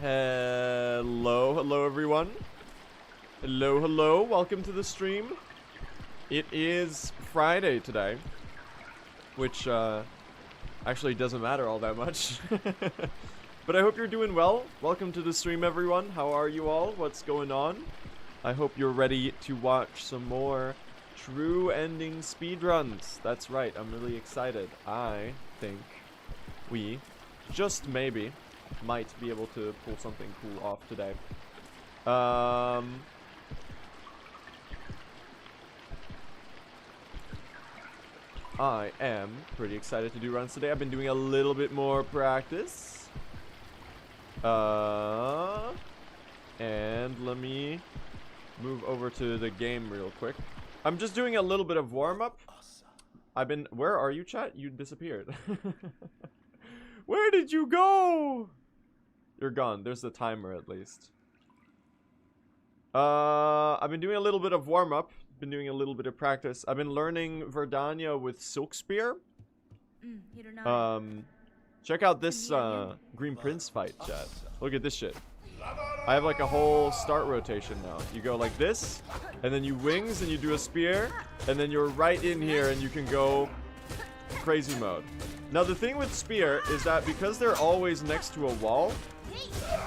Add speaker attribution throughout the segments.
Speaker 1: Hello everyone. Hello, welcome to the stream. It is Friday today, which actually doesn't matter all that much. But I hope you're doing well. Welcome to the stream, everyone. How are you all? What's going on? I hope you're ready to watch some more true ending speedruns. That's right, I'm really excited. I think we, just maybe, might be able to pull something cool off today. I am pretty excited to do runs today. I've been doing a little bit more practice. And let me move over to the game real quick. I'm just doing a little bit of warm-up. Where are you, chat? You disappeared. Where did you go? You're gone. There's the timer at least. I've been doing a little bit of warm-up. Been doing a little bit of practice. I've been learning Verdana with Silksong. Check out this Green Prince fight, chat. Look at this shit. I have like a whole start rotation now. You go like this, and then you wings and you do a spear, and then you're right in here and you can go crazy mode. Now the thing with spear is that because they're always next to a wall,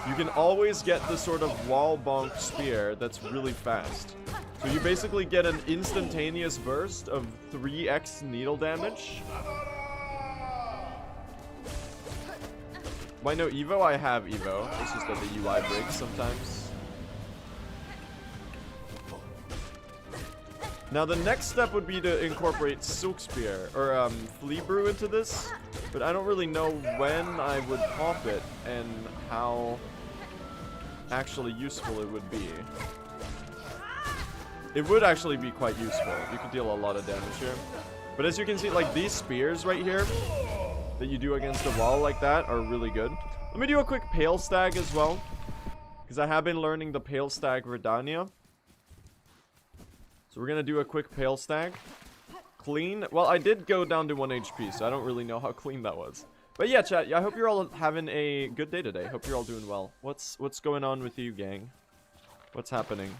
Speaker 1: you can always get the sort of wall bonk spear that's really fast. So you basically get an instantaneous burst of 3x needle damage. Why no Evo? I have Evo. It's just that the UI breaks sometimes. Now the next step would be to incorporate Silk Spear or Flea Brew into this, but I don't really know when I would pop it and how actually useful it would be. It would actually be quite useful. You could deal a lot of damage here. But as you can see, like these spears right here that you do against a wall like that are really good. Let me do a quick Pale Stag as well, because I have been learning the Pale Stag Verdana. So we're gonna do a quick Pale Stag. Clean. Well, I did go down to 1 HP, so I don't really know how clean that was. But yeah, chat, I hope you're all having a good day today. Hope you're all doing well. What's going on with you, gang? What's happening?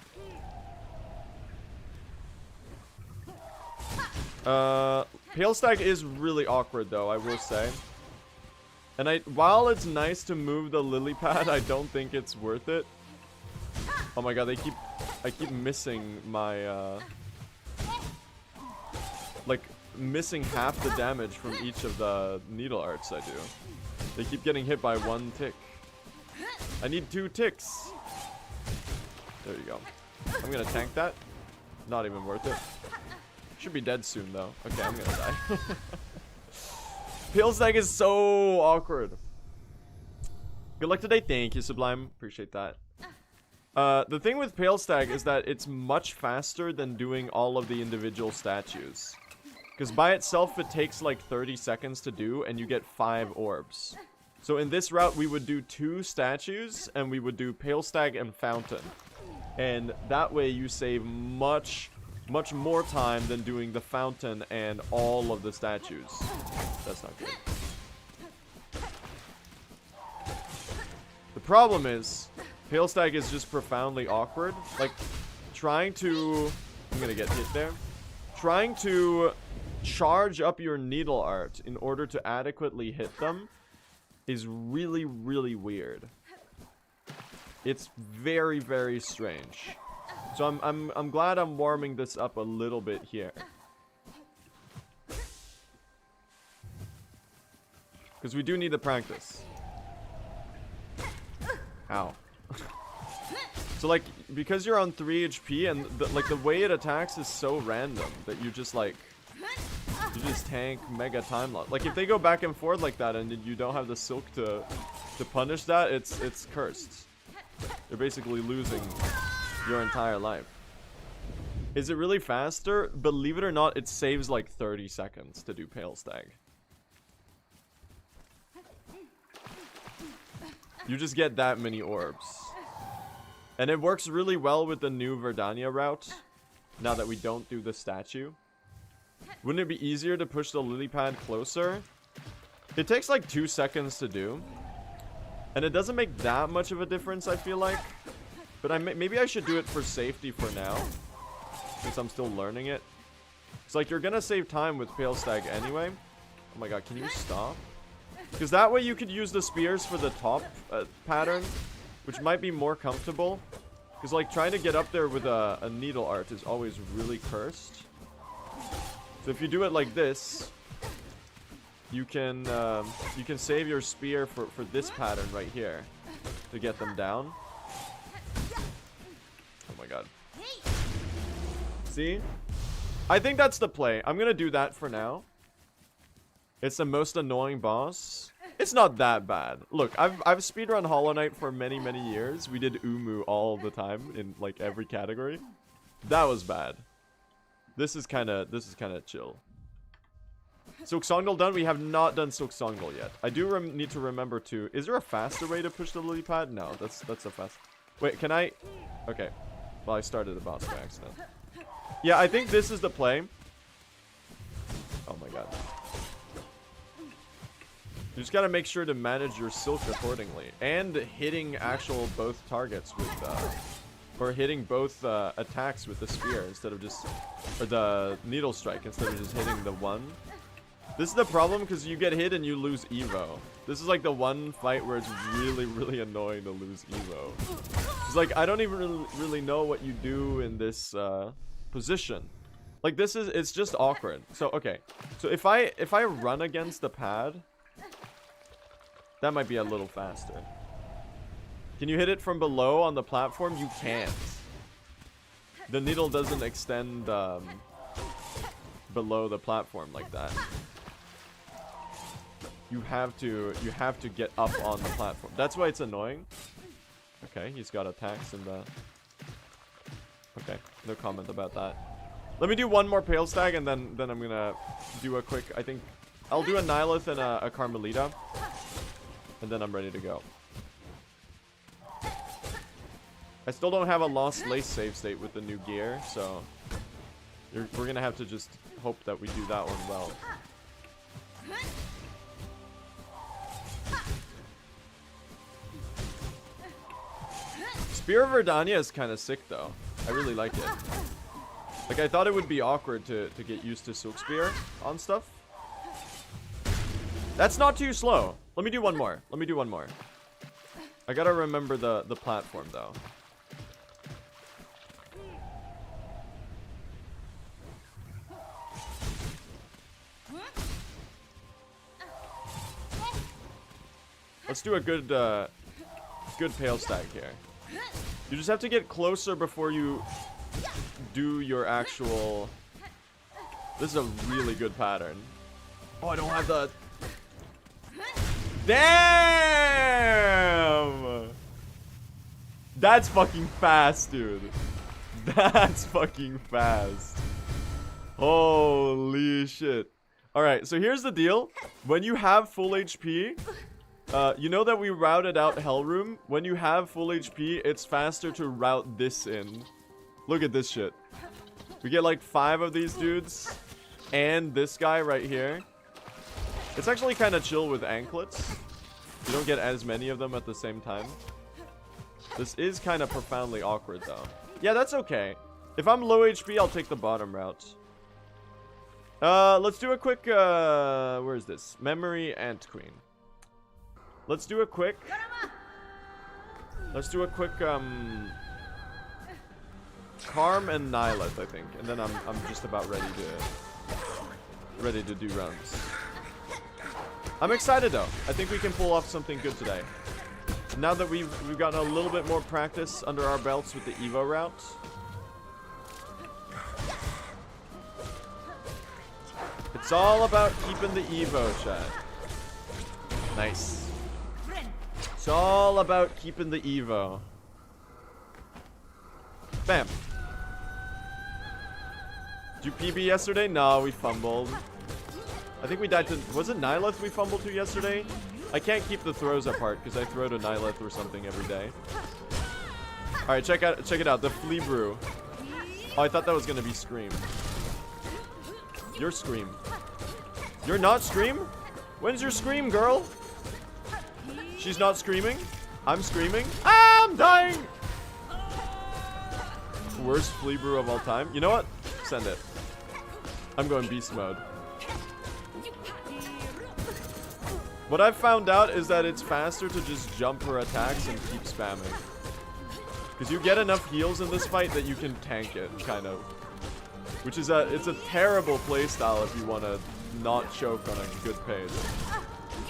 Speaker 1: Pale Stag is really awkward though, I will say. And while it's nice to move the lily pad, I don't think it's worth it. Oh my god, I keep missing my like missing half the damage from each of the needle arts I do. They keep getting hit by 1 tick. I need 2 ticks. There you go. I'm gonna tank that. Not even worth it. Should be dead soon though. Okay, I'm gonna die. Pale Stag is so awkward. Good luck today. Thank you, Sublime. Appreciate that. The thing with Pale Stag is that it's much faster than doing all of the individual statues. Because by itself, it takes like 30 seconds to do, and you get 5 orbs. So in this route, we would do 2 statues, and we would do Pale Stag and Fountain. And that way, you save much more time than doing the fountain and all of the statues. That's not good. The problem is, Pale Stag is just profoundly awkward. Like, trying to... I'm gonna get hit there. Trying to charge up your needle art in order to adequately hit them is really, really weird. It's very, very strange. So I'm glad I'm warming this up a little bit here. Because we do need to practice. Ow. So like, because you're on 3 HP and the way it attacks is so random that you just like, you just tank mega time loss. Like if they go back and forth like that and you don't have the silk to punish that, it's cursed. You're basically losing your entire life. Is it really faster? Believe it or not, it saves like 30 seconds to do Pale Stag. You just get that many orbs. And it works really well with the new Verdana route, now that we don't do the statue. Wouldn't it be easier to push the lily pad closer? It takes like 2 seconds to do. And it doesn't make that much of a difference, I feel like. But maybe I should do it for safety for now, since I'm still learning it. It's like, you're gonna save time with Pale Stag anyway. Oh my god, can you stop? Because that way you could use the spears for the top pattern, which might be more comfortable. Because like trying to get up there with a needle art is always really cursed. So if you do it like this, you can save your spear for this pattern right here to get them down. Oh my god. See? I think that's the play. I'm gonna do that for now. It's the most annoying boss. It's not that bad. Look, I've speedrun Hollow Knight for many years. We did Umu all the time in like every category. That was bad. This is kind of chill. Silksongdle done. We have not done Silksongdle yet. I do need to remember to. Is there a faster way to push the lily pad? No, that's a fast. Wait, can I? Okay. Well, I started the boss by accident. Yeah, I think this is the play. Oh my god. You just gotta make sure to manage your silk accordingly. And hitting actual both targets with, or hitting both attacks with the spear instead of just, or the needle strike instead of just hitting the one. This is the problem because you get hit and you lose Evo. This is like the one fight where it's really annoying to lose Evo. It's like, I don't even really know what you do in this position. Like this is, it's just awkward. So, okay. So if I run against the pad, that might be a little faster. Can you hit it from below on the platform? You can't. The needle doesn't extend below the platform like that. You have to get up on the platform. That's why it's annoying. Okay, he's got attacks in the... Okay, no comment about that. Let me do one more Pale Stag and then I'm gonna do a quick... I think I'll do a Nihilith and a Carmelita. And then I'm ready to go. I still don't have a Lost Lace save state with the new gear, so... we're gonna have to just hope that we do that one well. Spear of Verdana is kind of sick, though. I really like it. Like, I thought it would be awkward to get used to Silk Spear on stuff. That's not too slow. Let me do one more. Let me do one more. I gotta remember the platform, though. Let's do a good Pale Stag here. You just have to get closer before you do your actual... This is a really good pattern. Oh, I don't have the... Damn! That's fucking fast, dude. That's fucking fast. Holy shit. Alright, so here's the deal. When you have full HP... you know that we routed out Hellroom? When you have full HP, it's faster to route this in. Look at this shit. We get like 5 of these dudes. And this guy right here. It's actually kind of chill with anklets. You don't get as many of them at the same time. This is kind of profoundly awkward though. Yeah, that's okay. If I'm low HP, I'll take the bottom route. Let's do a quick, where is this? Memory Ant Queen. Let's do a quick, Calm and Nihilith, I think. And then I'm just about ready to do runs. I'm excited though. I think we can pull off something good today. Now that we've gotten a little bit more practice under our belts with the Evo route. It's all about keeping the Evo, chat. Nice. It's all about keeping the Evo. Bam. Did you PB yesterday? No, we fumbled. I think we died to... Was it Nihilith we fumbled to yesterday? I can't keep the throws apart because I throw to Nihilith or something every day. Alright, check it out. The Flea Brew. Oh, I thought that was going to be Scream. You're Scream. You're not Scream? When's your Scream, girl? She's not screaming. I'm screaming. I'm dying. Worst flea brew of all time. You know what? Send it. I'm going beast mode. What I've found out is that it's faster to just jump her attacks and keep spamming. Because you get enough heals in this fight that you can tank it, kind of. Which is it's a terrible playstyle if you want to not choke on a good pace.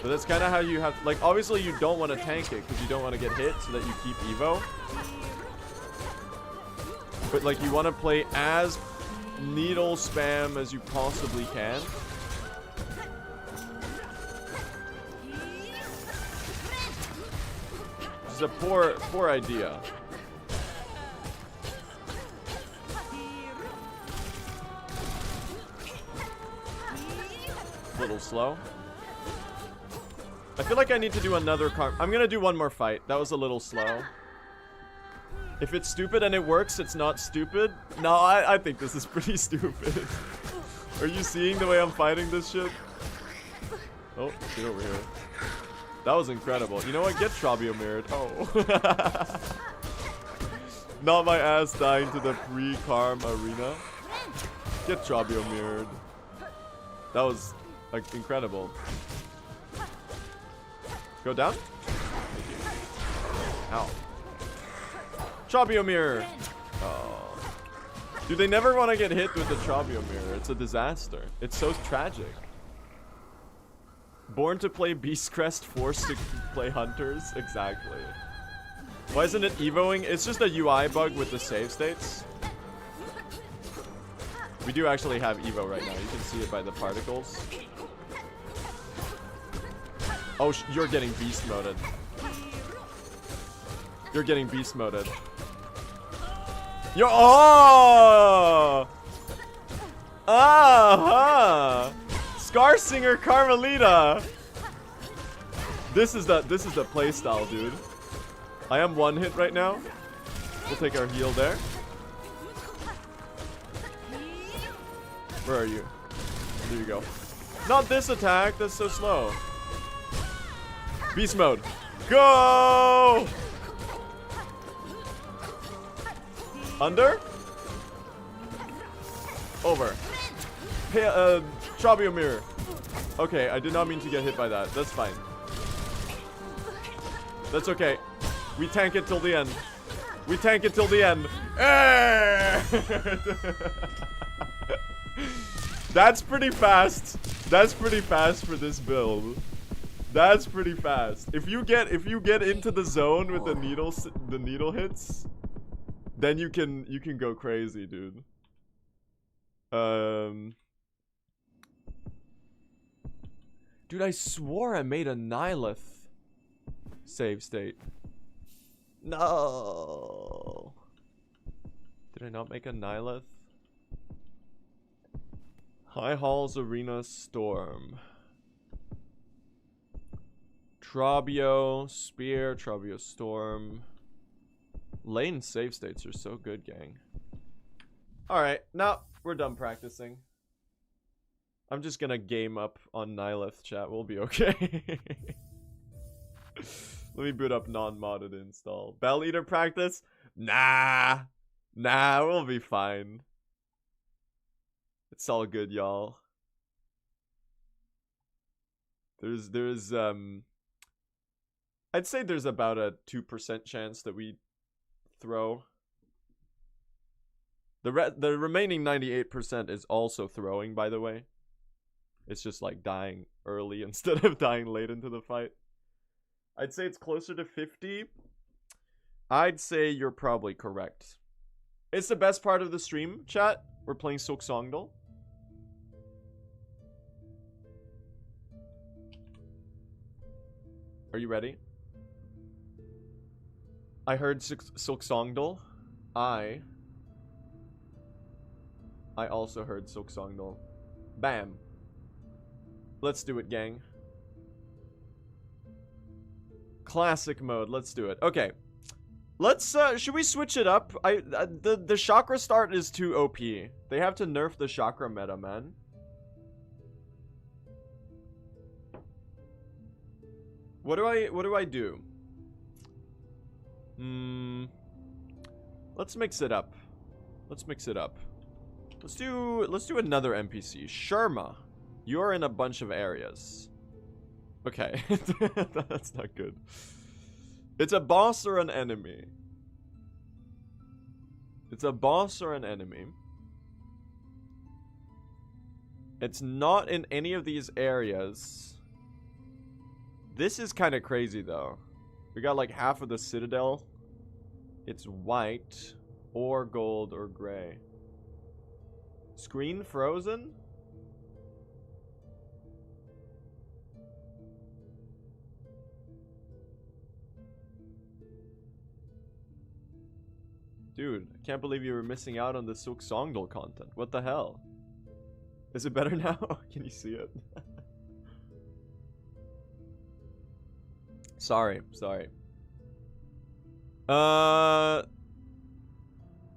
Speaker 1: But that's kind of how you have, like, obviously you don't want to tank it because you don't want to get hit so that you keep Evo. But like you want to play as needle spam as you possibly can. It's a poor idea. A little slow. I feel like I need to do another I'm gonna do one more fight. That was a little slow. If it's stupid and it works, it's not stupid. No, I think this is pretty stupid. Are you seeing the way I'm fighting this shit? Oh, get over here. That was incredible. You know what? Get Trabio mirrored. Oh. Not my ass dying to the pre-Karm arena. Get Trabio mirrored. That was like incredible. Go down. Ow. Trabio mirror. Oh. Dude, they never want to get hit with the Trabio mirror. It's a disaster. It's so tragic. Born to play Beastcrest, forced to play Hunters. Exactly. Why isn't it evoing? It's just a UI bug with the save states. We do actually have Evo right now. You can see it by the particles. Oh, you're getting beast moded. You're getting beast moded. Yo, oh! Ah-ha! Scar Singer Carmelita. This is the playstyle, dude. I am one hit right now. We'll take our heal there. Where are you? There you go. Not this attack. That's so slow. Beast mode. Go! Under? Over. Hey, Trabio mirror. Okay, I did not mean to get hit by that. That's fine. That's okay. We tank it till the end. We tank it till the end. That's pretty fast. That's pretty fast for this build. That's pretty fast. If you get into the zone with the needle hits, then you can go crazy, dude. Dude, I swore I made a Nihilith save state. No. Did I not make a Nihilith? High Halls Arena Storm. Trabio, Spear, Trabio Storm. Lane save states are so good, gang. Alright, now we're done practicing. I'm just gonna game up on Nihilith, chat. We'll be okay. Let me boot up non-modded install. Bell Eater practice? Nah. Nah, we'll be fine. It's all good, y'all. There's I'd say there's about a 2% chance that we throw. The remaining 98% is also throwing, by the way. It's just like dying early instead of dying late into the fight. I'd say it's closer to 50. I'd say you're probably correct. It's the best part of the stream, chat. We're playing Silksongdle. Are you ready? I heard Silksongdle. I also heard Silksongdle. Bam. Let's do it, gang. Classic mode. Let's do it. Okay. Let's should we switch it up? The chakra start is too OP. They have to nerf the chakra meta, man. What do I do? Let's mix it up. Let's mix it up. Let's do another NPC. Sharma, you're in a bunch of areas. Okay, that's not good. It's a boss or an enemy. It's a boss or an enemy. It's not in any of these areas. This is kind of crazy though. We got like half of the citadel. It's white or gold or gray. Screen frozen? Dude, I can't believe you were missing out on the Silksongdle content. What the hell? Is it better now? Can you see it? Sorry.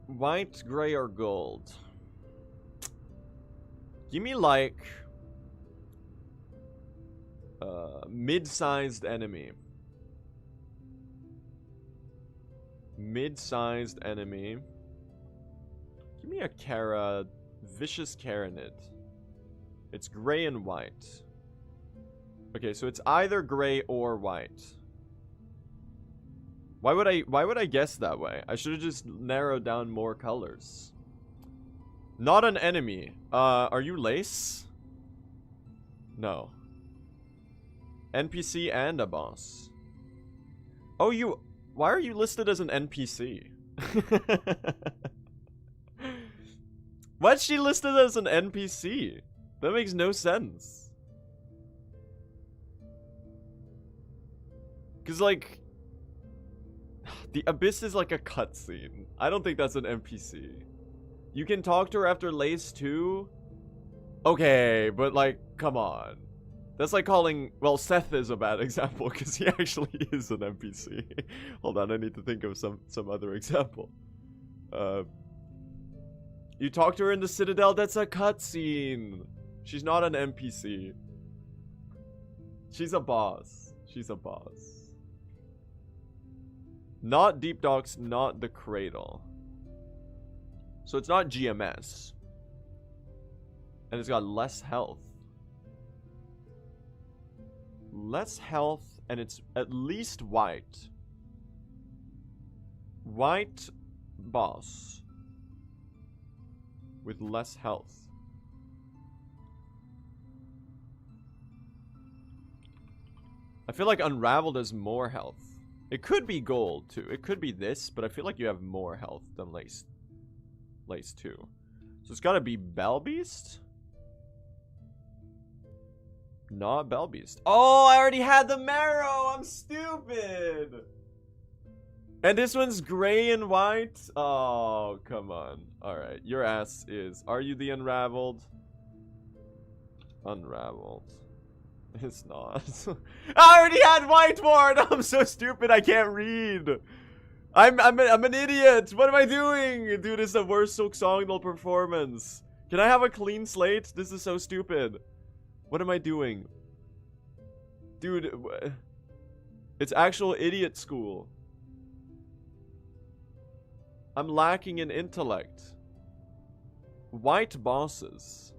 Speaker 1: White, gray, or gold? Give me like mid-sized enemy. Mid-sized enemy. Give me a vicious Karanid. It's gray and white. Okay, so it's either gray or white. Why would I guess that way? I should have just narrowed down more colors. Not an enemy. Are you Lace? No. NPC and a boss. Oh, why are you listed as an NPC? Why's she listed as an NPC? That makes no sense. Cause like, the Abyss is like a cutscene. I don't think that's an NPC. You can talk to her after Lace too? Okay, but like, come on. That's like calling, well, Seth is a bad example because he actually is an NPC. Hold on, I need to think of some other example. You talk to her in the Citadel, that's a cutscene. She's not an NPC. She's a boss. She's a boss. Not Deep Docks, not the Cradle. So it's not GMS. And it's got less health. Less health, and it's at least white. White boss. With less health. I feel like Unraveled has more health. It could be gold too. It could be this, but I feel like you have more health than Lace 2. So it's gotta be Bellbeast? Not Bellbeast. Oh, I already had the marrow! I'm stupid! And this one's gray and white? Oh, come on. Alright, your ass is... Are you the Unraveled? Unraveled. It's not. I already had whiteboard! I'm so stupid, I can't read! I'm an idiot! What am I doing? Dude, it's the worst Silksongdle performance. Can I have a clean slate? This is so stupid. What am I doing? Dude, it's actual idiot school. I'm lacking in intellect. White bosses.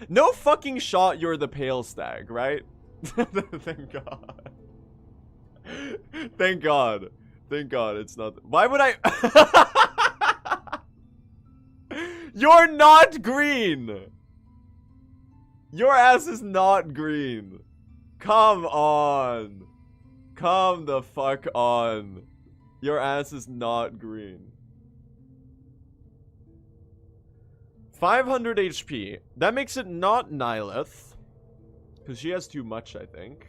Speaker 1: No fucking shot you're the pale stag, right? Thank God. Thank God. Thank God it's not. Why would I? You're not green. Your ass is not green. Come on. Come the fuck on. Your ass is not green. 500 HP. That makes it not Nihilith. Because she has too much, I think.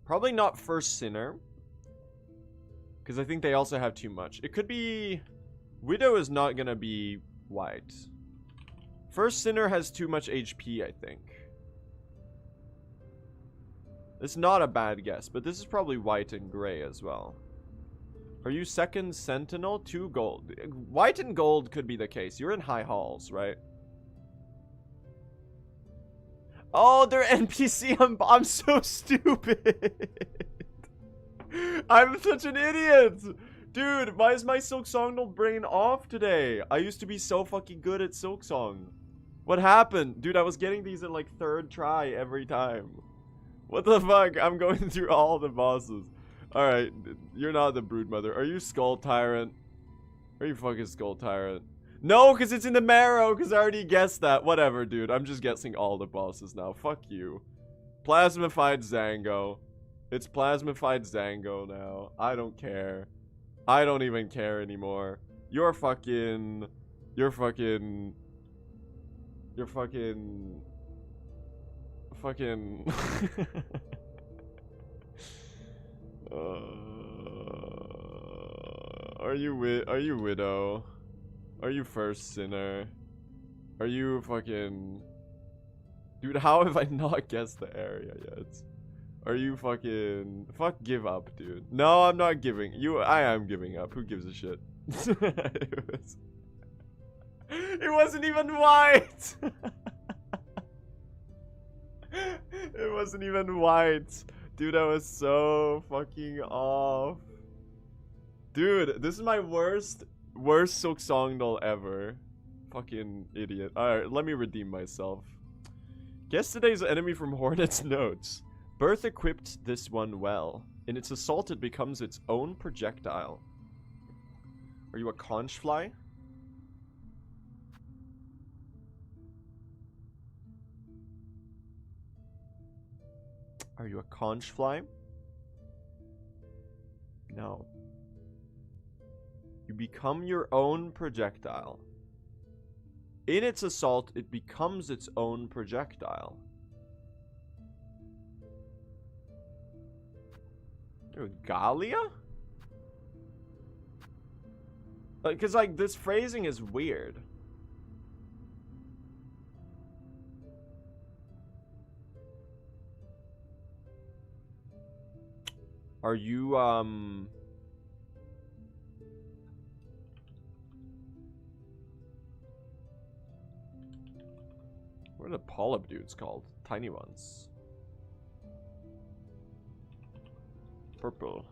Speaker 1: Probably not First Sinner. Because I think they also have too much. It could be... Widow is not going to be white. First Sinner has too much HP, I think. It's not a bad guess, but this is probably white and gray as well. Are you second sentinel? 2 gold. White and gold could be the case. You're in high halls, right? Oh, they're NPC. I'm so stupid. I'm such an idiot. Dude, why is my Silksongdle brain off today? I used to be so fucking good at Silksong. What happened? Dude, I was getting these in like 3rd try every time. What the fuck? I'm going through all the bosses. Alright, you're not the Broodmother. Are you Skull Tyrant? Are you fucking Skull Tyrant? No, because it's in the marrow, because I already guessed that. Whatever, dude. I'm just guessing all the bosses now. Fuck you. Plasmified Zango. It's Plasmified Zango now. I don't care. I don't even care anymore. You're fucking... Fucking... Are you Widow? Are you First Sinner? Are you fucking... Dude, how have I not guessed the area yet? Are you fucking... Fuck give up, dude. No, I'm not giving. I am giving up. Who gives a shit? It wasn't even white! It wasn't even white. Dude, I was so fucking off. Dude, this is my worst Silksongdle ever. Fucking idiot. Alright, let me redeem myself. Guess today's enemy from Hornet's notes. Birth equipped this one well. In its assault, it becomes its own projectile. Are you a conch fly? Are you a conch fly? No. You become your own projectile. In its assault, it becomes its own projectile. You're a Gallia? Because, like, this phrasing is weird. Are you, what are the polyp dudes called? Tiny ones. Purple.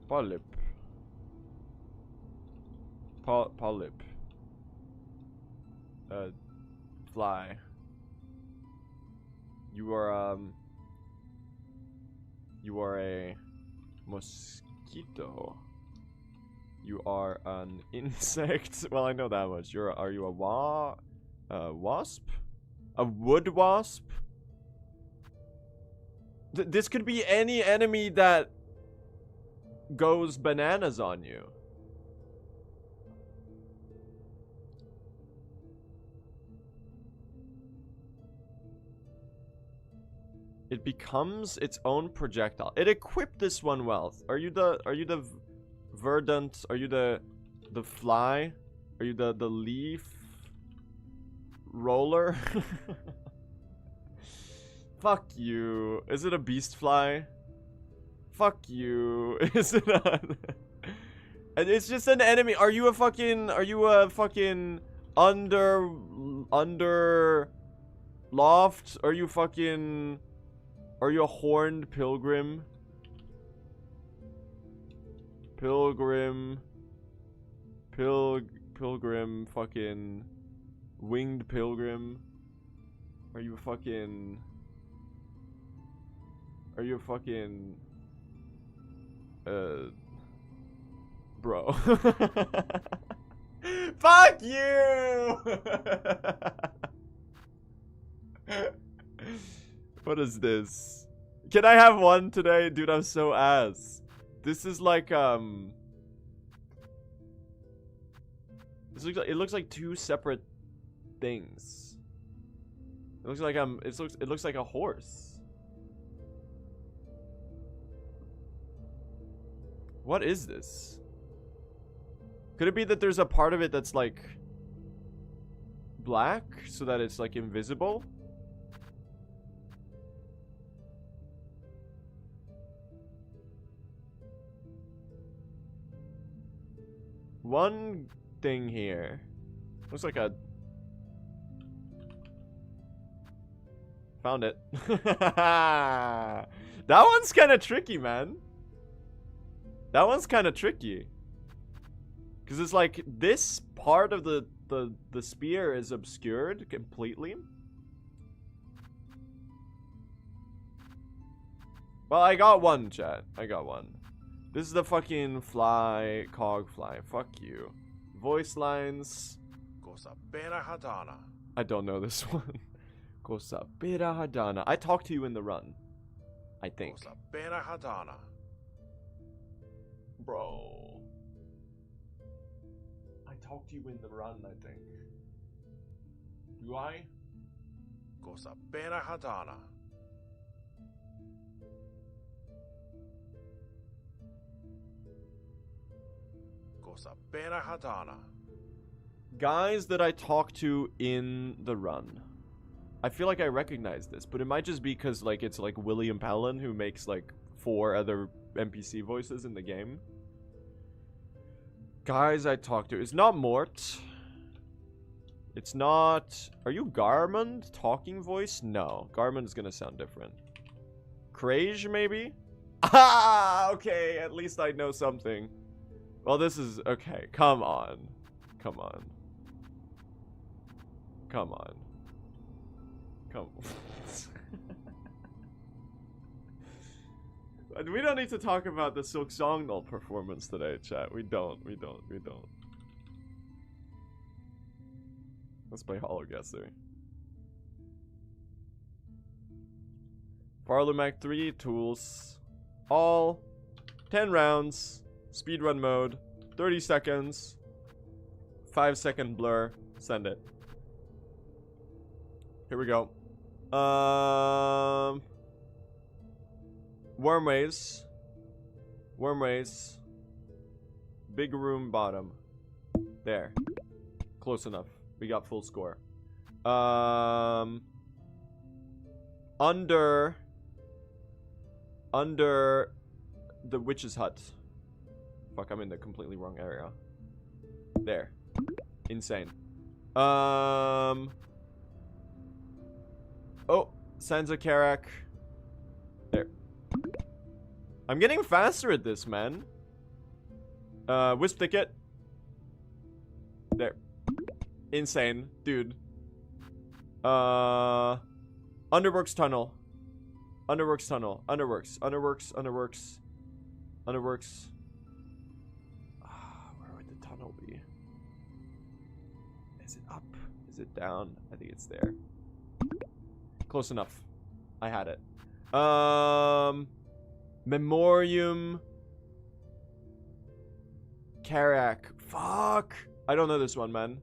Speaker 1: Polyp. Polyp. Fly. You are, you are a mosquito. You are an insect. Well, I know that much. Are you a wasp? A wood wasp? This could be any enemy that goes bananas on you. It becomes its own projectile. It equipped this one well. Are you the verdant? Are you the fly? Are you the leaf roller? Fuck you. Is it a beast fly? Fuck you. Is it not? And it's just an enemy. Are you a fucking under loft? Are you a horned pilgrim? Pilgrim, fucking winged pilgrim. Are you a fucking bro? Fuck you! What is this? Can I have one today? Dude, I'm so ass. This is like, it looks like 2 separate things. It looks like it looks like a horse. What is this? Could it be that there's a part of it that's like black so that it's like invisible? One thing here. Looks like a... Found it. That one's kind of tricky, man. That one's kind of tricky. Because it's like, this part of the spear is obscured completely. Well, I got one, chat. I got one. This is the fucking fly, cog fly. Fuck you. Voice lines. I don't know this one. Verdana. I talked to you in the run. I think. Bro. I talked to you in the run, I think. Do I? Guys that I talked to in the run. I feel like I recognize this, but it might just be because like it's like William Palin who makes like 4 other NPC voices in the game. Guys I talked to. It's not Mort. It's not... Are you Garmund? Talking voice? No. Garmund's gonna sound different. Krage, maybe? Ah! Okay, at least I know something. Well, this is... Okay, come on. Come on. Come on. Come on. We don't need to talk about the Silksongdle performance today, chat. We don't. Let's play Hollow Guesser. Parliament 3 tools. All 10 rounds. Speedrun mode. 30 seconds. 5-second blur. Send it. Here we go. Wormways. Wormways. Big room bottom. There. Close enough. We got full score. Under the witch's hut. Fuck, I'm in the completely wrong area. There. Insane. Oh, Sansa Karak. There. I'm getting faster at this, man. Wisp Thicket. There. Insane, dude. Underworks Tunnel. Underworks Tunnel. Underworks. Underworks. Underworks. Underworks. Where would the tunnel be? Is it up? Is it down? I think it's there. Close enough. I had it. Memorium. Karak. Fuck. I don't know this one, man.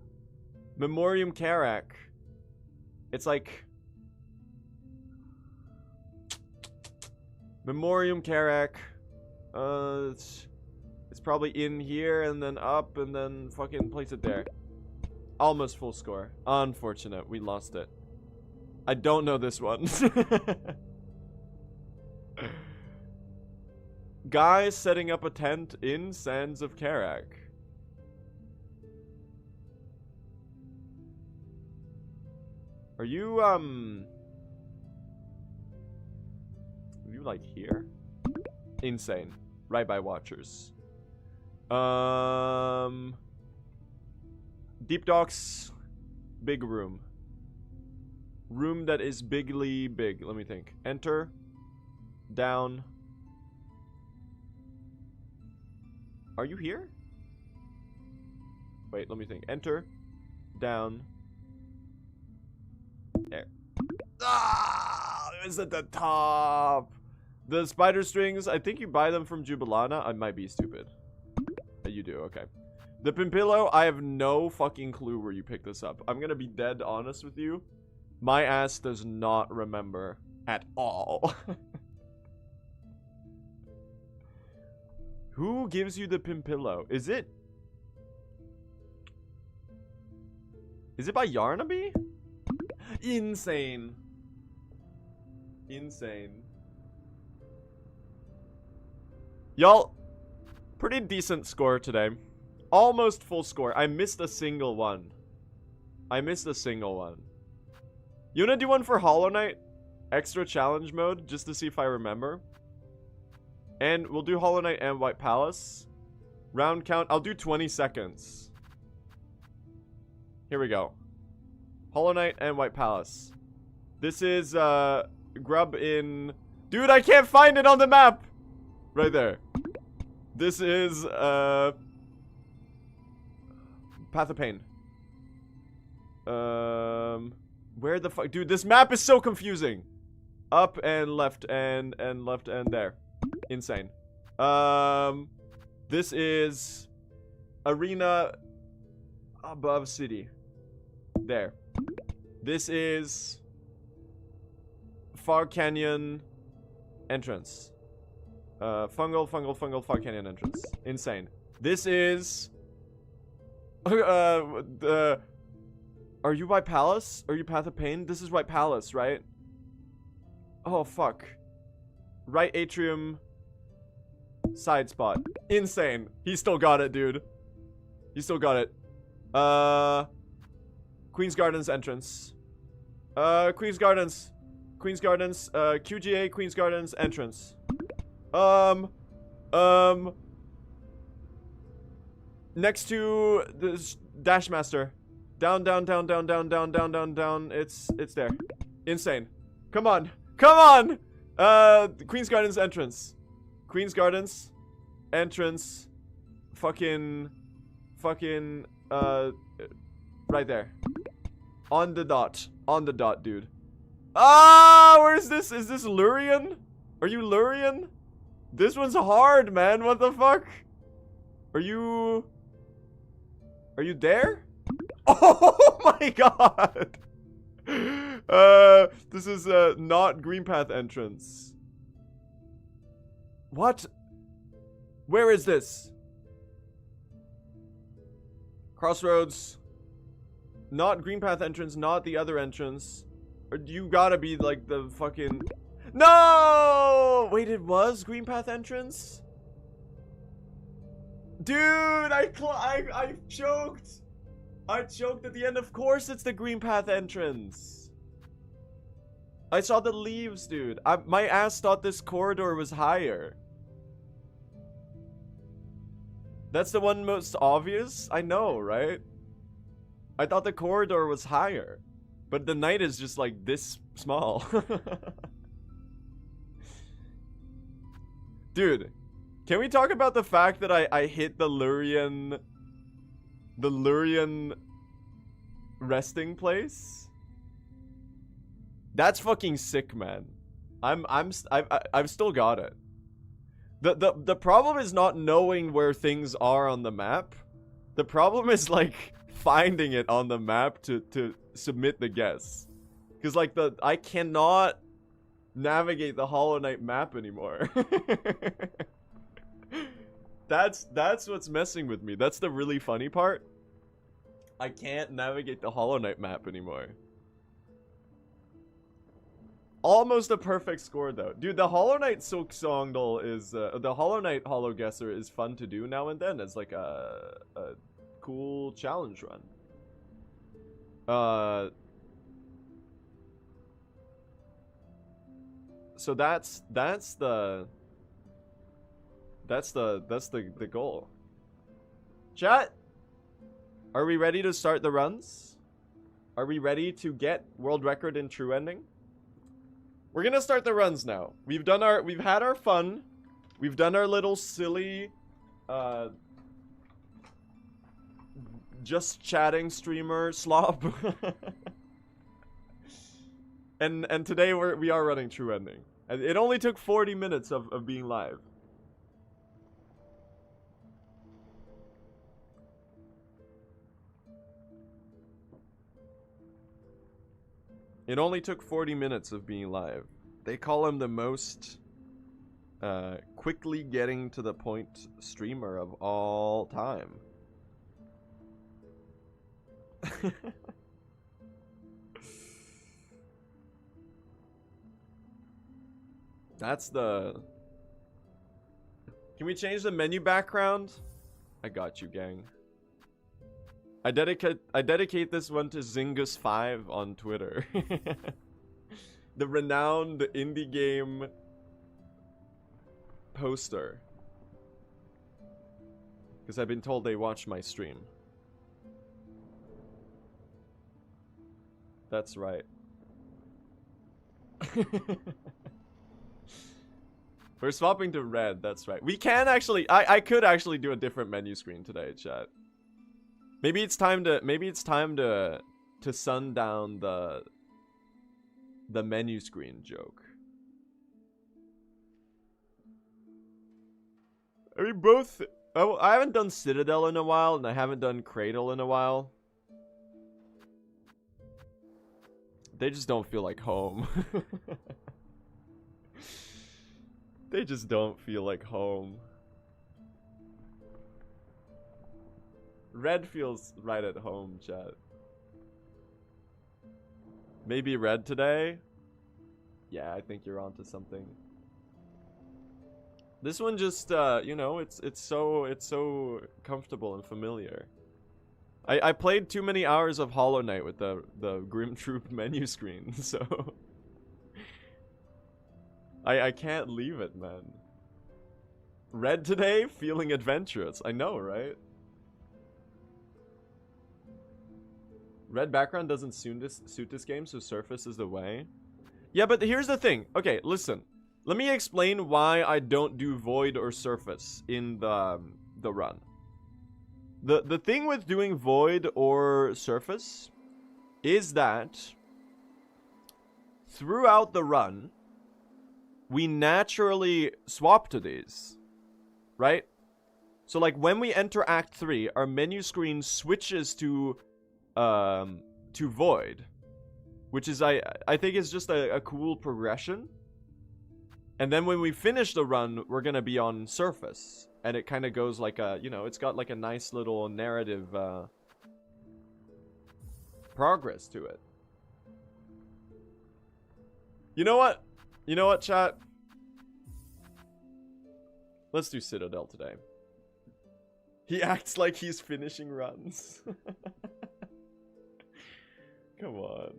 Speaker 1: Memorium Karak. It's like... Memorium Karak. It's probably in here and then up and then fucking place it there. Almost full score. Unfortunate. We lost it. I don't know this one. Guys setting up a tent in Sands of Karak. Are you, like here? Insane. Right by Watchers. Deep Docks. Big room. Room that is bigly big. Let me think. Enter. Down. Are you here? Wait, let me think. Enter. Down. There. Ah! It was at the top. The spider strings, I think you buy them from Jubilana. I might be stupid. You do, okay. The Pimpillo, I have no fucking clue where you picked this up. I'm gonna be dead honest with you. My ass does not remember at all. Who gives you the Pimpillo? Is it by Yarnaby? Insane. Insane. Y'all, pretty decent score today. Almost full score. I missed a single one. I missed a single one. You wanna do one for Hollow Knight? Extra challenge mode, just to see if I remember. And we'll do Hollow Knight and White Palace. Round count, I'll do 20 seconds. Here we go. Hollow Knight and White Palace. This is, Grub in... Dude, I can't find it on the map! Right there. This is, Path of Pain. Where the fuck? Dude, this map is so confusing. Up and left and left and there. Insane. This is Arena above city. There. This is Fog Canyon entrance. Fungal, Fog Canyon entrance. Insane. This is are you White Palace? Are you Path of Pain? This is White Palace, right? Oh, fuck. Right atrium. Side spot. Insane. He still got it, dude. He still got it. Queen's Gardens entrance. Queen's Gardens. QGA Queen's Gardens entrance. Next to the Dashmaster. Down. It's there. Insane. Come on. Queen's Gardens entrance. Queen's Gardens entrance. Fucking, right there. On the dot, dude. Ah, where's this? Is this Lurian? Are you Lurian? This one's hard, man. What the fuck? Are you there? Oh my god. This is not Green Path entrance. What? Where is this? Crossroads. Not Green Path entrance, not the other entrance. Or you gotta be like the fucking... No! Wait, it was Green Path entrance? Dude, I choked. I choked at the end. Of course it's the Green Path entrance. I saw the leaves, dude. My ass thought this corridor was higher. That's the one most obvious? I know, right? I thought the corridor was higher. But the night is just like this small. Dude, can we talk about the fact that I hit the Lurian resting place? That's fucking sick, man. I've still got it. The problem is not knowing where things are on the map. The problem is like finding it on the map to submit the guess. Cause like I cannot navigate the Hollow Knight map anymore. That's what's messing with me. That's the really funny part. I can't navigate the Hollow Knight map anymore. Almost a perfect score though. Dude, the Hollow Knight Silksongdle is the Hollow Knight Hollow Guesser is fun to do now and then as like a cool challenge run. So that's the goal. Chat, are we ready to start the runs? Are we ready to get world record in true ending? We're gonna start the runs now. We've had our fun. We've done our little silly just chatting streamer slop. and today we are running true ending. And it only took 40 minutes of being live. It only took 40 minutes of being live. They call him the most quickly getting to the point streamer of all time. That's the... Can we change the menu background? I got you, gang. I dedicate this one to Zingus5 on Twitter. The renowned indie game poster. Because I've been told they watch my stream. That's right. We're swapping to red, that's right. We can actually, I could actually do a different menu screen today, chat. Maybe it's time to sundown the menu screen joke. I mean, both, I haven't done Citadel in a while, and I haven't done Cradle in a while. They just don't feel like home. They just don't feel like home. Red feels right at home, chat. Maybe red today? Yeah, I think you're onto something. This one just, you know, it's so comfortable and familiar. I played too many hours of Hollow Knight with the Grim Troop menu screen, so I can't leave it, man. Red today, feeling adventurous. I know, right? Red background doesn't suit this game, so surface is the way. Yeah, but here's the thing. Okay, listen. Let me explain why I don't do void or surface in the run. The thing with doing void or surface is that throughout the run, we naturally swap to these, right? So like when we enter Act 3, our menu screen switches to void, which is I think is just a cool progression. And then when we finish the run, we're gonna be on surface, and it kind of goes like a, you know, it's got like a nice little narrative progress to it. You know what? You know what, chat? Let's do Citadel today. He acts like he's finishing runs. Come on.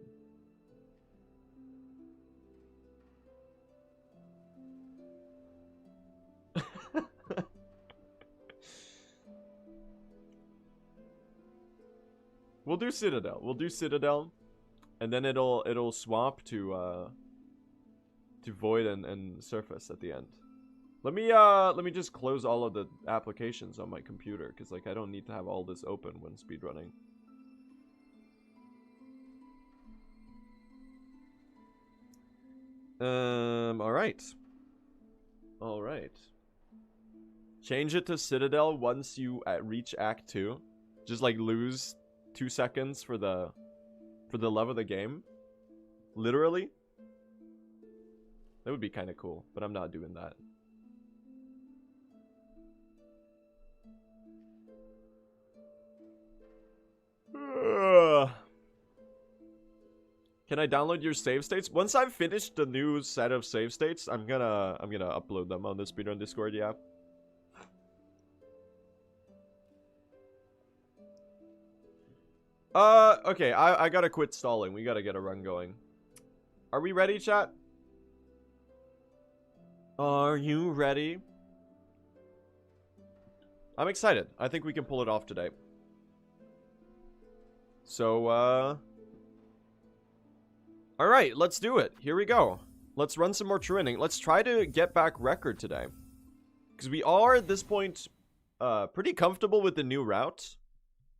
Speaker 1: We'll do Citadel. We'll do Citadel, and then it'll swap to void and surface at the end. Let me just close all of the applications on my computer, because like I don't need to have all this open when speedrunning. Alright. Alright. Change it to Citadel once you reach Act 2. Just like lose 2 seconds for the love of the game. Literally. That would be kind of cool, but I'm not doing that. Can I download your save states? Once I've finished the new set of save states, I'm gonna upload them on the Speedrun Discord, yeah. Okay, I gotta quit stalling. We gotta get a run going. Are we ready, chat? Are you ready? I'm excited. I think we can pull it off today. So, alright, let's do it. Here we go. Let's run some more training. Let's try to get back record today. Because we are, at this point, pretty comfortable with the new route.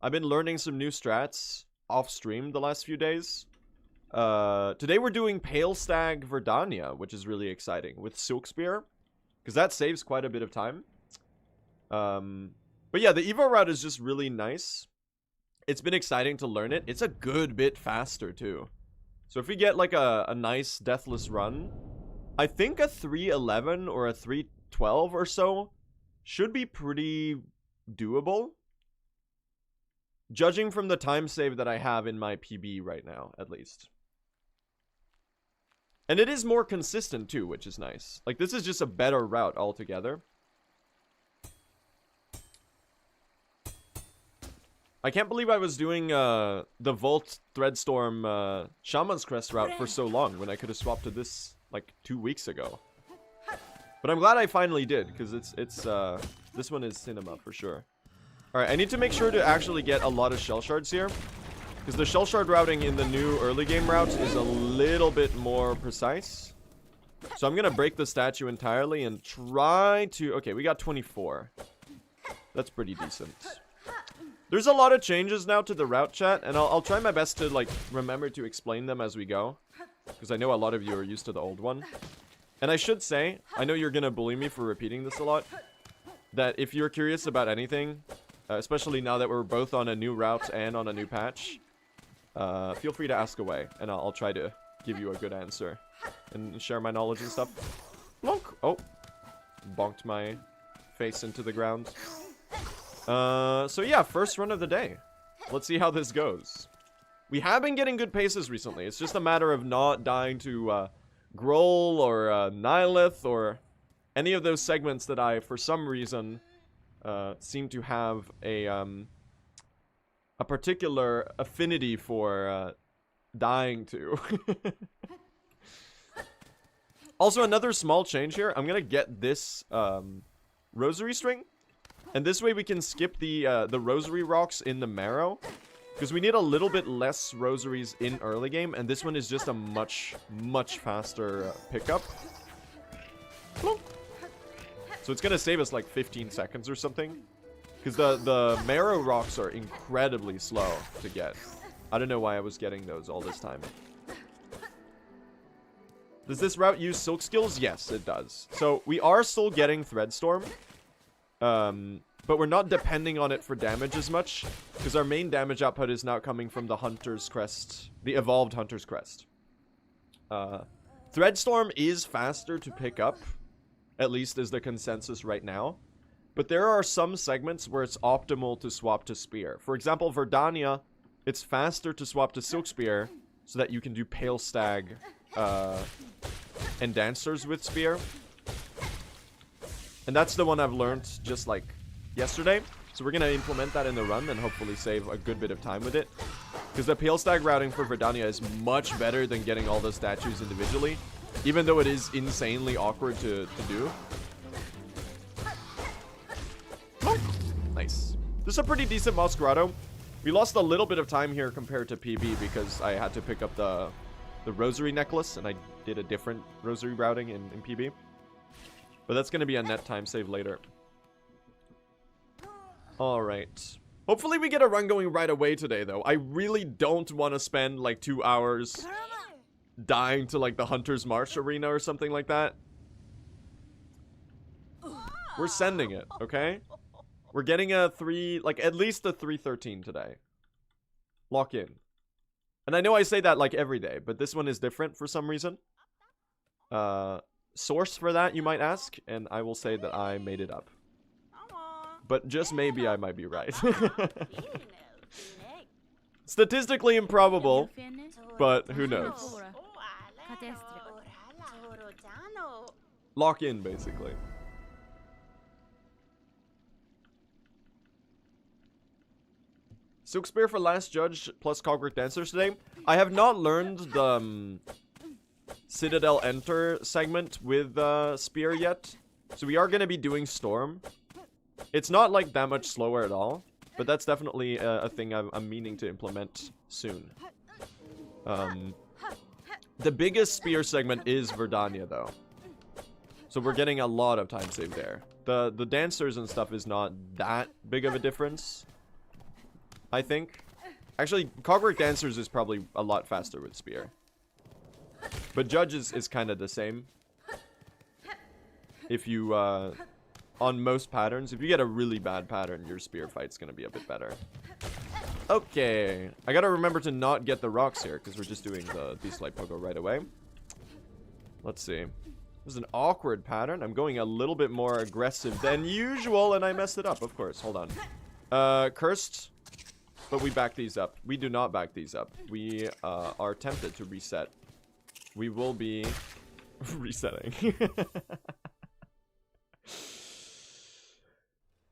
Speaker 1: I've been learning some new strats off stream the last few days. Today we're doing Pale Stag Verdana, which is really exciting, with Silk Spear. Because that saves quite a bit of time. But yeah, the Evo route is just really nice. It's been exciting to learn it. It's a good bit faster, too. So if we get, like, a nice Deathless run, I think a 3:11 or a 3:12 or so should be pretty doable. Judging from the time save that I have in my PB right now, at least. And it is more consistent, too, which is nice. Like, this is just a better route altogether. I can't believe I was doing the Volt Threadstorm Shaman's Crest route for so long when I could have swapped to this like 2 weeks ago. But I'm glad I finally did, because this one is cinema for sure. Alright, I need to make sure to actually get a lot of shell shards here, because the shell shard routing in the new early game routes is a little bit more precise. So I'm gonna break the statue entirely and try to... Okay, we got 24. That's pretty decent. There's a lot of changes now to the route chat, and I'll try my best to like remember to explain them as we go, because I know a lot of you are used to the old one. And I should say, I know you're gonna bully me for repeating this a lot, that if you're curious about anything, especially now that we're both on a new route and on a new patch, feel free to ask away, and I'll try to give you a good answer and share my knowledge and stuff. Bonk! Oh, bonked my face into the ground. So yeah, first run of the day. Let's see how this goes. We have been getting good paces recently. It's just a matter of not dying to Grohl or Nihilith or any of those segments that I, for some reason, seem to have a particular affinity for dying to. Also, another small change here. I'm gonna get this rosary string, and this way we can skip the rosary rocks in the marrow, because we need a little bit less rosaries in early game, and this one is just a much faster pickup. So it's gonna save us like 15 seconds or something, because the marrow rocks are incredibly slow to get. I don't know why I was getting those all this time. Does this route use silk skills? Yes, it does. So we are still getting Threadstorm, but we're not depending on it for damage as much, because our main damage output is now coming from the Hunter's Crest, the evolved Hunter's Crest. Threadstorm is faster to pick up, at least is the consensus right now, but there are some segments where it's optimal to swap to Spear. For example, Verdana, it's faster to swap to Silk Spear so that you can do Pale Stag and Dancers with Spear. And that's the one I've learned just like yesterday. So we're going to implement that in the run and hopefully save a good bit of time with it. Because the Pale Stag routing for Verdana is much better than getting all the statues individually, even though it is insanely awkward to do. Nice. This is a pretty decent Moss Grotto. We lost a little bit of time here compared to PB because I had to pick up the rosary necklace, and I did a different rosary routing in PB. But that's going to be a net time save later. Alright. Hopefully we get a run going right away today, though. I really don't want to spend like 2 hours dying to like the Hunter's March arena or something like that. We're sending it, okay? We're getting a 3, like at least a 313 today. Lock in. And I know I say that like every day, but this one is different for some reason. Source for that, you might ask, and I will say that I made it up. But just maybe I might be right. Statistically improbable, but who knows? Lock in, basically. Silk Spear for Last Judge plus Cogwork Dancers today. I have not learned the Citadel Enter segment with Spear yet. So we are going to be doing Storm. It's not like that much slower at all, but that's definitely a thing I'm meaning to implement soon. The biggest Spear segment is Verdana, though. So we're getting a lot of time save there. The dancers and stuff is not that big of a difference, I think. Actually, Cogwork Dancers is probably a lot faster with Spear. But Judge is kind of the same. If you, on most patterns, if you get a really bad pattern, your Spear fight's gonna be a bit better. Okay. I gotta remember to not get the rocks here, because we're just doing the Beastlight Pogo right away. Let's see. This is an awkward pattern. I'm going a little bit more aggressive than usual, and I messed it up, of course. Hold on. Cursed. But we back these up. We do not back these up. We are tempted to reset. We will be resetting.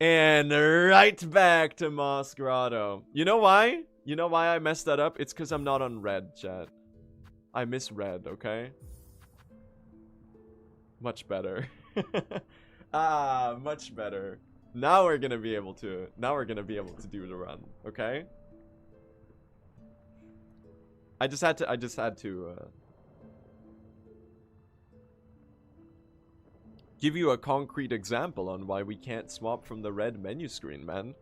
Speaker 1: And right back to Moss Grotto. You know why? You know why I messed that up? It's because I'm not on red, chat. I miss red, okay? Much better. Ah, much better. Now we're gonna be able to. Now we're gonna be able to do the run, okay? I just had to give you a concrete example on why we can't swap from the red menu screen, man.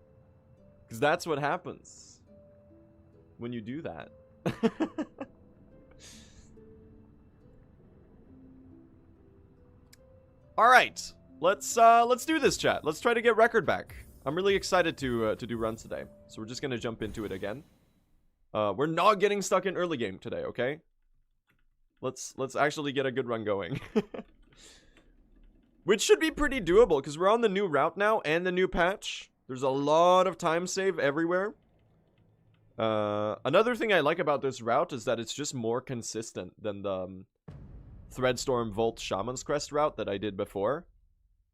Speaker 1: Because that's what happens when you do that. All right, let's do this, chat. Let's try to get record back. I'm really excited to do runs today, so we're just gonna jump into it again. We're not getting stuck in early game today, okay? Let's actually get a good run going. Which should be pretty doable, because we're on the new route now and the new patch. There's a lot of time save everywhere. Another thing I like about this route is that it's just more consistent than the Threadstorm Volt Shaman's Crest route that I did before.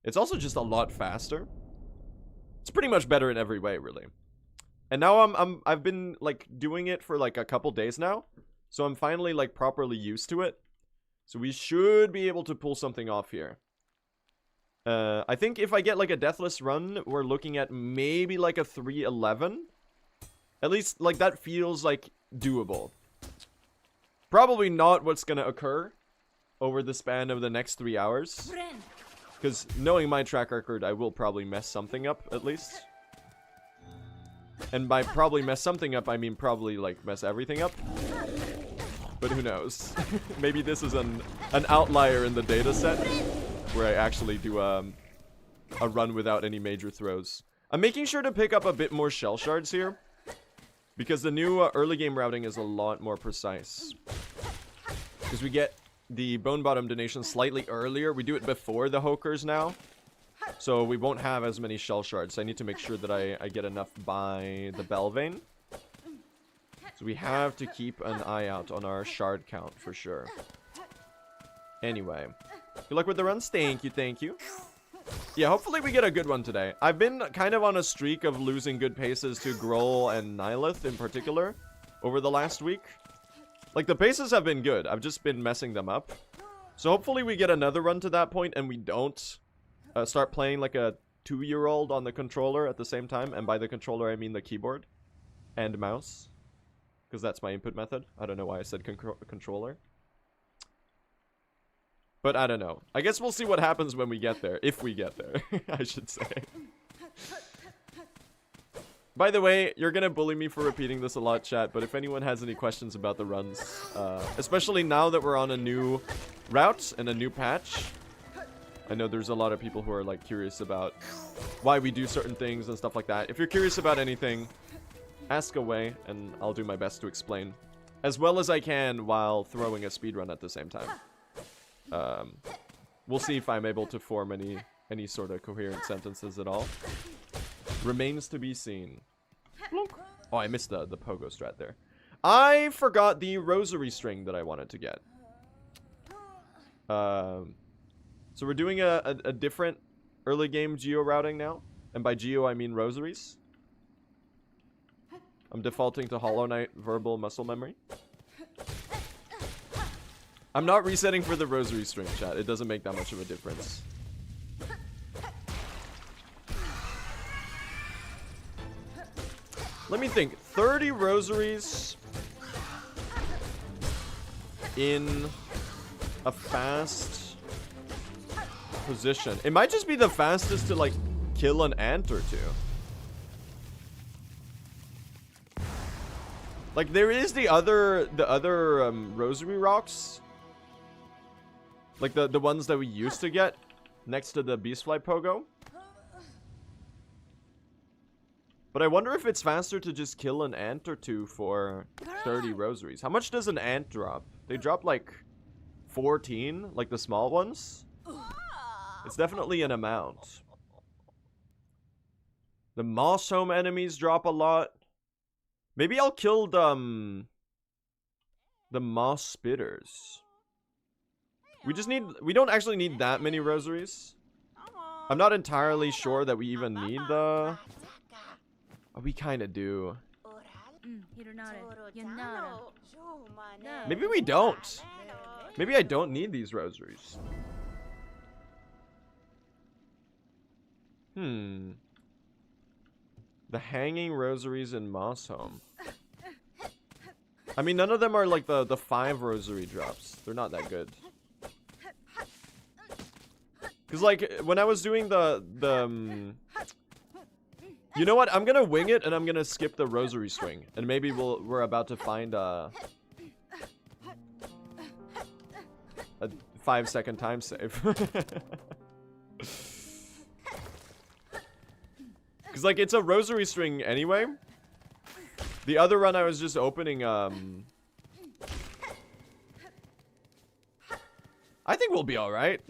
Speaker 1: It's also just a lot faster. It's pretty much better in every way, really. And now I've been like doing it for like a couple days now, so I'm finally like properly used to it. So we should be able to pull something off here. I think if I get like a deathless run, we're looking at maybe like a 311. At least like that feels like doable. Probably not what's gonna occur over the span of the next 3 hours. Because knowing my track record, I will probably mess something up at least. And by probably mess something up, I mean probably like mess everything up. But who knows? Maybe this is an outlier in the data set where I actually do a run without any major throws. I'm making sure to pick up a bit more shell shards here, because the new early game routing is a lot more precise. Because we get the Bone Bottom donation slightly earlier. We do it before the Hokers now. So we won't have as many shell shards. So I need to make sure that I get enough by the Belvane. So we have to keep an eye out on our shard count for sure. Anyway. Good luck with the runs. Thank you, thank you. Yeah, hopefully we get a good one today. I've been kind of on a streak of losing good paces to Grohl and Nihilith in particular over the last week. Like, the paces have been good. I've just been messing them up. So hopefully we get another run to that point and we don't start playing like a 2-year-old on the controller at the same time. And by the controller, I mean the keyboard and mouse. Because that's my input method. I don't know why I said controller. But I don't know. I guess we'll see what happens when we get there. If we get there, I should say. By the way, you're gonna bully me for repeating this a lot, chat. But if anyone has any questions about the runs, especially now that we're on a new route and a new patch, I know there's a lot of people who are like curious about why we do certain things and stuff like that. If you're curious about anything, ask away, and I'll do my best to explain as well as I can while throwing a speedrun at the same time. We'll see if I'm able to form any sort of coherent sentences at all. Remains to be seen. Oh, I missed the pogo strat there. I forgot the rosary string that I wanted to get. So we're doing a different early game geo routing now. And by geo, I mean rosaries. I'm defaulting to Hollow Knight verbal muscle memory. I'm not resetting for the rosary string, chat. It doesn't make that much of a difference. Let me think. 30 rosaries in a fast position. It might just be the fastest to, like, kill an ant or two. Like, there is the other rosary rocks. Like the ones that we used to get next to the Beastfly Pogo. But I wonder if it's faster to just kill an ant or two for 30 rosaries. How much does an ant drop? They drop like 14, like the small ones. It's definitely an amount. The Moss Home enemies drop a lot. Maybe I'll kill the Moss Spitters. We don't actually need that many rosaries. I'm not entirely sure that we even need the... We kind of do. Maybe we don't. Maybe I don't need these rosaries. The hanging rosaries in Moss Home. I mean, none of them are like the 5 rosary drops. They're not that good. Cause like when I was doing you know what? I'm gonna wing it and I'm gonna skip the rosary swing, and maybe we're about to find a 5-second time save. Cause like it's a rosary string anyway. The other run I was just opening I think we'll be alright.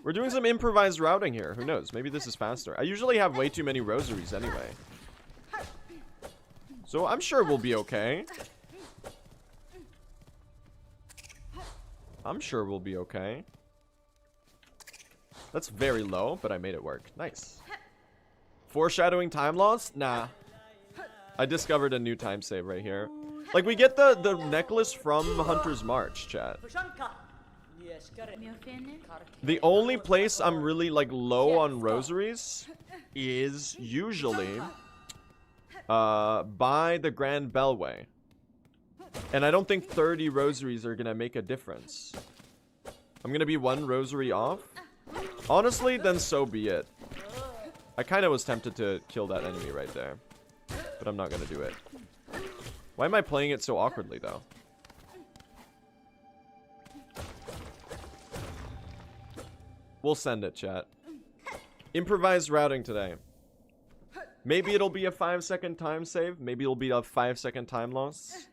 Speaker 1: We're doing some improvised routing here. Who knows? Maybe this is faster. I usually have way too many rosaries anyway. So I'm sure we'll be okay. I'm sure we'll be okay. That's very low, but I made it work. Nice. Foreshadowing time loss? Nah. I discovered a new time save right here. Like, we get the necklace from Hunter's March, chat. The only place I'm really, like, low on rosaries is usually by the Grand Bellway. And I don't think 30 rosaries are gonna make a difference. I'm gonna be 1 rosary off. Honestly, then so be it. I kind of was tempted to kill that enemy right there, but I'm not gonna do it. Why am I playing it so awkwardly, though? We'll send it, chat. Improvised routing today. Maybe it'll be a 5-second time save. Maybe it'll be a 5-second time loss.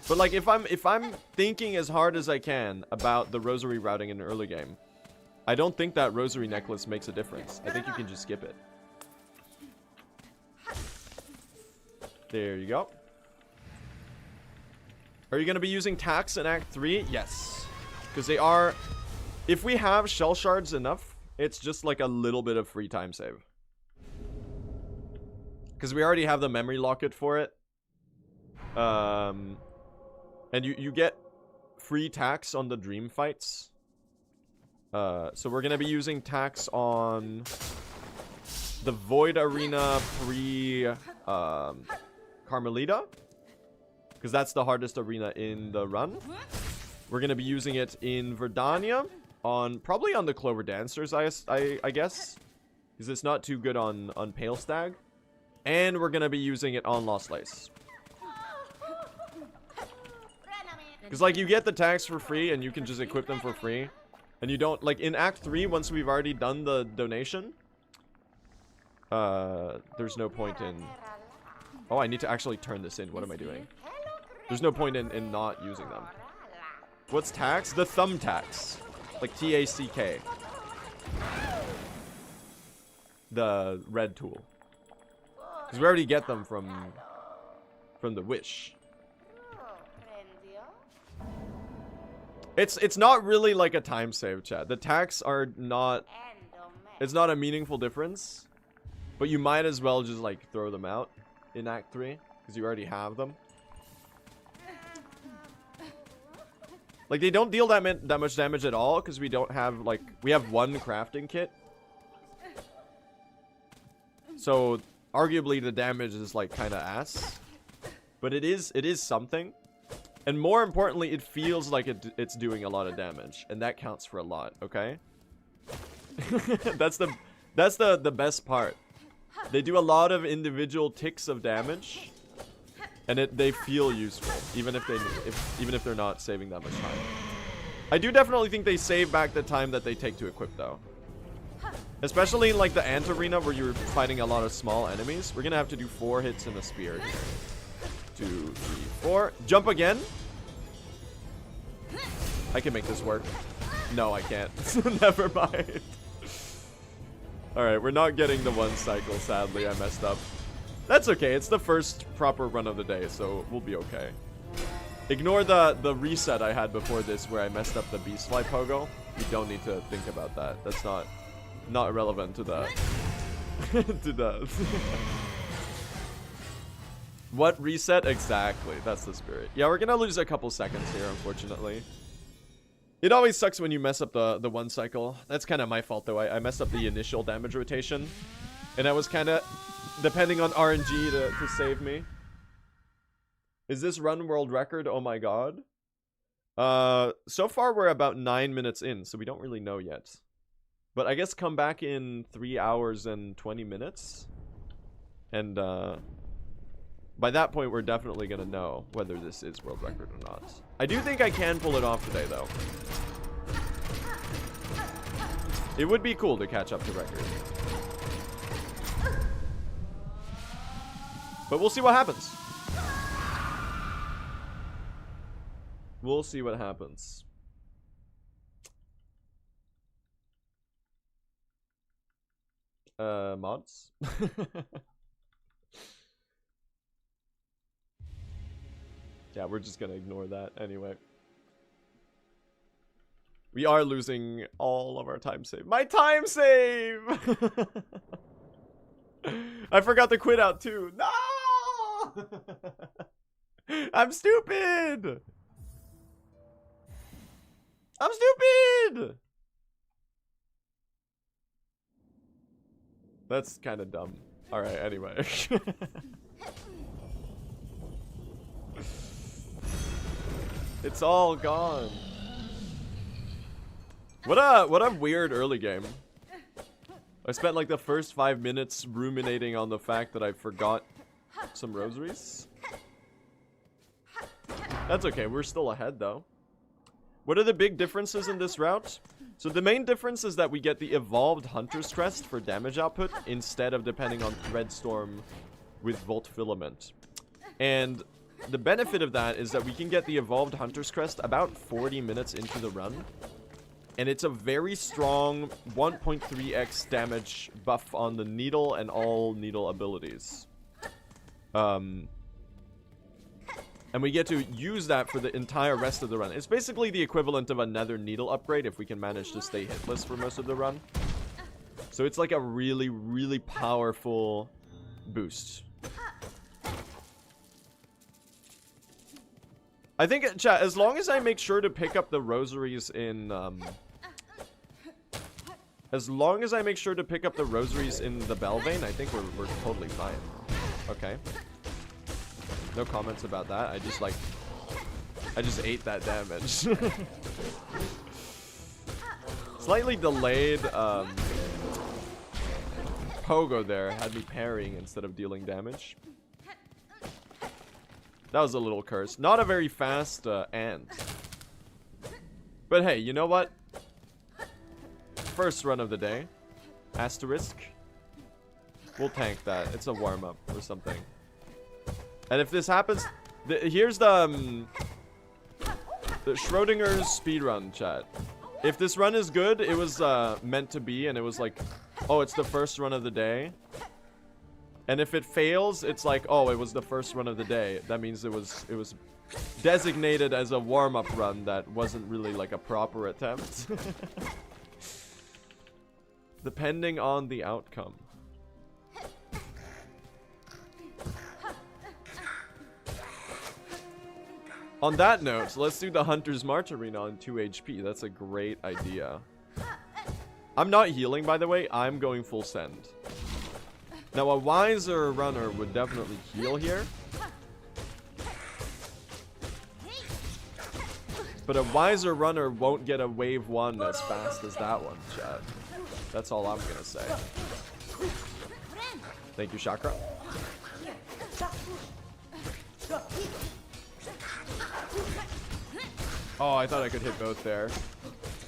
Speaker 1: But like, if I'm thinking as hard as I can about the rosary routing in the early game, I don't think that rosary necklace makes a difference. I think you can just skip it. There you go. Are you going to be using tax in Act 3? Yes. Because they are... If we have shell shards enough, it's just like a little bit of free time save. Because we already have the memory locket for it. And you get free tax on the dream fights. So we're going to be using tax on the Void Arena Carmelita. Because that's the hardest arena in the run. We're going to be using it in Verdana. Probably on the Clover Dancers, I guess. Because it's not too good on Pale Stag. And we're going to be using it on Lost Lace. Because, like, you get the tags for free, and you can just equip them for free. And you don't, like, in Act 3, once we've already done the donation, there's no point in... Oh, I need to actually turn this in. What am I doing? There's no point in not using them. What's tax? The thumb tax. Like, T-A-C-K. The red tool. Because we already get them from the Wish. It's not really like a time save, chat. The tax are not... It's not a meaningful difference. But you might as well just, like, throw them out in Act 3. Because you already have them. Like, they don't deal that much damage at all. Because we don't have, like... We have 1 crafting kit. So, arguably, the damage is, like, kind of ass. But it is something. And more importantly, it feels like it's doing a lot of damage. And that counts for a lot, okay? That's the best part. They do a lot of individual ticks of damage. And they feel useful. Even if they're not saving that much time. I do definitely think they save back the time that they take to equip, though. Especially in, like, the Ant Arena where you're fighting a lot of small enemies. We're gonna have to do 4 hits in a spear here. 2, 3, 4. Jump again. I can make this work. No, I can't. Never mind. Alright, we're not getting the 1 cycle, sadly. I messed up. That's okay. It's the first proper run of the day, so we'll be okay. Ignore the reset I had before this where I messed up the beast fly pogo. You don't need to think about that. That's not relevant to the to the what reset exactly? That's the spirit. Yeah, we're gonna lose a couple seconds here, unfortunately. It always sucks when you mess up the one cycle. That's kind of my fault though. I messed up the initial damage rotation, and I was kind of depending on RNG to save me. Is this run world record? Oh my god. So far we're about 9 minutes in, so we don't really know yet. But I guess come back in 3 hours and 20 minutes. And by that point we're definitely gonna know whether this is world record or not. I do think I can pull it off today though. It would be cool to catch up to record. But we'll see what happens. We'll see what happens. Mods? Yeah, we're just gonna ignore that anyway. We are losing all of our time save. My time save! I forgot to quit out too. No! I'm stupid! I'm stupid! That's kind of dumb. Alright, anyway. It's all gone. What a weird early game. I spent like the first 5 minutes ruminating on the fact that I forgot some rosaries. That's okay, we're still ahead though. What are the big differences in this route? So the main difference is that we get the evolved Hunter's Crest for damage output instead of depending on Threadstorm with Volt Filament. And the benefit of that is that we can get the evolved Hunter's Crest about 40 minutes into the run. And it's a very strong 1.3x damage buff on the needle and all needle abilities. And we get to use that for the entire rest of the run. It's basically the equivalent of another needle upgrade if we can manage to stay hitless for most of the run. So it's like a really, really powerful boost. I think, chat, as long as I make sure to pick up the rosaries in, as long as I make sure to pick up the rosaries in the Belvane, I think we're totally fine. Okay. No comments about that. I just ate that damage. Slightly delayed pogo there had me parrying instead of dealing damage. That was a little cursed. Not a very fast ant. But hey, you know what? First run of the day. Asterisk. We'll tank that. It's a warm-up or something. And if this happens, here's the Schrodinger's speedrun, chat. If this run is good, it was meant to be, and it was like, oh, it's the first run of the day. And if it fails, it's like, oh, it was the first run of the day. That means it was designated as a warm-up run that wasn't really like a proper attempt. Depending on the outcome. On that note, let's do the Hunter's March Arena on 2 HP. That's a great idea. I'm not healing, by the way. I'm going full send. Now, a wiser runner would definitely heal here. But a wiser runner won't get a wave 1 as fast as that one, chat. That's all I'm gonna say. Thank you, Chakra. Oh, I thought I could hit both there.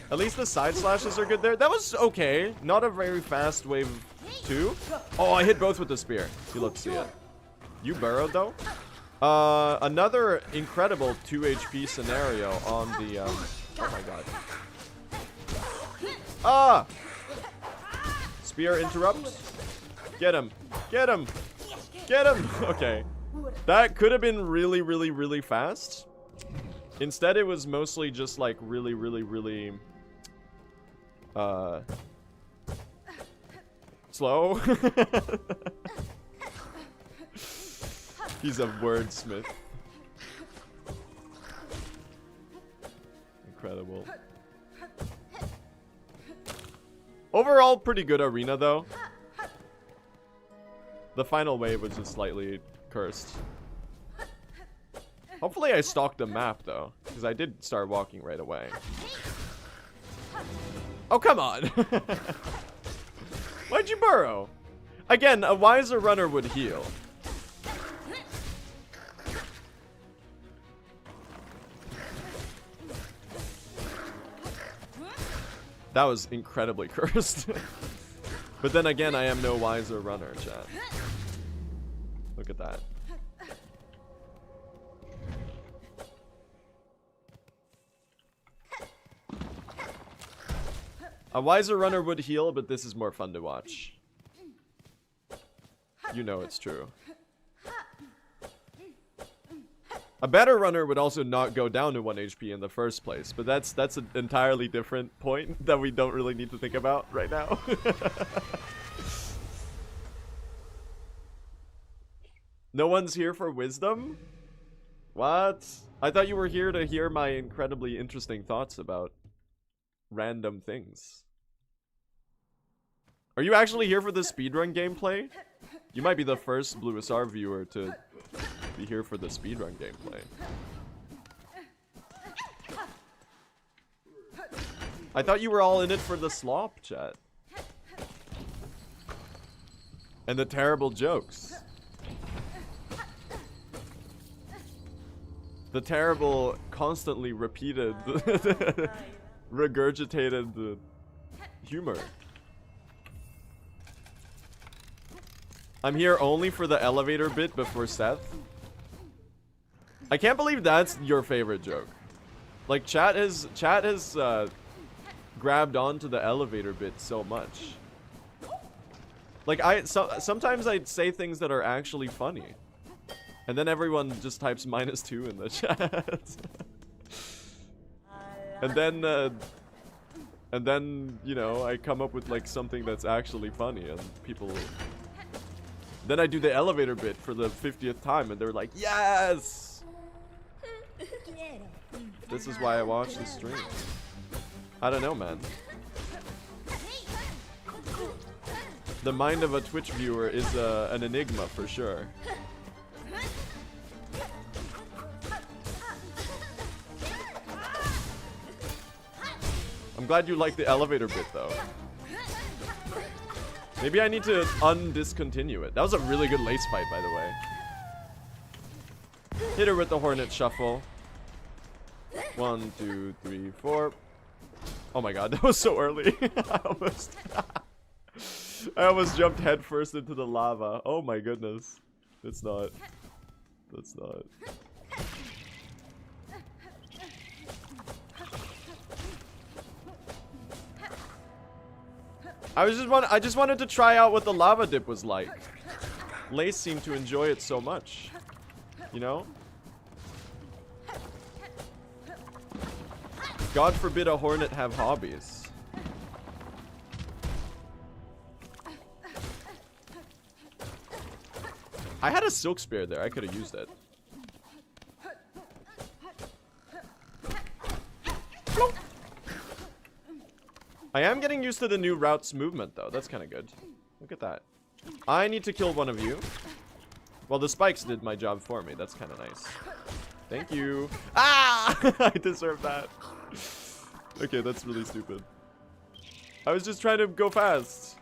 Speaker 1: At least the side slashes are good there. That was okay. Not a very fast wave 2. Oh, I hit both with the spear. You love to see it. You burrowed, though. Another incredible 2 HP scenario on the, oh my god. Ah! Spear interrupt. Get him. Get him. Get him. Okay. That could have been really, really, really fast. Instead, it was mostly just like really slow. He's a wordsmith. Incredible. Overall, pretty good arena, though. The final wave was just slightly cursed. Hopefully I stalked the map, though, because I did start walking right away. Oh, come on! Why'd you burrow? Again, a wiser runner would heal. That was incredibly cursed. But then again, I am no wiser runner, chat. Look at that. A wiser runner would heal, but this is more fun to watch. You know it's true. A better runner would also not go down to 1 HP in the first place, but that's an entirely different point that we don't really need to think about right now. No one's here for wisdom? What? I thought you were here to hear my incredibly interesting thoughts about random things. Are you actually here for the speedrun gameplay? You might be the first Blue SR viewer to be here for the speedrun gameplay. I thought you were all in it for the slop, chat. And the terrible jokes. The terrible, constantly repeated, regurgitated humor. I'm here only for the elevator bit before Seth. I can't believe that's your favorite joke. Like, chat has grabbed onto the elevator bit so much. Like, sometimes I say things that are actually funny. And then everyone just types -2 in the chat. And then, you know, I come up with like something that's actually funny and people... Then I do the elevator bit for the 50th time and they're like, yes! This is why I watch the stream. I don't know, man. The mind of a Twitch viewer is an enigma for sure. I'm glad you like the elevator bit, though. Maybe I need to undiscontinue it. That was a really good lace fight, by the way. Hit her with the Hornet Shuffle. 1, 2, 3, 4. Oh my god, that was so early. I almost jumped headfirst into the lava. Oh my goodness. It's not. That's not. I just wanted to try out what the lava dip was like. Lace seemed to enjoy it so much. You know? God forbid a hornet have hobbies. I had a silk spear there. I could have used it. I am getting used to the new routes movement, though. That's kind of good. Look at that. I need to kill one of you. Well, the spikes did my job for me. That's kind of nice. Thank you. Ah! I deserve that. Okay, that's really stupid. I was just trying to go fast.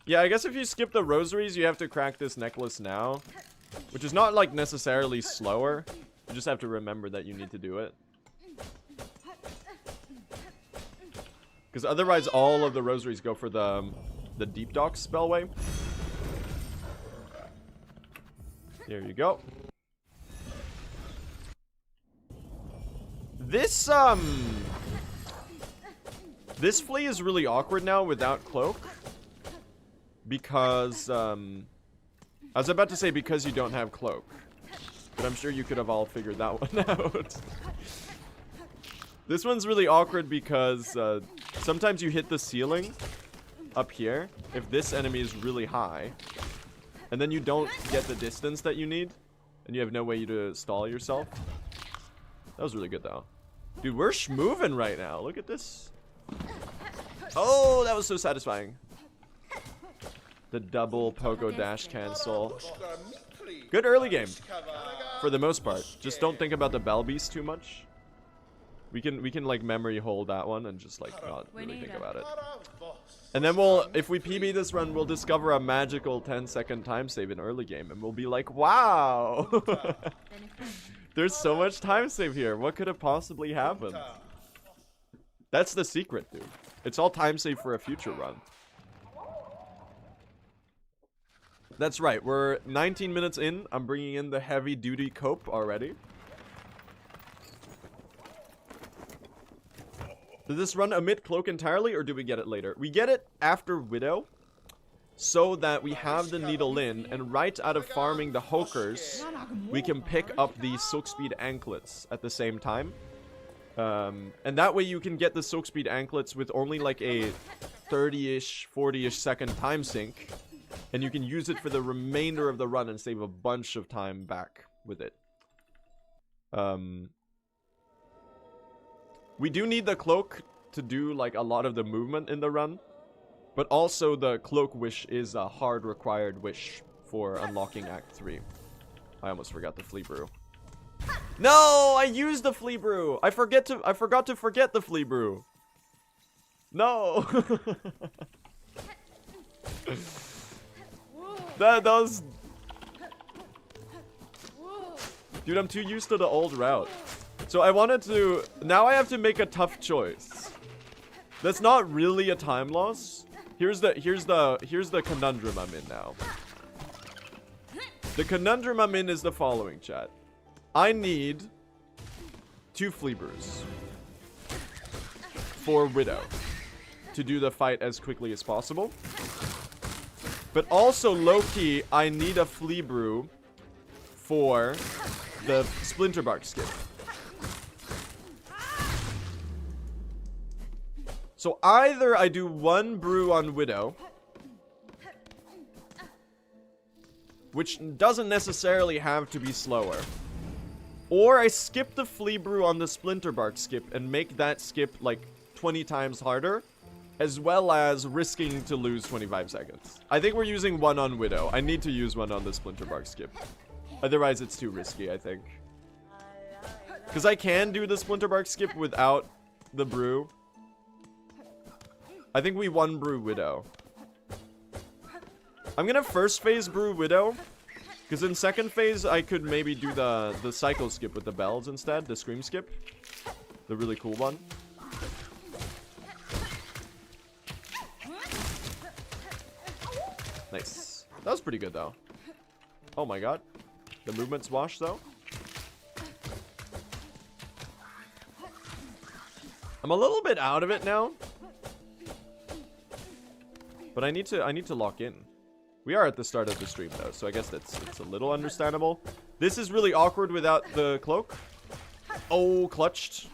Speaker 1: Yeah, I guess if you skip the rosaries, you have to crack this necklace now. Which is not, like, necessarily slower. You just have to remember that you need to do it. Because otherwise, all of the rosaries go for the Deep Dock spellway. There you go. This flea is really awkward now without cloak. Because, I was about to say because you don't have cloak. But I'm sure you could have all figured that one out. This one's really awkward because sometimes you hit the ceiling up here if this enemy is really high. And then you don't get the distance that you need. And you have no way to stall yourself. That was really good though. Dude, we're schmoving right now. Look at this. Oh, that was so satisfying. The double pogo dash cancel. Good early game. For the most part. Just don't think about the bell beast too much. We can like memory hold that one and just like not really think about it. And then if we PB this run, we'll discover a magical 10-second time save in early game and we'll be like, wow! There's so much time save here. What could have possibly happened? That's the secret, dude. It's all time save for a future run. That's right. We're 19 minutes in. I'm bringing in the heavy duty cope already. Does this run omit cloak entirely, or do we get it later? We get it after Widow, so that we have the needle in, and right out of farming the Hokers, we can pick up the Silk Speed Anklets at the same time. And that way you can get the Silk Speed Anklets with only like a 30-ish, 40-ish second time sync, and you can use it for the remainder of the run and save a bunch of time back with it. We do need the cloak to do like a lot of the movement in the run, but also the cloak wish is a hard required wish for unlocking Act 3. I almost forgot the flea brew. No, I used the flea brew. I forgot to forget the flea brew. No. that was. Dude, I'm too used to the old route. So I wanted to, now I have to make a tough choice. That's not really a time loss. Here's the conundrum I'm in now. The conundrum I'm in is the following, chat. I need 2 flea brews for Widow to do the fight as quickly as possible. But also low-key, I need a flea brew for the splinter bark skip. So either I do 1 brew on Widow, which doesn't necessarily have to be slower, or I skip the flea brew on the splinter bark skip and make that skip like 20 times harder, as well as risking to lose 25 seconds. I think we're using 1 on Widow. I need to use 1 on the splinter bark skip. Otherwise it's too risky, I think. Because I can do the splinter bark skip without the brew. I think we 1 brew Widow. I'm gonna first phase brew Widow, because in second phase I could maybe do the cycle skip with the bells instead, the scream skip, the really cool one. Nice. That was pretty good though. Oh my god, the movement's washed though. I'm a little bit out of it now. But I need to lock in. We are at the start of the stream though, so I guess it's a little understandable. This is really awkward without the cloak. Oh, clutched.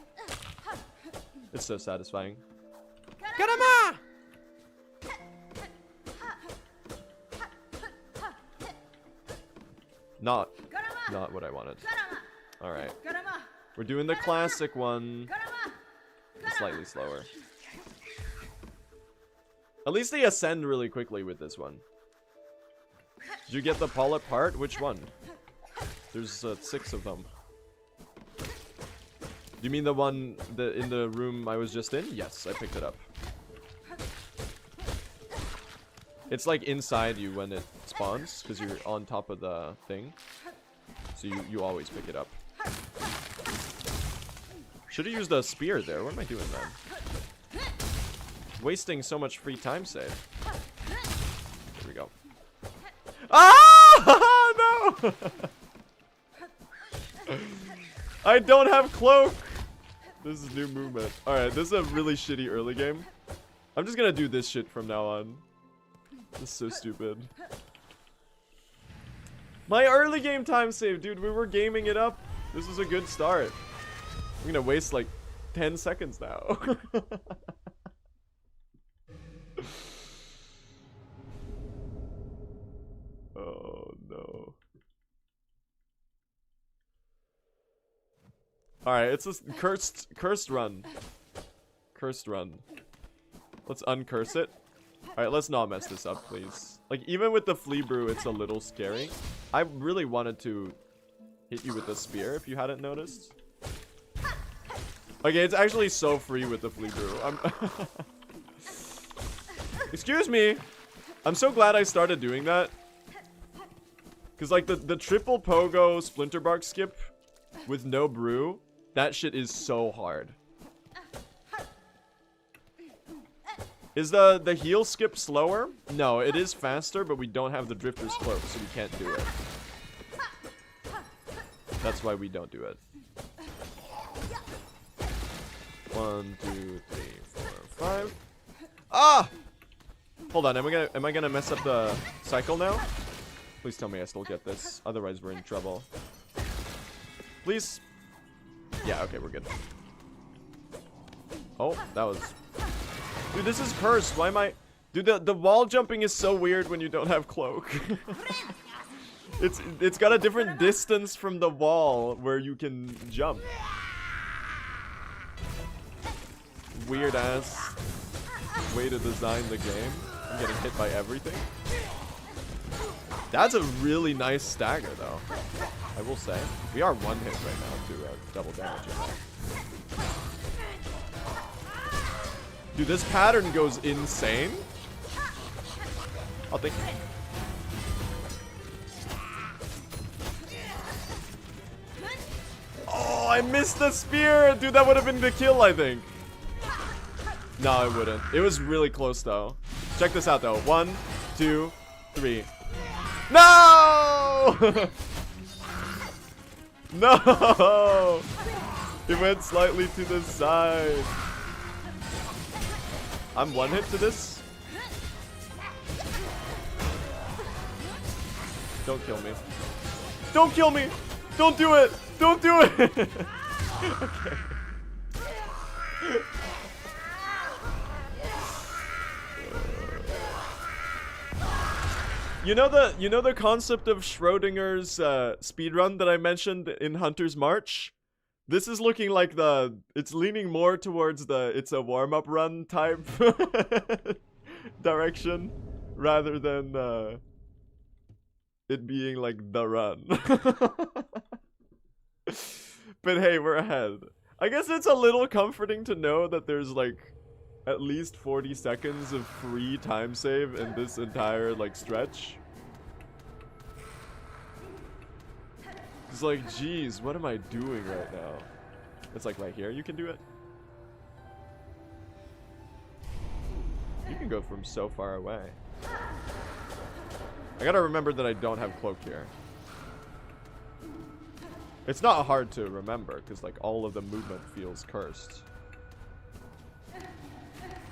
Speaker 1: It's so satisfying. Garama! Not what I wanted. Alright. We're doing the classic one. Slightly slower. At least they ascend really quickly with this one. Did you get the polyp part? Which one? There's 6 of them. Do you mean the one in the room I was just in? Yes, I picked it up. It's like inside you when it spawns, because you're on top of the thing. So you always pick it up. Should have used a spear there. What am I doing then? Wasting so much free time save. Here we go. Ah! No! I don't have cloak! This is new movement. Alright, this is a really shitty early game. I'm just gonna do this shit from now on. This is so stupid. My early game time save, dude. We were gaming it up. This is a good start. I'm gonna waste like 10 seconds now. Oh no. Alright, it's a cursed run. Cursed run. Let's uncurse it. Alright, let's not mess this up, please. Like, even with the flea brew, it's a little scary. I really wanted to hit you with the spear, if you hadn't noticed. Okay, it's actually so free with the flea brew. Excuse me! I'm so glad I started doing that. Because, like, the triple pogo splinterbark skip with no brew, that shit is so hard. Is the heel skip slower? No, it is faster, but we don't have the drifter's cloak, so we can't do it. That's why we don't do it. 1, 2, 3, 4, 5. Ah! Hold on, am I gonna mess up the cycle now? Please tell me I still get this. Otherwise, we're in trouble. Please. Yeah, okay, we're good. Oh, that was... Dude, this is cursed. Why am I... Dude, the wall jumping is so weird when you don't have cloak. It's got a different distance from the wall where you can jump. Weird ass way to design the game. I'm getting hit by everything. That's a really nice stagger, though. I will say. We are one hit right now to double damage in that. Dude, this pattern goes insane. I'll think. Oh, I missed the spear! Dude, that would have been the kill, I think. No, it wouldn't. It was really close, though. Check this out, though. 1, 2, 3. No! No! It went slightly to the side. I'm one hit to this. Don't kill me. Don't kill me! Don't do it! Don't do it! Okay. You know the concept of Schrodinger's speedrun that I mentioned in Hunter's March? This is looking like it's leaning more towards it's a warm-up run type direction rather than it being like the run. But hey, we're ahead. I guess it's a little comforting to know that there's like at least 40 seconds of free time save in this entire like stretch. It's like, geez, what am I doing right now? It's like right here, you can do it. You can go from so far away. I gotta remember that I don't have cloak here. It's not hard to remember, because like all of the movement feels cursed. So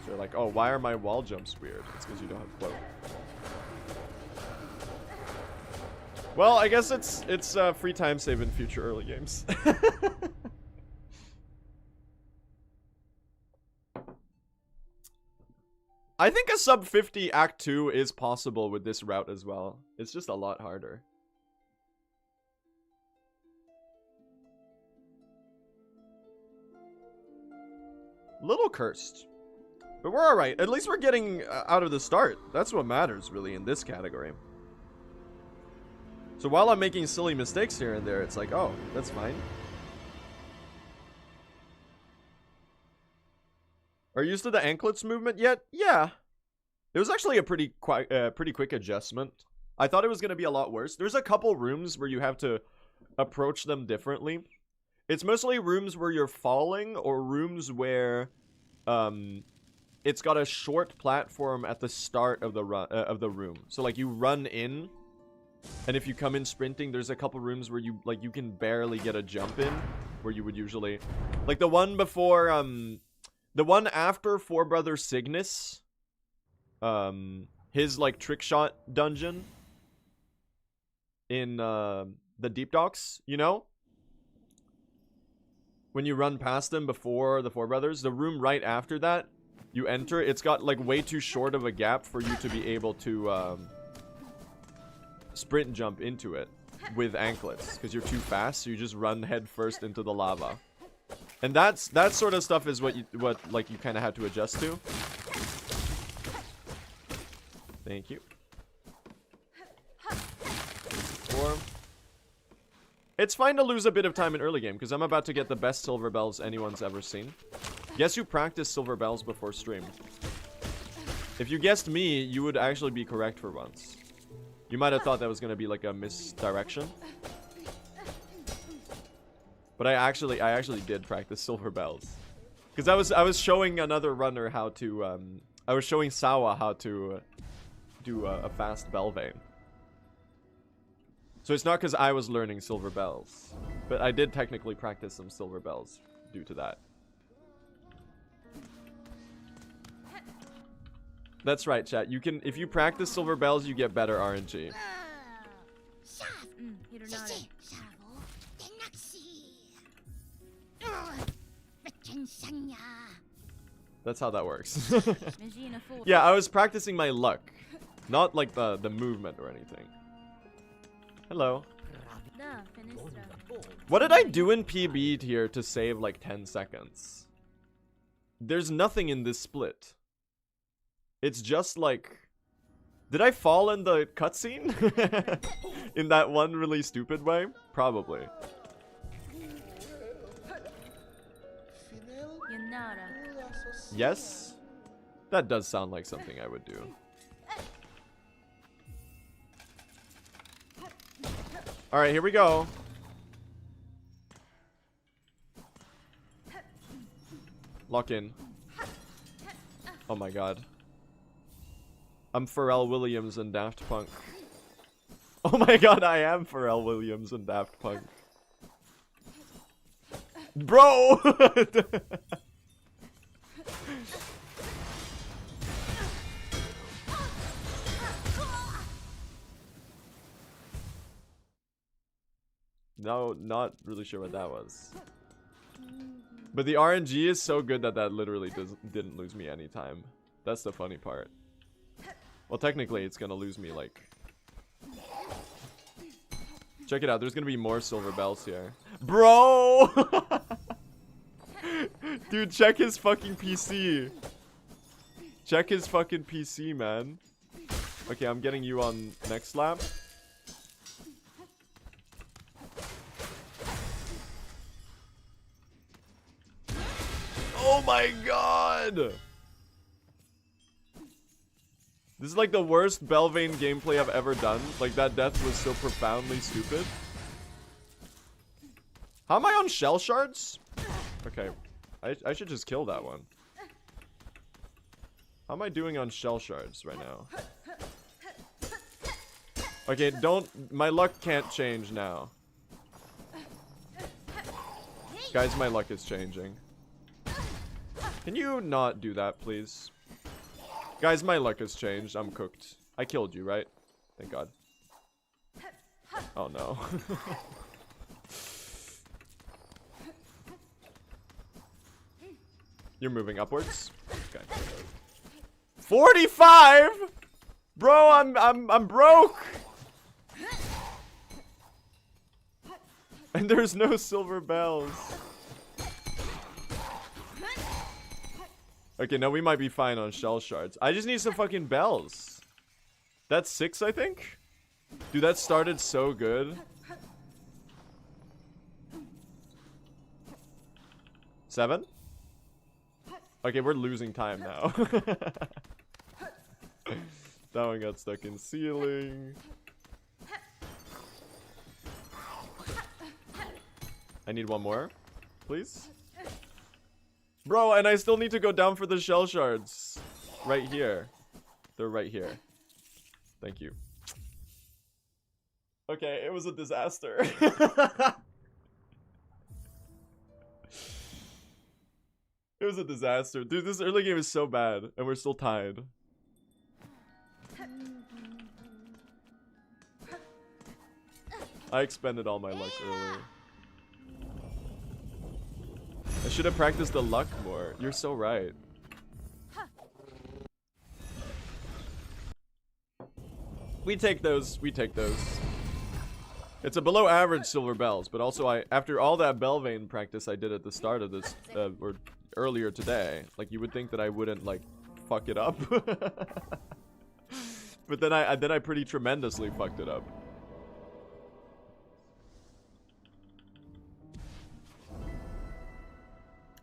Speaker 1: you're like, oh, why are my wall jumps weird? It's because you don't have cloak. Well, I guess it's free time save in future early games. I think a sub 50 Act 2 is possible with this route as well. It's just a lot harder. Little cursed. But we're alright. At least we're getting out of the start. That's what matters, really, in this category. So while I'm making silly mistakes here and there, it's like, oh, that's fine. Are you used to the anklets movement yet? Yeah. It was actually a pretty quick adjustment. I thought it was going to be a lot worse. There's a couple rooms where you have to approach them differently. It's mostly rooms where you're falling or rooms where it's got a short platform at the start of the room. So like you run in, and if you come in sprinting, there's a couple rooms where you can barely get a jump in. where you would usually, like the one before, the one after Four Brothers Cygnus, his like trick shot dungeon in the Deep Docks, you know? When you run past them before the Four Brothers, the room right after that, you enter, it's got like way too short of a gap for you to be able to sprint jump into it with anklets, because you're too fast, so you just run head first into the lava. And that sort of stuff is what you kind of had to adjust to. Thank you. 4. It's fine to lose a bit of time in early game, because I'm about to get the best silver bells anyone's ever seen. Guess who practiced silver bells before stream? If you guessed me, you would actually be correct for once. You might have thought that was going to be like a misdirection. But I actually did practice silver bells. Because I was showing another runner how to, I was showing Sawa how to do a fast bell vein. So it's not because I was learning silver bells. But I did technically practice some silver bells due to that. That's right, chat. You can, if you practice silver bells, you get better RNG. That's how that works. Yeah, I was practicing my luck, not like the movement or anything. Hello. What did I do in PB here to save like 10 seconds? There's nothing in this split. It's just like... Did I fall in the cutscene? In that one really stupid way? Probably. Yes? That does sound like something I would do. Alright, here we go. Lock in. Oh my god. I'm Pharrell Williams and Daft Punk. Oh my god, I am Pharrell Williams and Daft Punk. Bro! No, not really sure what that was. But the RNG is so good that that literally didn't lose me any time. That's the funny part. Well, technically, it's gonna lose me, like... Check it out, there's gonna be more silver bells here. Bro! Dude, check his fucking PC. Check his fucking PC, man. Okay, I'm getting you on next lap. Oh my god! This is like the worst Belvane gameplay I've ever done. Like, that death was so profoundly stupid. How am I on shell shards? Okay, I should just kill that one. How am I doing on shell shards right now? Okay, my luck can't change now. Guys, my luck is changing. Can you not do that, please? Guys, my luck has changed. I'm cooked. I killed you, right? Thank God. Oh no. You're moving upwards? Okay. 45? Bro, I'm broke. And there's no silver bells. Okay, now we might be fine on shell shards. I just need some fucking bells. That's 6, I think? Dude, that started so good. 7? Okay, we're losing time now. That one got stuck in ceiling. I need one more, please. Bro, and I still need to go down for the shell shards. Right here. They're right here. Thank you. Okay, it was a disaster. It was a disaster. Dude, this early game is so bad, and we're still tied. I expended all my luck earlier. I should have practiced the luck more. You're so right. We take those. We take those. It's a below average silver bells, but also after all that bell vein practice I did at the start of this, or earlier today, like you would think that I wouldn't like fuck it up. But then I pretty tremendously fucked it up.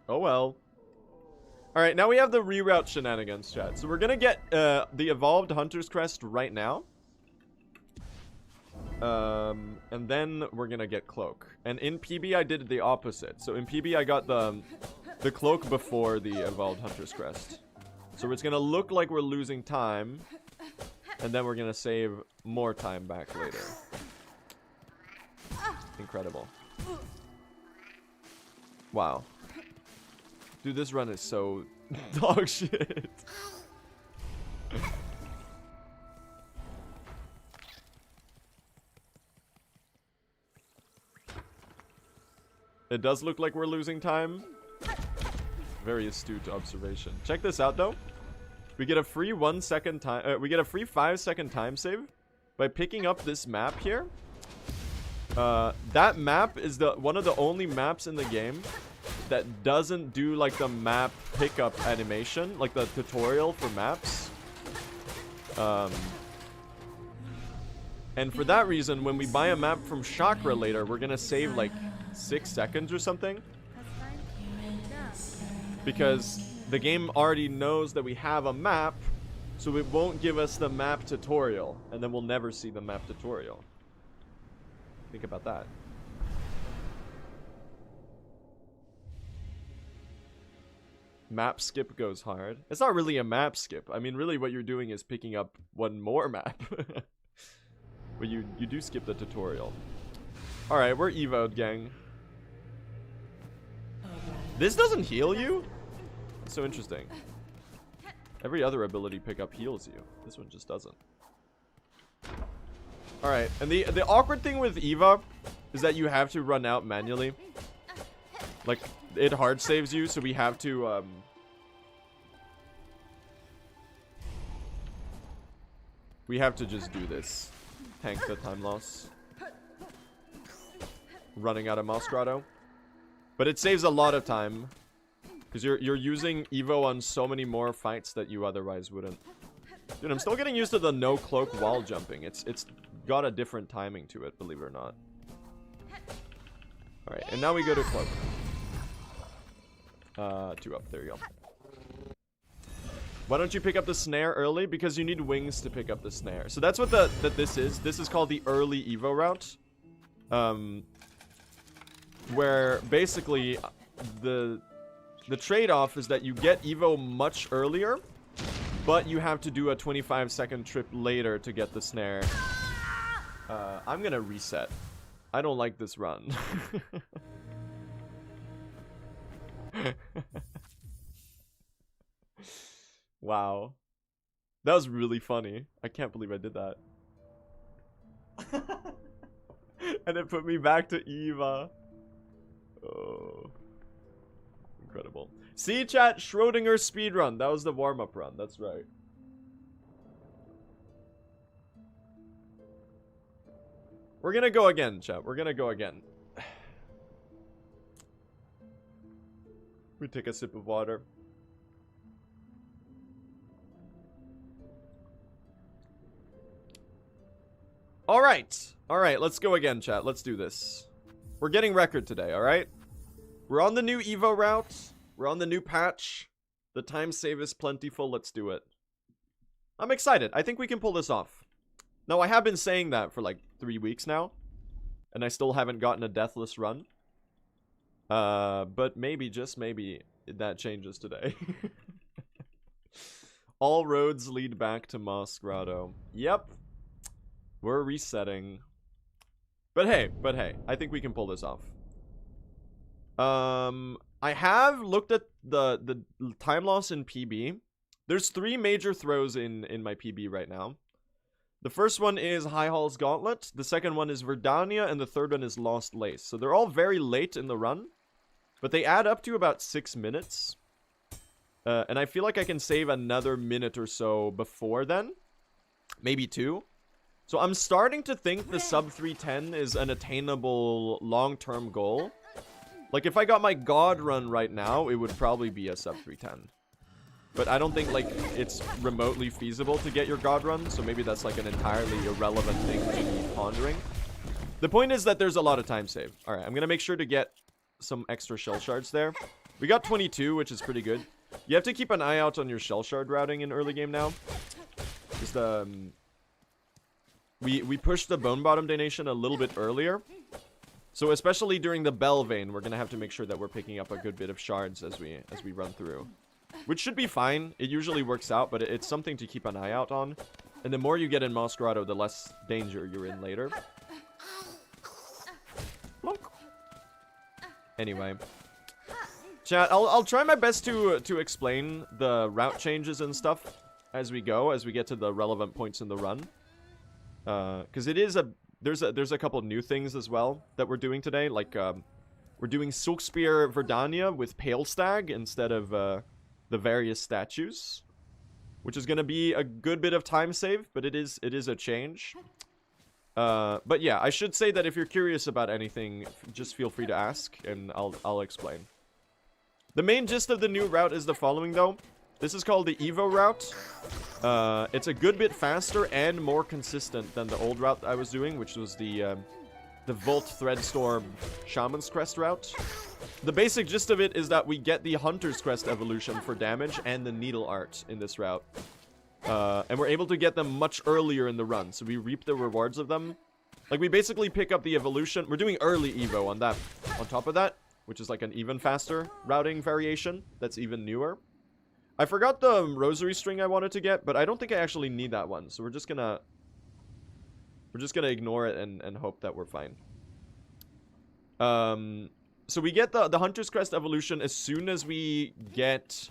Speaker 1: Oh well. Alright, now we have the reroute shenanigans, chat. So we're gonna get the evolved Hunter's Crest right now. And then we're gonna get Cloak. And in PB I did the opposite. So in PB I got the Cloak before the evolved Hunter's Crest. So it's gonna look like we're losing time. And then we're gonna save more time back later. Incredible. Wow. Dude, this run is so dog shit. It does look like we're losing time. Very astute observation. Check this out though. We get a free 1 second time. We get a free 5-second time save by picking up this map here. That map is one of the only maps in the game that doesn't do like the map pickup animation, like the tutorial for maps. And for that reason, when we buy a map from Chakra later, we're gonna save like 6 seconds or something. Because the game already knows that we have a map, so it won't give us the map tutorial, and then we'll never see the map tutorial. Think about that. Map skip goes hard. It's not really a map skip. I mean, really what you're doing is picking up one more map. But you do skip the tutorial. Alright, we're evoed, gang. This doesn't heal you? That's so interesting. Every other ability pickup heals you. This one just doesn't. Alright, and the awkward thing with Eva is that you have to run out manually. Like, it hard saves you, so we have to, we have to just do this. Tank the time loss. Running out of Moss Grotto. But it saves a lot of time. Because you're using Evo on so many more fights that you otherwise wouldn't. Dude, I'm still getting used to the no cloak wall jumping. It's got a different timing to it, believe it or not. Alright, and now we go to cloak. 2 up, there you go. Why don't you pick up the snare early? Because you need wings to pick up the snare. So that's what this is. This is called the early Evo route. Where basically the trade-off is that you get Evo much earlier, but you have to do a 25-second trip later to get the snare. I'm gonna reset. I don't like this run. Wow. That was really funny. I can't believe I did that. And it put me back to Eva. Oh. Incredible. See, chat, Schrödinger speedrun. That was the warm-up run. That's right. We're gonna go again, chat. We're gonna go again. We take a sip of water. Alright. Alright, let's go again, chat. Let's do this. We're getting record today, alright? We're on the new Evo route. We're on the new patch. The time save is plentiful. Let's do it. I'm excited. I think we can pull this off. Now, I have been saying that for like 3 weeks now. And I still haven't gotten a deathless run. But maybe, just maybe, that changes today. All roads lead back to Moss Grotto. Yep. We're resetting. But hey, I think we can pull this off. I I have looked at the time loss in PB. There's 3 major throws in my PB right now. The first one is High Hall's Gauntlet, the second one is Verdana, and the third one is Lost Lace. So they're all very late in the run, but they add up to about 6 minutes. And I feel like I can save another minute or so before then. Maybe 2. So I'm starting to think the sub 310 is an attainable long-term goal. Like if I got my God run right now, it would probably be a sub 310. But I don't think, like, it's remotely feasible to get your God run, so maybe that's, like, an entirely irrelevant thing to be pondering. The point is that there's a lot of time saved. Alright, I'm gonna make sure to get some extra shell shards there. We got 22, which is pretty good. You have to keep an eye out on your shell shard routing in early game now. Just, we pushed the Bone Bottom donation a little bit earlier. So especially during the Bell Vein, we're gonna have to make sure that we're picking up a good bit of shards as we run through. Which should be fine. It usually works out, but it's something to keep an eye out on. And the more you get in Masquerado, the less danger you're in later. Anyway. Chat, I'll try my best to explain the route changes and stuff as we go, as we get to the relevant points in the run. Because it is there's a couple new things as well that we're doing today. Like, we're doing Silk Spear Verdana with Pale Stag instead of, the various statues, which is going to be a good bit of time save, but it is a change. But yeah, I should say that if you're curious about anything, just feel free to ask, and I'll explain. The main gist of the new route is the following, though. This is called the Evo route. It's a good bit faster and more consistent than the old route I was doing, which was the Volt Threadstorm Shaman's Crest route. The basic gist of it is that we get the Hunter's Crest evolution for damage and the Needle Art in this route. And we're able to get them much earlier in the run, so we reap the rewards of them. Like, we basically pick up the evolution. We're doing early Evo on that, on top of that, which is like an even faster routing variation that's even newer. I forgot the Rosary String I wanted to get, but I don't think I actually need that one, so we're just gonna ignore it and hope that we're fine. So we get the Hunter's Crest evolution as soon as we get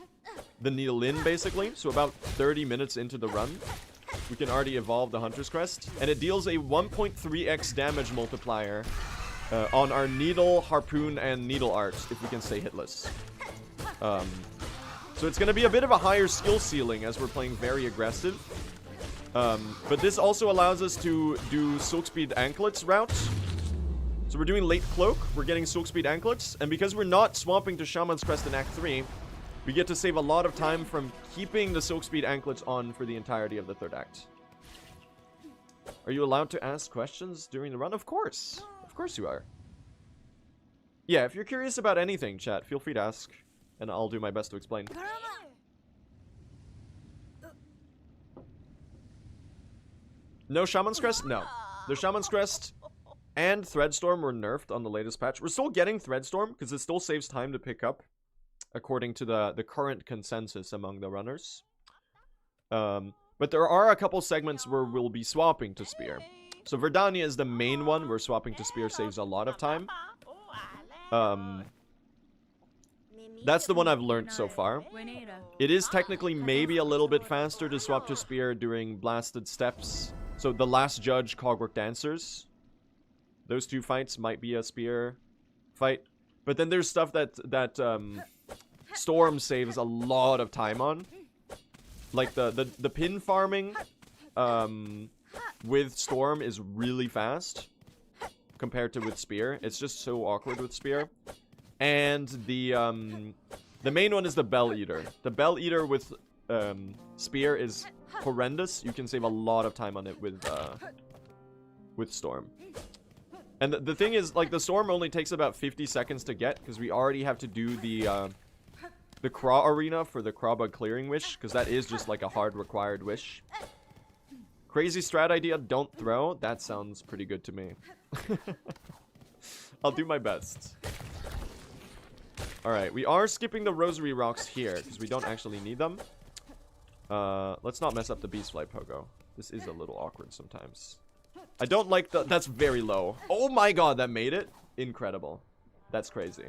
Speaker 1: the Needle in, basically. So about 30 minutes into the run, we can already evolve the Hunter's Crest. And it deals a 1.3x damage multiplier on our Needle, Harpoon, and Needle Art, if we can stay hitless. So it's going to be a bit of a higher skill ceiling as we're playing very aggressive. But this also allows us to do Silk Speed Anklets route. So we're doing late Cloak, we're getting Silk Speed Anklets, and because we're not swapping to Shaman's Crest in Act 3, we get to save a lot of time from keeping the Silk Speed Anklets on for the entirety of the 3rd act. Are you allowed to ask questions during the run? Of course. Of course you are. Yeah, if you're curious about anything, chat, feel free to ask, and I'll do my best to explain. No Shaman's Crest? No. The Shaman's Crest and Threadstorm were nerfed on the latest patch. We're still getting Threadstorm because it still saves time to pick up, according to the current consensus among the runners. But there are a couple segments where we'll be swapping to Spear. So Verdana is the main one where swapping to Spear saves a lot of time. That's the one I've learned so far. It is technically maybe a little bit faster to swap to Spear during Blasted Steps. So the Last Judge, Cogwork Dancers. Those 2 fights might be a Spear fight. But then there's stuff that Storm saves a lot of time on. Like the pin farming with Storm is really fast compared to with Spear. It's just so awkward with Spear. And the main one is the Bell Eater. The Bell Eater with Spear is horrendous. You can save a lot of time on it with Storm. And the thing is, like, the Storm only takes about 50 seconds to get, because we already have to do the Craw Arena for the Crawbug Clearing Wish, because that is just, like, a hard required wish. Crazy strat idea, don't throw. That sounds pretty good to me. I'll do my best. Alright, we are skipping the Rosary Rocks here, because we don't actually need them. Let's not mess up the Beastfly Pogo. This is a little awkward sometimes. I don't like the... That's very low. Oh my god, that made it? Incredible. That's crazy.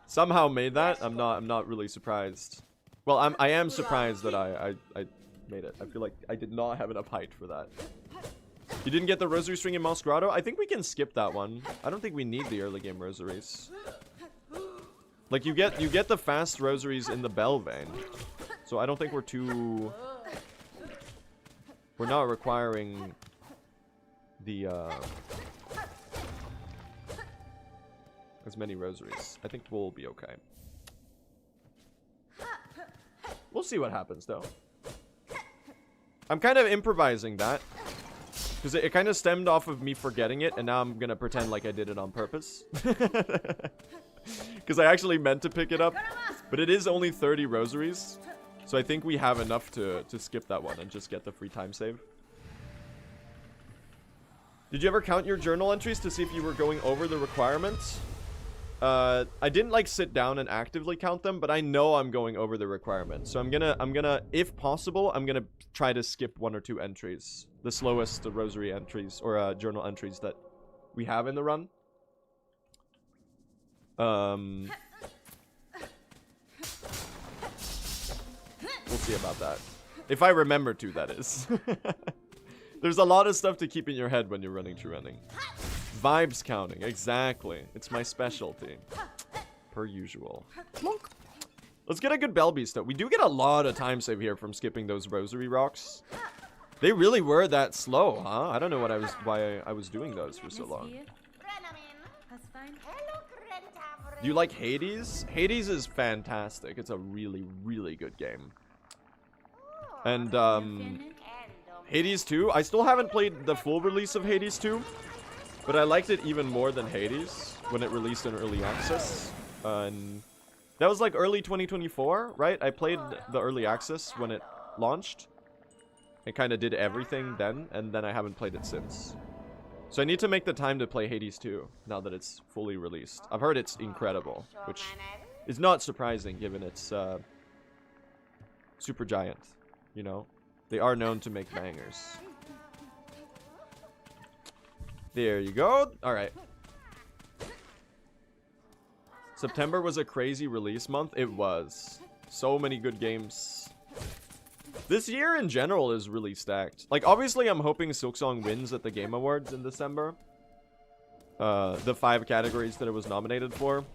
Speaker 1: Somehow made that. I'm not really surprised. Well, I am surprised that I made it. I feel like I did not have enough height for that. You didn't get the rosary string in Moss Grotto? I think we can skip that one. I don't think we need the early game rosaries. Like you get the fast rosaries in the bell vein. So I don't think we're not requiring the as many rosaries. I think we'll be okay. We'll see what happens though. I'm kind of improvising that because it kind of stemmed off of me forgetting it, and now I'm gonna pretend like I did it on purpose. Because I actually meant to pick it up, but it is only 30 rosaries, so I think we have enough to skip that one and just get the free time save. Did you ever count your journal entries to see if you were going over the requirements? I didn't like sit down and actively count them, but I know I'm going over the requirements. So I'm gonna, if possible, I'm gonna try to skip 1 or 2 entries. The slowest rosary entries or journal entries that we have in the run. We'll see about that. If I remember to, that is. There's a lot of stuff to keep in your head when you're running true running. Vibes counting, exactly. It's my specialty. Per usual. Let's get a good bell beast though. We do get a lot of time save here from skipping those rosary rocks. They really were that slow, huh? I don't know why I was doing those for so long. Do you like Hades? Hades is fantastic. It's a really, really good game. And Hades 2, I still haven't played the full release of Hades 2, but I liked it even more than Hades when it released in early access. And that was like early 2024, right? I played the early access when it launched. It kind of did everything then, and then I haven't played it since. So I need to make the time to play Hades 2 now that it's fully released. I've heard it's incredible, which is not surprising given it's super giant, you know? They are known to make bangers. There you go. All right. September was a crazy release month. It was. So many good games. This year in general is really stacked. Like, obviously, I'm hoping Silksong wins at the Game Awards in December. The 5 categories that it was nominated for.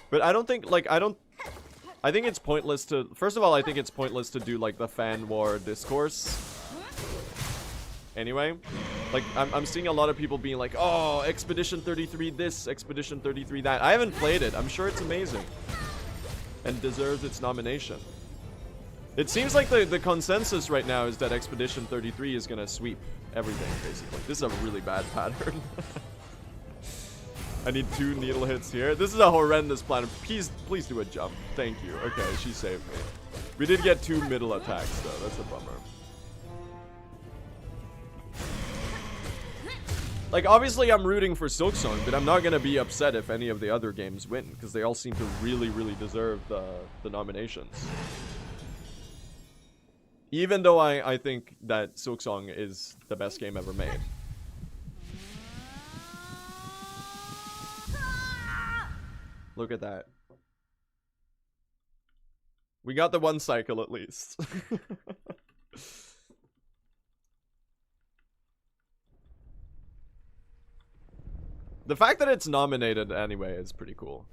Speaker 1: But I don't think, like, I think it's pointless to... First of all, I think it's pointless to do, like, the fan war discourse. Anyway. Like, I'm seeing a lot of people being like, oh, Expedition 33 this, Expedition 33 that. I haven't played it. I'm sure it's amazing. And deserves its nomination. It seems like the consensus right now is that Expedition 33 is gonna sweep everything, basically. This is a really bad pattern. I need 2 needle hits here. This is a horrendous plan. Please do a jump. Thank you. Okay, she saved me. We did get 2 middle attacks, though. That's a bummer. Like, obviously I'm rooting for Silksong, but I'm not gonna be upset if any of the other games win, because they all seem to really, really deserve the nominations. Even though I think that Silksong is the best game ever made. Look at that. We got the 1 cycle at least. The fact that it's nominated anyway is pretty cool.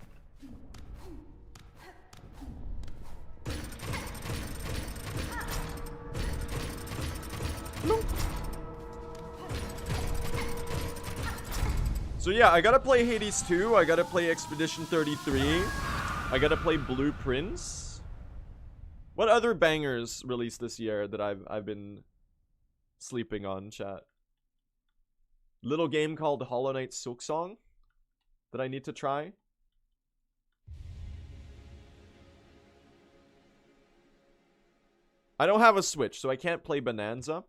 Speaker 1: So yeah, I gotta play Hades 2, I gotta play Expedition 33, I gotta play Blueprints. What other bangers released this year that I've been sleeping on, chat? Little game called Hollow Knight Silksong that I need to try. I don't have a Switch, so I can't play Bonanza.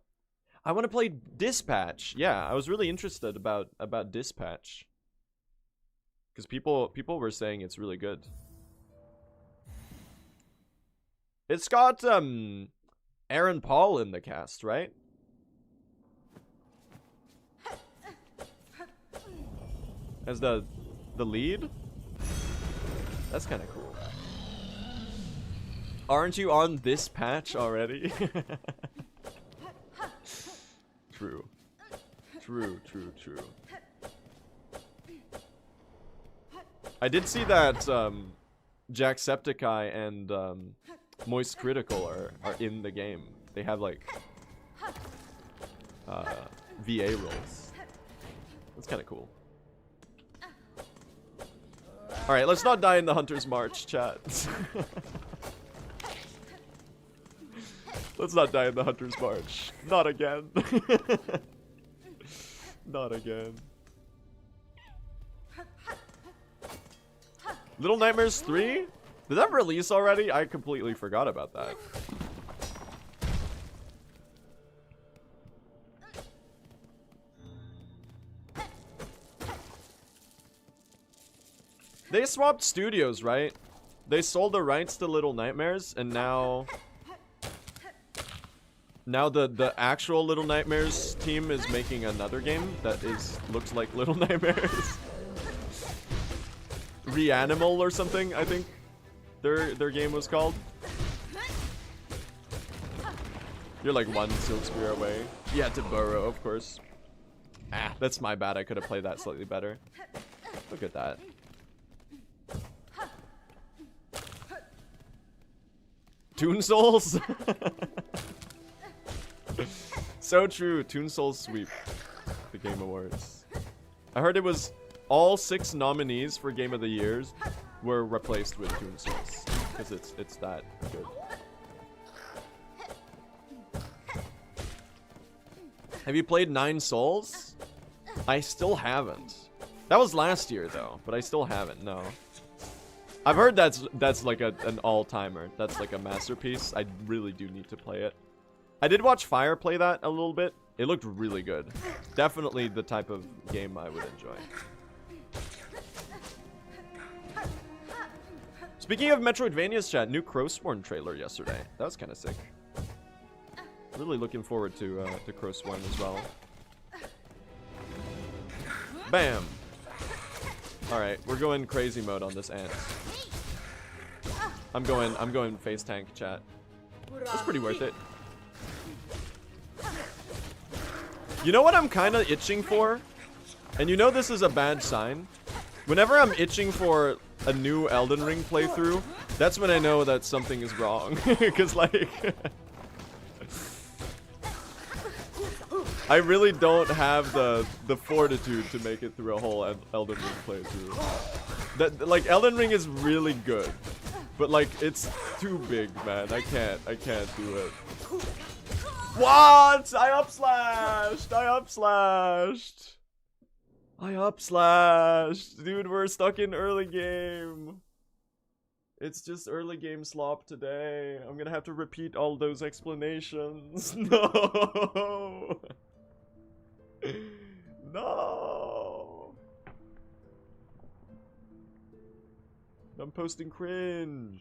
Speaker 1: I want to play Dispatch. Yeah, I was really interested about Dispatch. Because people were saying it's really good. It's got Aaron Paul in the cast, right? as the lead. That's kind of cool. Aren't you on this patch already? True. True, true, true. I did see that Jacksepticeye and Moist Critical are in the game. They have like VA roles. That's kind of cool. Alright, let's not die in the Hunter's March, chat. Let's not die in the Hunter's March. Not again. Not again. Little Nightmares 3? Did that release already? I completely forgot about that. They swapped studios, right? They sold the rights to Little Nightmares, and now the actual Little Nightmares team is making another game that looks like Little Nightmares. Reanimal or something, I think their game was called. You're like one Silk Spear away. Yeah, to burrow, of course. Ah, that's my bad. I could have played that slightly better. Look at that. Toon Souls? So true. Toon Souls sweep the Game Awards. I heard it was all 6 nominees for Game of the Years were replaced with Toon Souls because it's that good. Have you played 9 Souls? I still haven't. That was last year though, but I still haven't. No. I've heard that's like an all-timer. That's like a masterpiece. I really do need to play it. I did watch Fire play that a little bit. It looked really good. Definitely the type of game I would enjoy. Speaking of Metroidvania's, chat, new Crowsworn trailer yesterday. That was kind of sick. Really looking forward to Crowsworn as well. Bam! Alright, we're going crazy mode on this ant. I'm going face tank, chat. It's pretty worth it. You know what I'm kind of itching for? And you know this is a bad sign? Whenever I'm itching for a new Elden Ring playthrough, that's when I know that something is wrong. Because, like... I really don't have the fortitude to make it through a whole Elden Ring playthrough. Like, Elden Ring is really good. But, like, it's too big, man. I can't do it. What? I upslashed! I upslashed! Dude, we're stuck in early game. It's just early game slop today. I'm gonna have to repeat all those explanations. No! No! I'm posting cringe.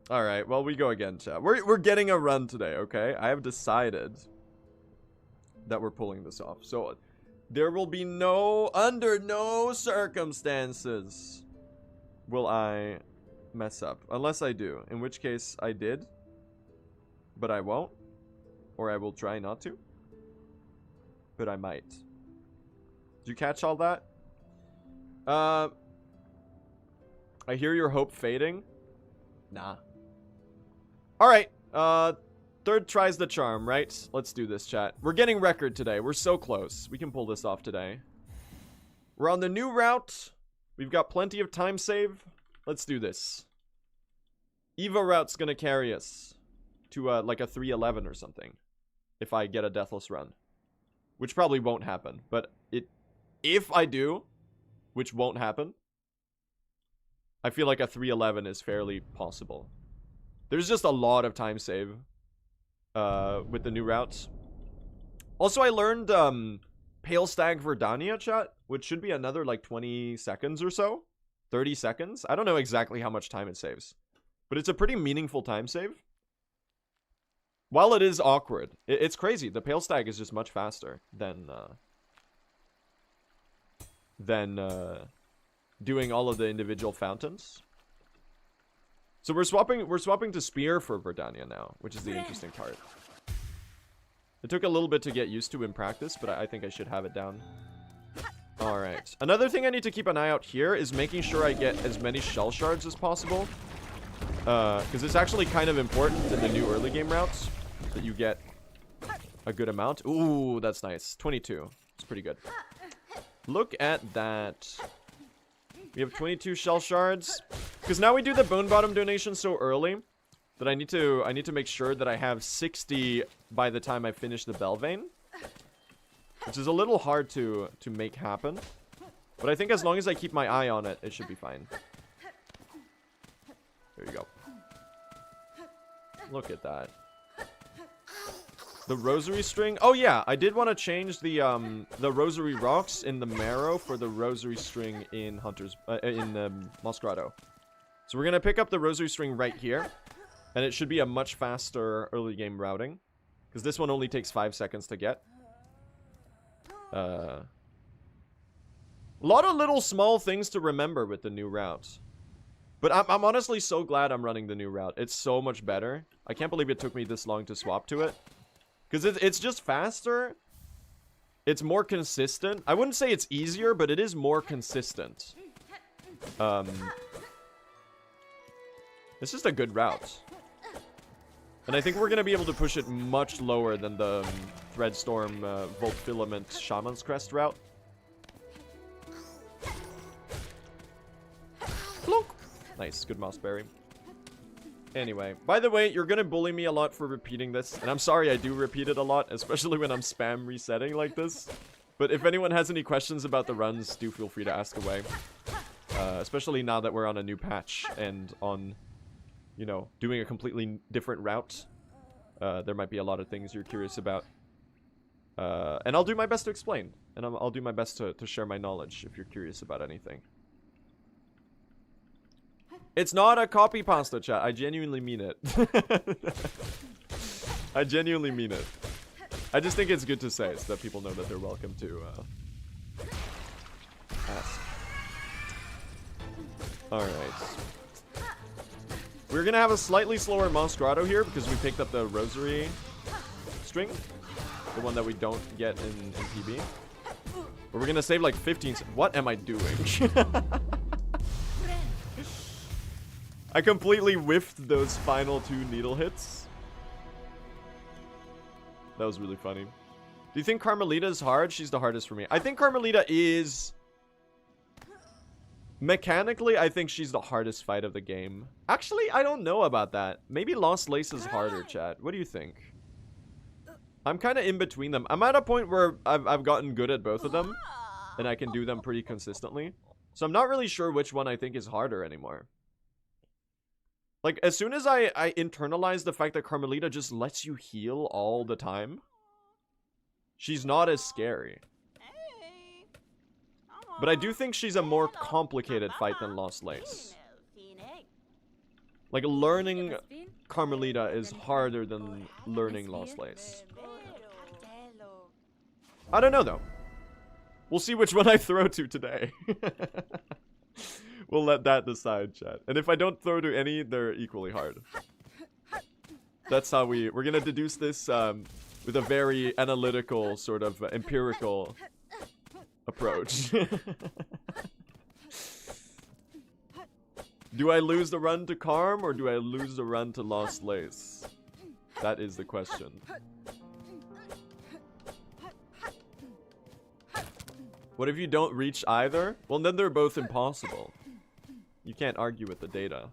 Speaker 1: Alright, well, we go again, chat. We're getting a run today, okay? I have decided that we're pulling this off. So, there will be under no circumstances will I mess up. Unless I do. In which case, I did. But I won't. Or I will try not to. But I might. Did you catch all that? I hear your hope fading. Nah. Alright, third tries the charm, right? Let's do this, chat. We're getting record today. We're so close. We can pull this off today. We're on the new route. We've got plenty of time save. Let's do this. Evo route's gonna carry us to, like a 311 or something. If I get a deathless run. Which probably won't happen. But if I do, which won't happen, I feel like a 311 is fairly possible. There's just a lot of time save with the new routes. Also, I learned Pale Stag Verdana, chat, which should be another like 20 seconds or so. 30 seconds. I don't know exactly how much time it saves. But it's a pretty meaningful time save. While it is awkward, it's crazy. The pale stag is just much faster than doing all of the individual fountains. So we're swapping to spear for Verdana now, which is the interesting part. It took a little bit to get used to in practice, but I think I should have it down. Alright. Another thing I need to keep an eye out here is making sure I get as many shell shards as possible. Because it's actually kind of important in the new early game routes that you get a good amount. Ooh, that's nice. 22. It's pretty good. Look at that. We have 22 shell shards. Because now we do the bone bottom donation so early that I need to make sure that I have 60 by the time I finish the Belvane. Which is a little hard to make happen. But I think as long as I keep my eye on it, it should be fine. There you go. Look at that. The rosary string. Oh yeah, I did want to change the rosary rocks in the marrow for the rosary string in Mosgrado. So we're gonna pick up the rosary string right here, and it should be a much faster early game routing, because this one only takes 5 seconds to get. A lot of little small things to remember with the new route. But I'm honestly so glad I'm running the new route. It's so much better. I can't believe it took me this long to swap to it. Because it's just faster. It's more consistent. I wouldn't say it's easier, but it is more consistent. It's just a good route. And I think we're going to be able to push it much lower than the Threadstorm Volt Filament Shaman's Crest route. Plonk. Nice, good mossberry. Anyway, by the way, you're gonna bully me a lot for repeating this, and I'm sorry I do repeat it a lot, especially when I'm spam resetting like this. But if anyone has any questions about the runs, do feel free to ask away. Especially now that we're on a new patch and on, you know, doing a completely different route. There might be a lot of things you're curious about. And I'll do my best to explain, and I'll do my best to share my knowledge if you're curious about anything. It's not a copy pasta, chat. I genuinely mean it. I genuinely mean it. I just think it's good to say so that people know that they're welcome to ask. Alright. We're gonna have a slightly slower Mosgrado here because we picked up the rosary string. The one that we don't get in PB. But we're gonna save like 15 seconds. What am I doing? I completely whiffed those final 2 needle hits. That was really funny. Do you think Carmelita is hard? She's the hardest for me. I think Carmelita is... Mechanically, I think she's the hardest fight of the game. Actually, I don't know about that. Maybe Lost Lace is harder, chat. What do you think? I'm kind of in between them. I'm at a point where I've gotten good at both of them. And I can do them pretty consistently. So I'm not really sure which one I think is harder anymore. Like, as soon as I internalize the fact that Carmelita just lets you heal all the time, she's not as scary. But I do think she's a more complicated fight than Lost Lace. Like, learning Carmelita is harder than learning Lost Lace. I don't know, though. We'll see which one I throw to today. We'll let that decide, chat. And if I don't throw to any, they're equally hard. That's how we're gonna deduce this with a very analytical, sort of empirical approach. Do I lose the run to Carm or do I lose the run to Lost Lace? That is the question. What if you don't reach either? Well, then they're both impossible. You can't argue with the data.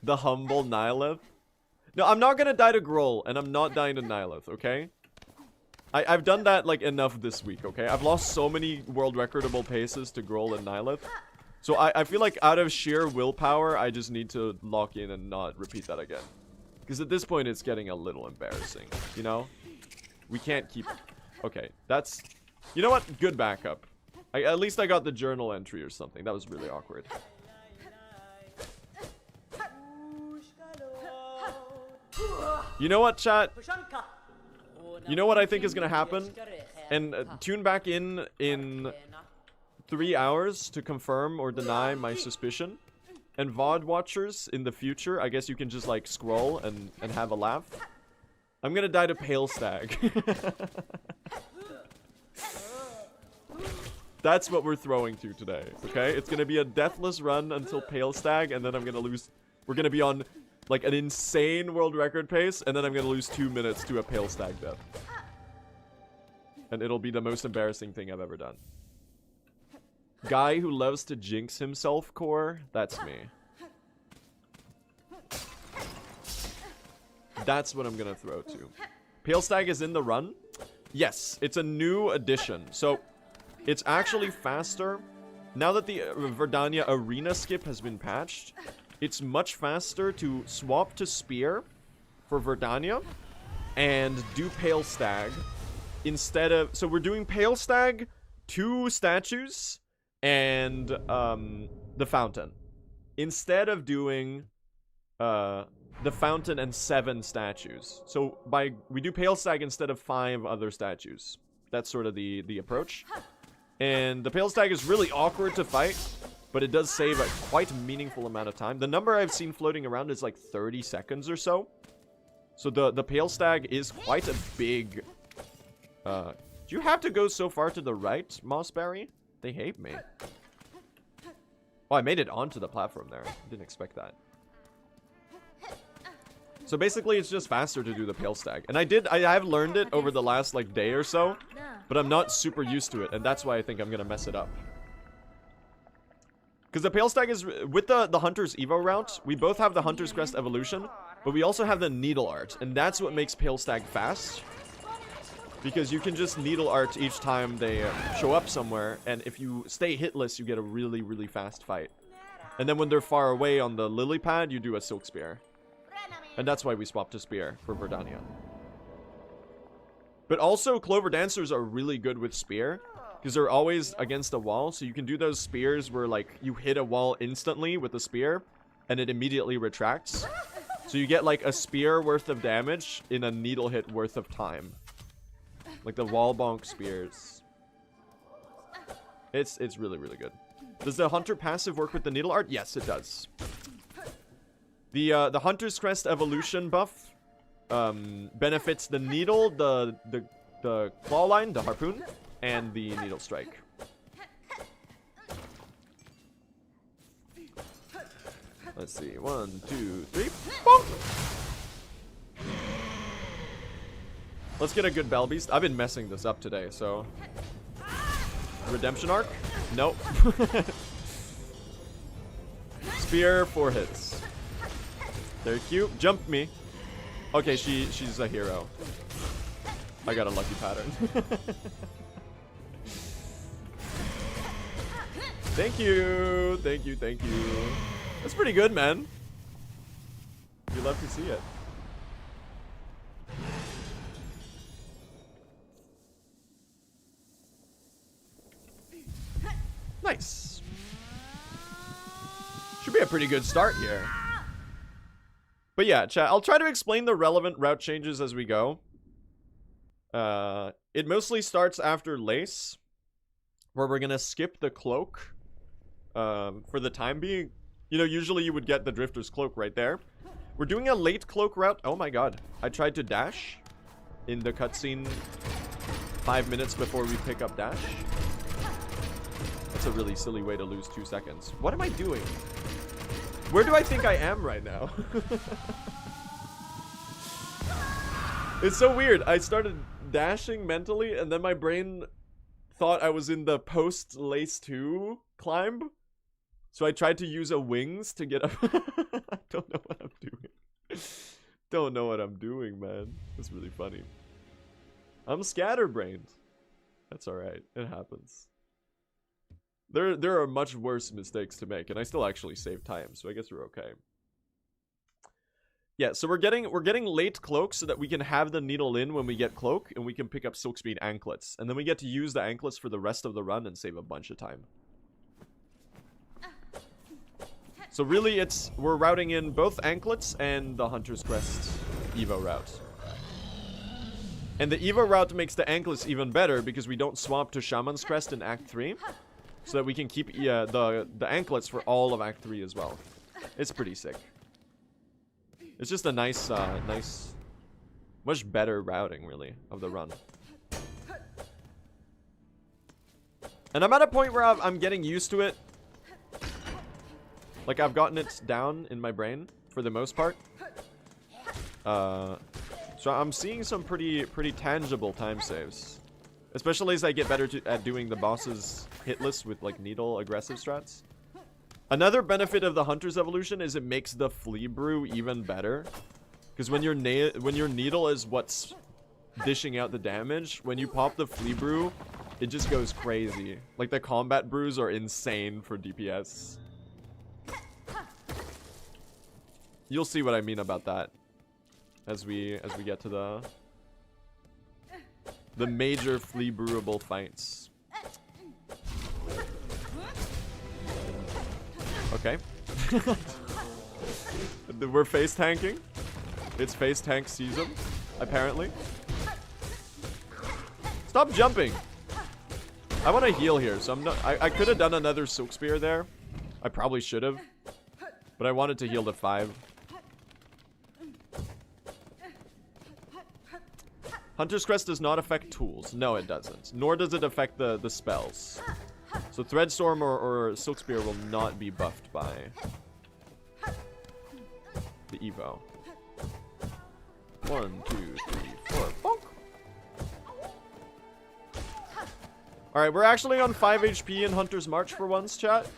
Speaker 1: The humble Nihilith? No, I'm not gonna die to Groll, and I'm not dying to Nihilith, okay? I've done that, like, enough this week, okay? I've lost so many world recordable paces to Groll and Nihilith. So I feel like out of sheer willpower, I just need to lock in and not repeat that again. Because at this point, it's getting a little embarrassing, you know? We can't keep... Okay, that's... You know what? Good backup. At least I got the journal entry or something. That was really awkward. You know what, chat? You know what I think is gonna happen? And tune back in 3 hours to confirm or deny my suspicion. And VOD watchers in the future, I guess you can just like scroll and have a laugh. I'm gonna die to pale stag. That's what we're throwing to today, okay? It's gonna be a deathless run until pale stag, and then I'm gonna lose. We're gonna be on like an insane world record pace, and then I'm gonna lose 2 minutes to a pale stag death. And it'll be the most embarrassing thing I've ever done. Guy who loves to jinx himself, core. That's me. That's what I'm gonna throw to. Pale stag is in the run. Yes, it's a new addition. So it's actually faster. Now that the Verdana arena skip has been patched, it's much faster to swap to spear for Verdana and do pale stag instead of. So we're doing pale stag, 2 statues, and the fountain, instead of doing the fountain and 7 statues. So we do pale stag instead of 5 other statues. That's sort of the approach. And the pale stag is really awkward to fight, but it does save a quite meaningful amount of time. The number I've seen floating around is like 30 seconds or so. So the pale stag is quite a big. Do you have to go so far to the right, Mossberry? They hate me. Oh, I made it onto the platform there. Didn't expect that. So basically, it's just faster to do the pale stag. And I have learned it over the last like day or so, but I'm not super used to it, and that's why I think I'm gonna mess it up. Because the pale stag is with the Hunter's Evo route. We both have the Hunter's Crest evolution, but we also have the needle art, and that's what makes pale stag fast. Because you can just needle art each time they show up somewhere, and if you stay hitless, you get a really, really fast fight. And then when they're far away on the lily pad, you do a silk spear. And that's why we swapped to spear for Verdana. But also, Clover Dancers are really good with spear, because they're always against a wall, so you can do those spears where, like, you hit a wall instantly with a spear, and it immediately retracts. So you get, like, a spear worth of damage in a needle hit worth of time. Like the wall bonk spears. It's really, really good. Does the Hunter passive work with the needle art? Yes, it does. The Hunter's Crest evolution buff benefits the needle, the claw line, the harpoon, and the needle strike. Let's see. 1, 2, 3. Bonk! Let's get a good Bell Beast. I've been messing this up today, so. Redemption arc? Nope. Spear, 4 hits. They're cute. Jump me. Okay, she's a hero. I got a lucky pattern. Thank you. Thank you, thank you. That's pretty good, man. You love to see it. Nice. Should be a pretty good start here. But yeah, chat, I'll try to explain the relevant route changes as we go. It mostly starts after Lace, where we're gonna skip the cloak for the time being. You know, usually you would get the Drifter's Cloak right there. We're doing a late cloak route. Oh my god. I tried to dash in the cutscene 5 minutes before we pick up dash. That's a really silly way to lose 2 seconds. What am I doing? Where do I think I am right now? It's so weird. I started dashing mentally, and then my brain thought I was in the post-Lace 2 climb. So I tried to use a wings to get up. I don't know what I'm doing. Don't know what I'm doing, man. It's really funny. I'm scatterbrained. That's alright. It happens. There are much worse mistakes to make, and I still actually save time, so I guess we're okay. Yeah, so we're getting late cloaks so that we can have the needle in when we get cloak, and we can pick up silk speed anklets, and then we get to use the anklets for the rest of the run and save a bunch of time. So really, we're routing in both anklets and the Hunter's Crest Evo route. And the Evo route makes the anklets even better because we don't swap to Shaman's Crest in Act 3. So that we can keep the anklets for all of Act 3 as well. It's pretty sick. It's just a nice, much better routing, really, of the run. And I'm at a point where I'm getting used to it. Like, I've gotten it down in my brain, for the most part. So I'm seeing some pretty tangible time saves. Especially as I get better at doing the boss's hit list with, like, needle aggressive strats. Another benefit of the Hunter's evolution is it makes the Flea Brew even better. Because when your needle is what's dishing out the damage, when you pop the Flea Brew, it just goes crazy. Like, the combat brews are insane for DPS. You'll see what I mean about that as we get to the major flea brewable fights. Okay. We're face tanking. It's face tank season, apparently. Stop jumping. I want to heal here, so I'm not. I could have done another Silk Spear there. I probably should have, but I wanted to heal to 5. Hunter's Crest does not affect tools. No, it doesn't. Nor does it affect the spells. So Threadstorm or Silk Spear will not be buffed by the Evo. 1, 2, 3, 4. Bonk. Alright, we're actually on 5 HP in Hunter's March for once, chat.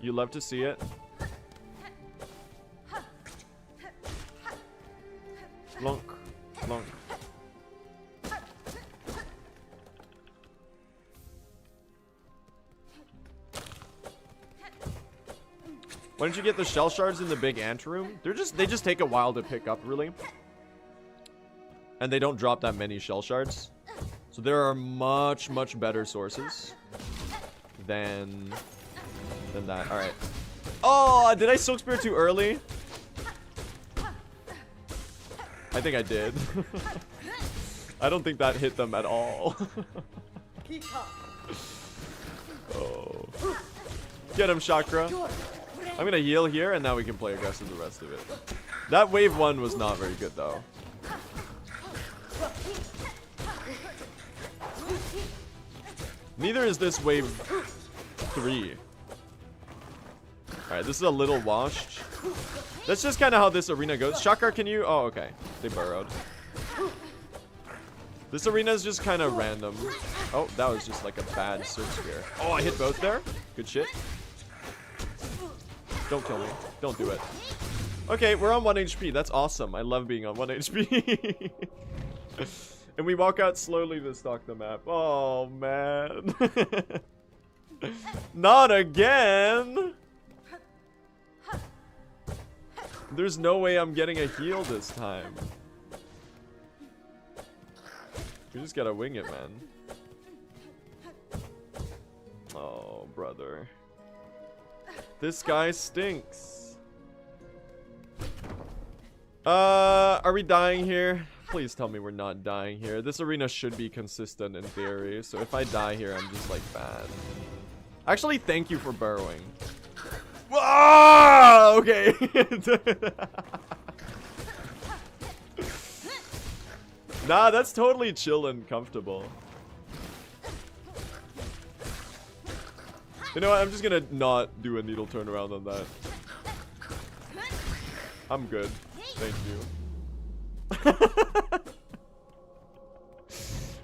Speaker 1: You love to see it. Flunk. Flunk. Why don't you get the shell shards in the big ant room? They just take a while to pick up, really. And they don't drop that many shell shards. So there are much better sources than that. All right. Oh, did I Silk Spear too early? I think I did. I don't think that hit them at all. Oh. Get him, Chakra. I'm gonna heal here, and now we can play aggressive the rest of it. That wave 1 was not very good, though. Neither is this wave 3. Alright, this is a little washed. That's just kind of how this arena goes. Chakra, can you... Oh, okay. They burrowed. This arena is just kind of random. Oh, that was just like a bad Silk Spear. Oh, I hit both there. Good shit. Don't kill me. Don't do it. Okay, we're on 1 HP. That's awesome. I love being on 1 HP. And we walk out slowly to stalk the map. Oh, man. Not again. There's no way I'm getting a heal this time. We just gotta wing it, man. Oh, brother. This guy stinks. Are we dying here? Please tell me we're not dying here. This arena should be consistent in theory, so if I die here, I'm just like bad. Actually, thank you for burrowing. Whoa! Okay. Nah, that's totally chill and comfortable. You know what? I'm just gonna not do a needle turnaround on that. I'm good. Thank you.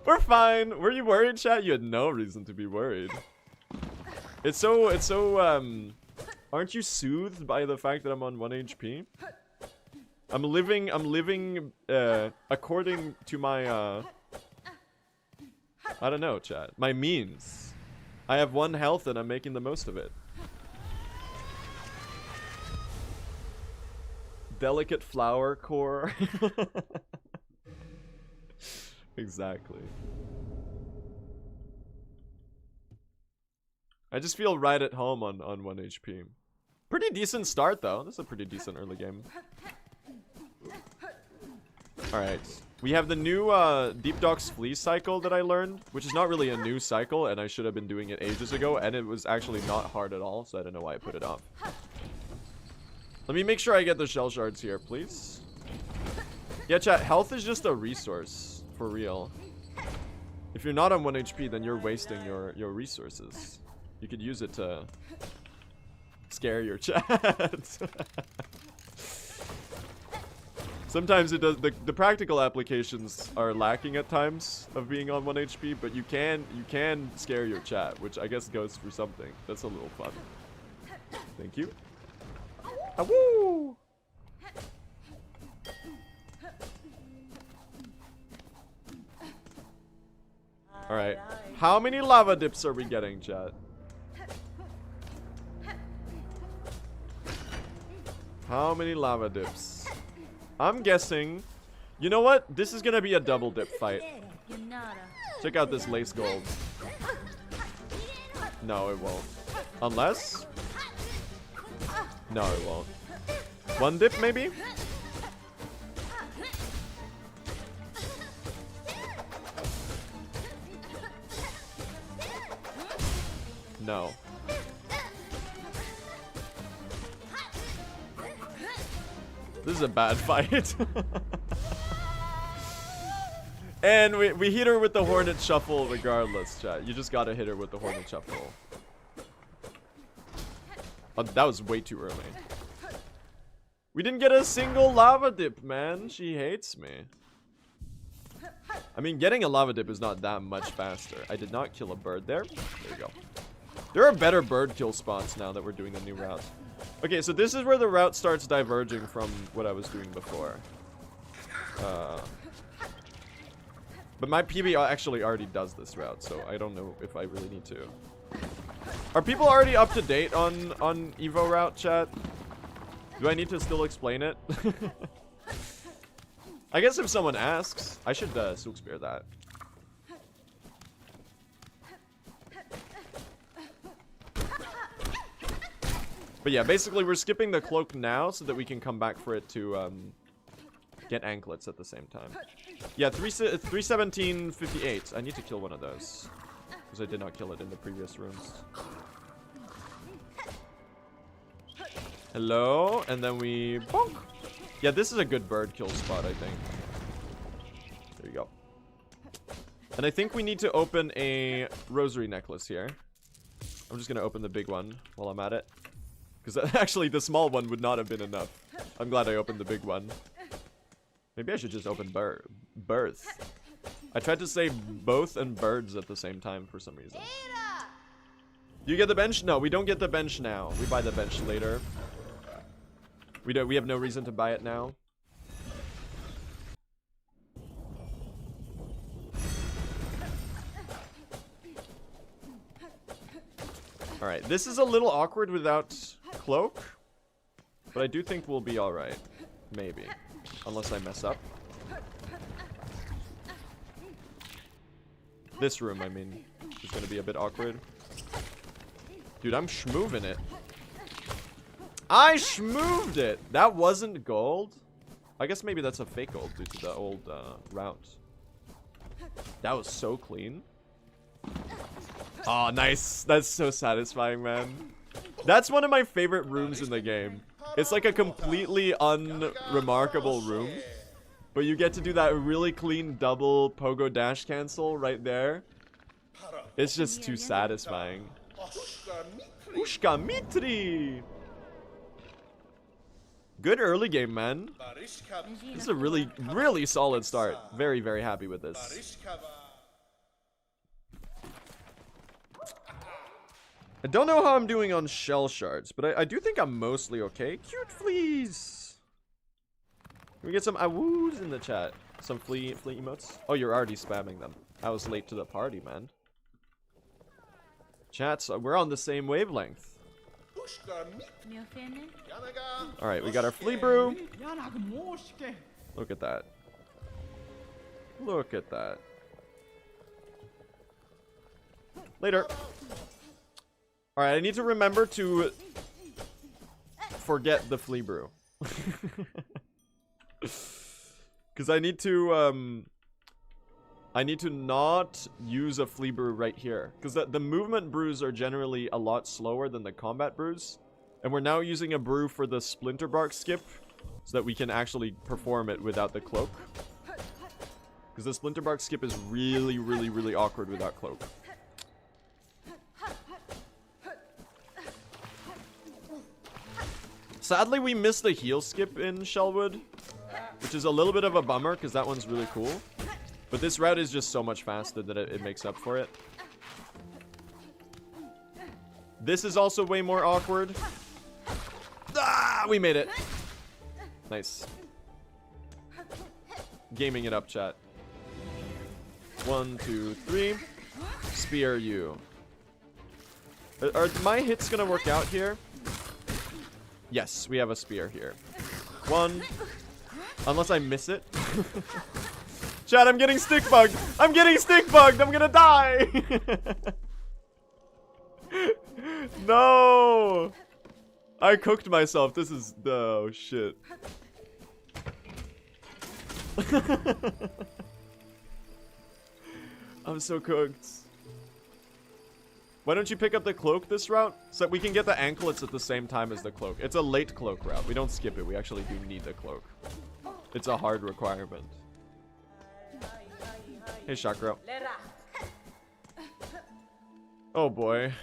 Speaker 1: We're fine. Were you worried, chat? You had no reason to be worried. It's so, aren't you soothed by the fact that I'm on 1 HP? I'm living, according to my, I don't know, chat. My means. I have 1 health and I'm making the most of it. Delicate flower core. Exactly. I just feel right at home on 1 HP. Pretty decent start though. This is a pretty decent early game. Alright. We have the new Deep Docks Flea cycle that I learned, which is not really a new cycle, and I should have been doing it ages ago, and it was actually not hard at all, so I don't know why I put it off. Let me make sure I get the shell shards here, please. Yeah, chat, health is just a resource, for real. If you're not on 1 HP, then you're wasting your resources. You could use it to scare your chat. Sometimes it does. The practical applications are lacking at times of being on 1 HP, but you can scare your chat, which I guess goes for something. That's a little fun. Thank you. Ah, woo! All right. How many lava dips are we getting, chat? How many lava dips? I'm guessing. You know what? This is gonna be a double dip fight. Check out this lace gold. No, it won't. Unless? No, it won't. One dip, maybe? No. This is a bad fight. And we hit her with the Hornet Shuffle regardless, chat. You just gotta hit her with the Hornet Shuffle. Oh, that was way too early. We didn't get a single lava dip, man. She hates me. I mean, getting a lava dip is not that much faster. I did not kill a bird there. There you go. There are better bird kill spots now that we're doing the new route. Okay, so this is where the route starts diverging from what I was doing before. But my PB actually already does this route, so I don't know if I really need to. Are people already up to date on Evo route, chat? Do I need to still explain it? I guess if someone asks, I should Silk Spear that. But yeah, basically we're skipping the cloak now so that we can come back for it to get anklets at the same time. Yeah, 317.58. I need to kill one of those because I did not kill it in the previous rooms. Hello, and then we bonk. Yeah, this is a good bird kill spot, I think. There you go. And I think we need to open a rosary necklace here. I'm just gonna open the big one while I'm at it. Because actually, the small one would not have been enough. I'm glad I opened the big one. Maybe I should just open birth. I tried to say both and birds at the same time for some reason. Do you get the bench? No, we don't get the bench now. We buy the bench later. We have no reason to buy it now. Alright, this is a little awkward without cloak. But I do think we'll be alright. Maybe. Unless I mess up. This room, I mean, is going to be a bit awkward. Dude, I'm schmooving it. I schmooved it! That wasn't gold? I guess maybe that's a fake gold due to the old route. That was so clean. Oh, nice. That's so satisfying, man. That's one of my favorite rooms in the game. It's like a completely unremarkable room. But you get to do that really clean double pogo dash cancel right there. It's just too satisfying. Ushka Mitri! Good early game, man. This is a really, really solid start. Very, very happy with this. I don't know how I'm doing on shell shards, but I do think I'm mostly okay. Cute fleas! Can we get some awoos in the chat? Some flea emotes? Oh, you're already spamming them. I was late to the party, man. Chats, we're on the same wavelength. Alright, we got our flea brew. Look at that. Look at that. Later. Alright, I need to remember to forget the flea brew. Because I need to not use a flea brew right here. Because the movement brews are generally a lot slower than the combat brews. And we're now using a brew for the splinter bark skip. So that we can actually perform it without the cloak. Because the splinter bark skip is really, really, really awkward without cloak. Sadly, we missed the heal skip in Shellwood. Which is a little bit of a bummer, because that one's really cool. But this route is just so much faster that it makes up for it. This is also way more awkward. Ah, we made it. Nice. Gaming it up, chat. 1, 2, 3. Spear you. Are my hits gonna work out here? Yes, we have a spear here. 1. Unless I miss it. Chat, I'm getting stick bugged. I'm getting stick bugged. I'm gonna die. No. I cooked myself. This is oh shit. I'm so cooked. Why don't you pick up the cloak this route? So that we can get the anklets at the same time as the cloak. It's a late cloak route. We don't skip it. We actually do need the cloak. It's a hard requirement. Hey, Chakra. Oh boy.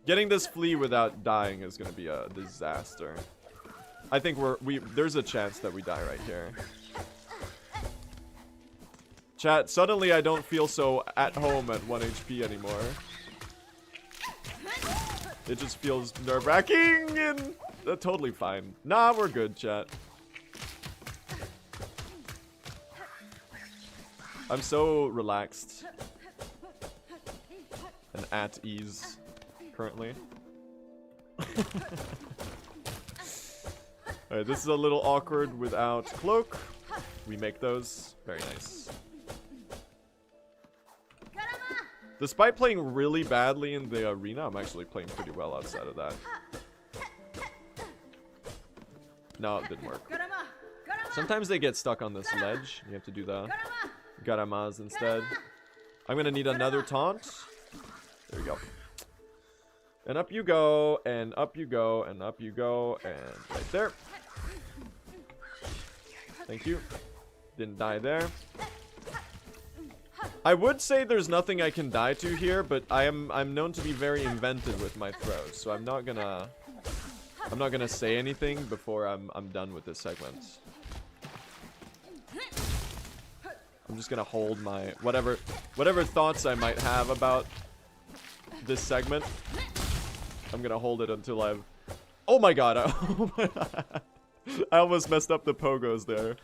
Speaker 1: Getting this flea without dying is gonna be a disaster. I think there's a chance that we die right here. Chat, suddenly I don't feel so at home at 1 HP anymore. It just feels nerve-wracking and totally fine. Nah, we're good, chat. I'm so relaxed and at ease currently. Alright, this is a little awkward without cloak. We make those. Very nice. Despite playing really badly in the arena, I'm actually playing pretty well outside of that. No, it didn't work. Sometimes they get stuck on this ledge. You have to do the Garamas instead. I'm gonna need another taunt. There we go. And up you go, and up you go, and up you go, and right there. Thank you. Didn't die there. I would say there's nothing I can die to here, but I'm known to be very inventive with my throws, so I'm not gonna say anything before I'm done with this segment. I'm just gonna hold my whatever thoughts I might have about this segment. I'm gonna hold it until I've. Oh my god! Oh my god. I almost messed up the pogos there.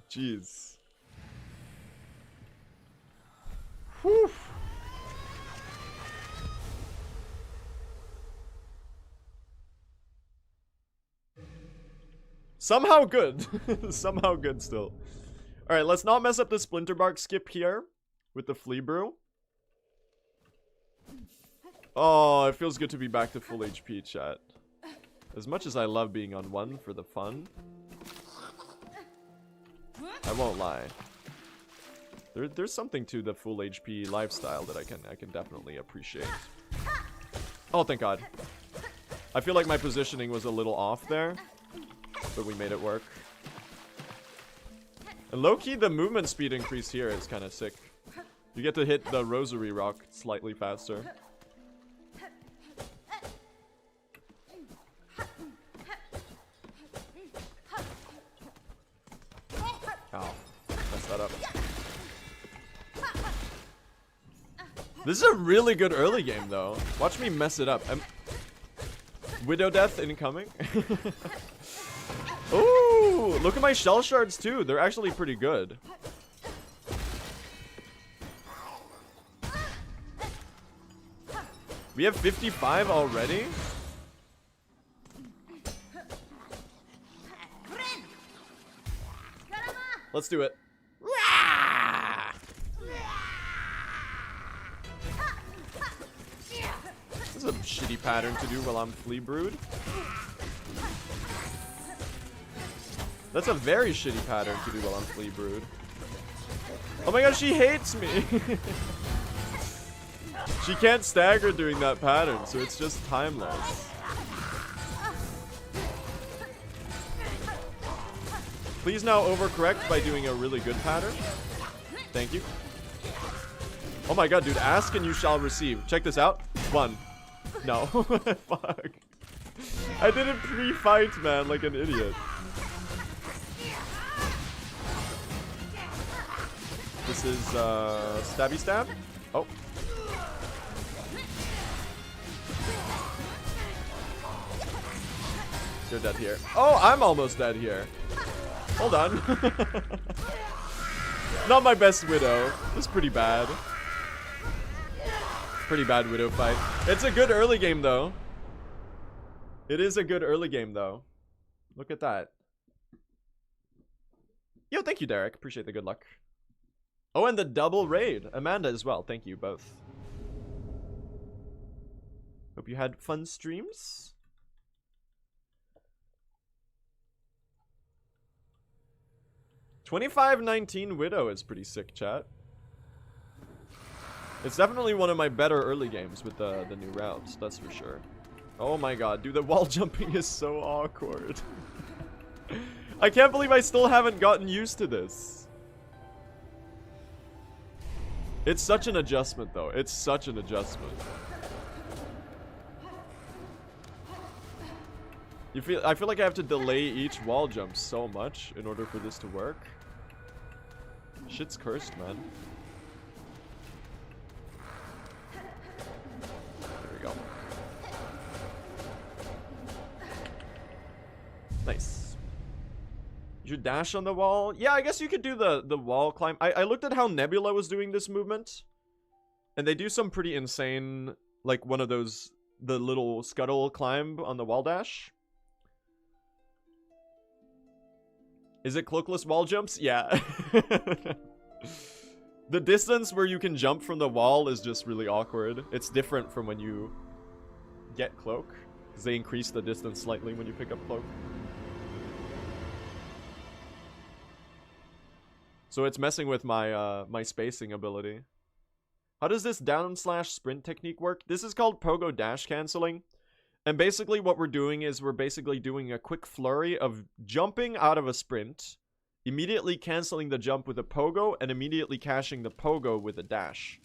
Speaker 1: Jeez. Whew. Somehow good. Somehow good still. Alright, let's not mess up the splinter bark skip here with the flea brew. Oh, it feels good to be back to full HP, chat. As much as I love being on 1 for the fun, I won't lie. There's something to the full HP lifestyle that I can definitely appreciate. Oh, thank God. I feel like my positioning was a little off there, but we made it work. And low-key, the movement speed increase here is kind of sick. You get to hit the rosary rock slightly faster. Ow. Messed that up. This is a really good early game, though. Watch me mess it up. Widow death incoming. Ooh, look at my shell shards, too. They're actually pretty good. We have 55 already? Let's do it. This is a shitty pattern to do while I'm flea brewed. That's a very shitty pattern to do while on Flea Brood. Oh my god, she hates me! She can't stagger doing that pattern, so it's just timeless. Please now overcorrect by doing a really good pattern. Thank you. Oh my god, dude, ask and you shall receive. Check this out. 1. No. Fuck. I didn't pre-fight, man, like an idiot. This is, stabby stab. Oh. You're dead here. Oh, I'm almost dead here. Hold on. Not my best Widow. It's pretty bad. Pretty bad Widow fight. It's a good early game, though. It is a good early game, though. Look at that. Yo, thank you, Derek. Appreciate the good luck. Oh, and the double raid. Amanda as well. Thank you both. Hope you had fun streams. $25.19 Widow is pretty sick, chat. It's definitely one of my better early games with the new routes, that's for sure. Oh my god, dude, the wall jumping is so awkward. I can't believe I still haven't gotten used to this. It's such an adjustment, though. It's such an adjustment. I feel like I have to delay each wall jump so much in order for this to work. Shit's cursed, man. There we go. Nice. You should dash on the wall. Yeah, I guess you could do the wall climb. I looked at how Nebula was doing this movement, and they do some pretty insane, like one of those, the little scuttle climb on the wall dash. Is it cloakless wall jumps? Yeah. The distance where you can jump from the wall is just really awkward. It's different from when you get cloak, because they increase the distance slightly when you pick up cloak. So it's messing with my my spacing ability. How does this down/sprint technique work? This is called pogo dash canceling. And basically what we're doing is we're basically doing a quick flurry of jumping out of a sprint, immediately canceling the jump with a pogo, and immediately cashing the pogo with a dash.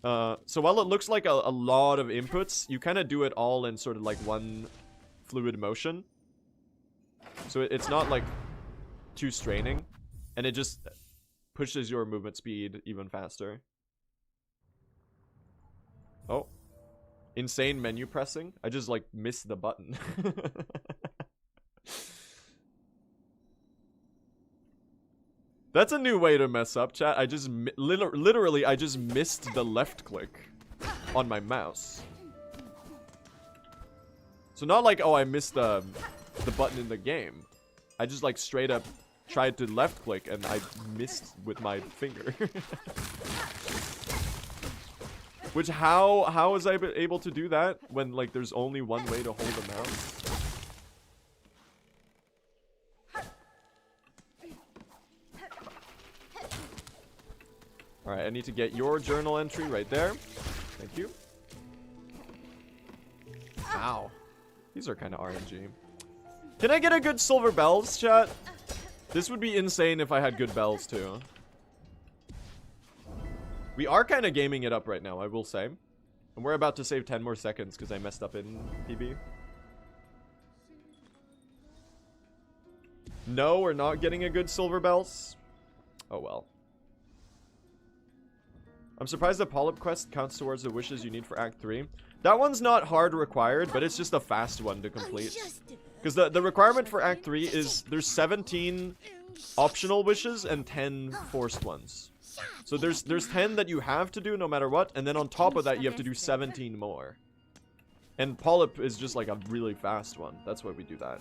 Speaker 1: So while it looks like a lot of inputs, you kind of do it all in sort of like one fluid motion. So it's not like too straining, and it just pushes your movement speed even faster. Oh. Insane menu pressing. I just like missed the button. That's a new way to mess up, chat. I just literally I just missed the left click on my mouse. So not like, oh, I missed the button in the game. I just like straight up tried to left click and I missed with my finger. Which, how was I able to do that when, like, there's only one way to hold a mouse? Alright, I need to get your journal entry right there. Thank you. Ow. These are kind of RNG. Can I get a good silver bells, chat? This would be insane if I had good bells, too. We are kind of gaming it up right now, I will say. And we're about to save 10 more seconds because I messed up in PB. No, we're not getting a good silver bells. Oh well. I'm surprised the Polyp quest counts towards the wishes you need for Act 3. That one's not hard required, but it's just a fast one to complete. Because the requirement for Act 3 is there's 17 optional wishes and 10 forced ones. So there's 10 that you have to do no matter what, and then on top of that you have to do 17 more. And Polyp is just like a really fast one. That's why we do that.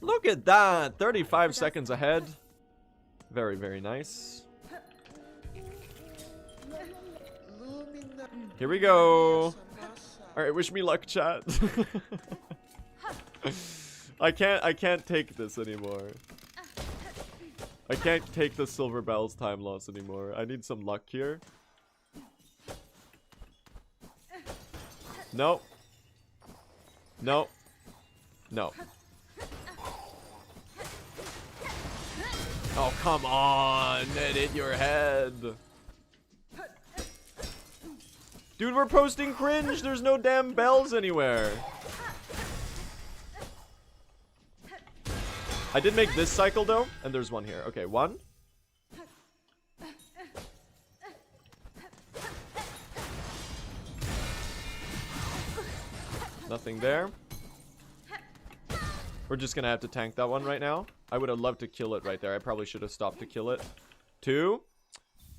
Speaker 1: Look at that! 35 seconds ahead. Very, very nice. Here we go. Alright, wish me luck, chat. I can't take this anymore. I can't take the silver bells time loss anymore. I need some luck here. No. No. No. Oh, come on. It hit your head. Dude, we're posting cringe. There's no damn bells anywhere. I did make this cycle though, and there's one here. Okay, one. Nothing there. We're just gonna have to tank that one right now. I would have loved to kill it right there. I probably should have stopped to kill it. Two.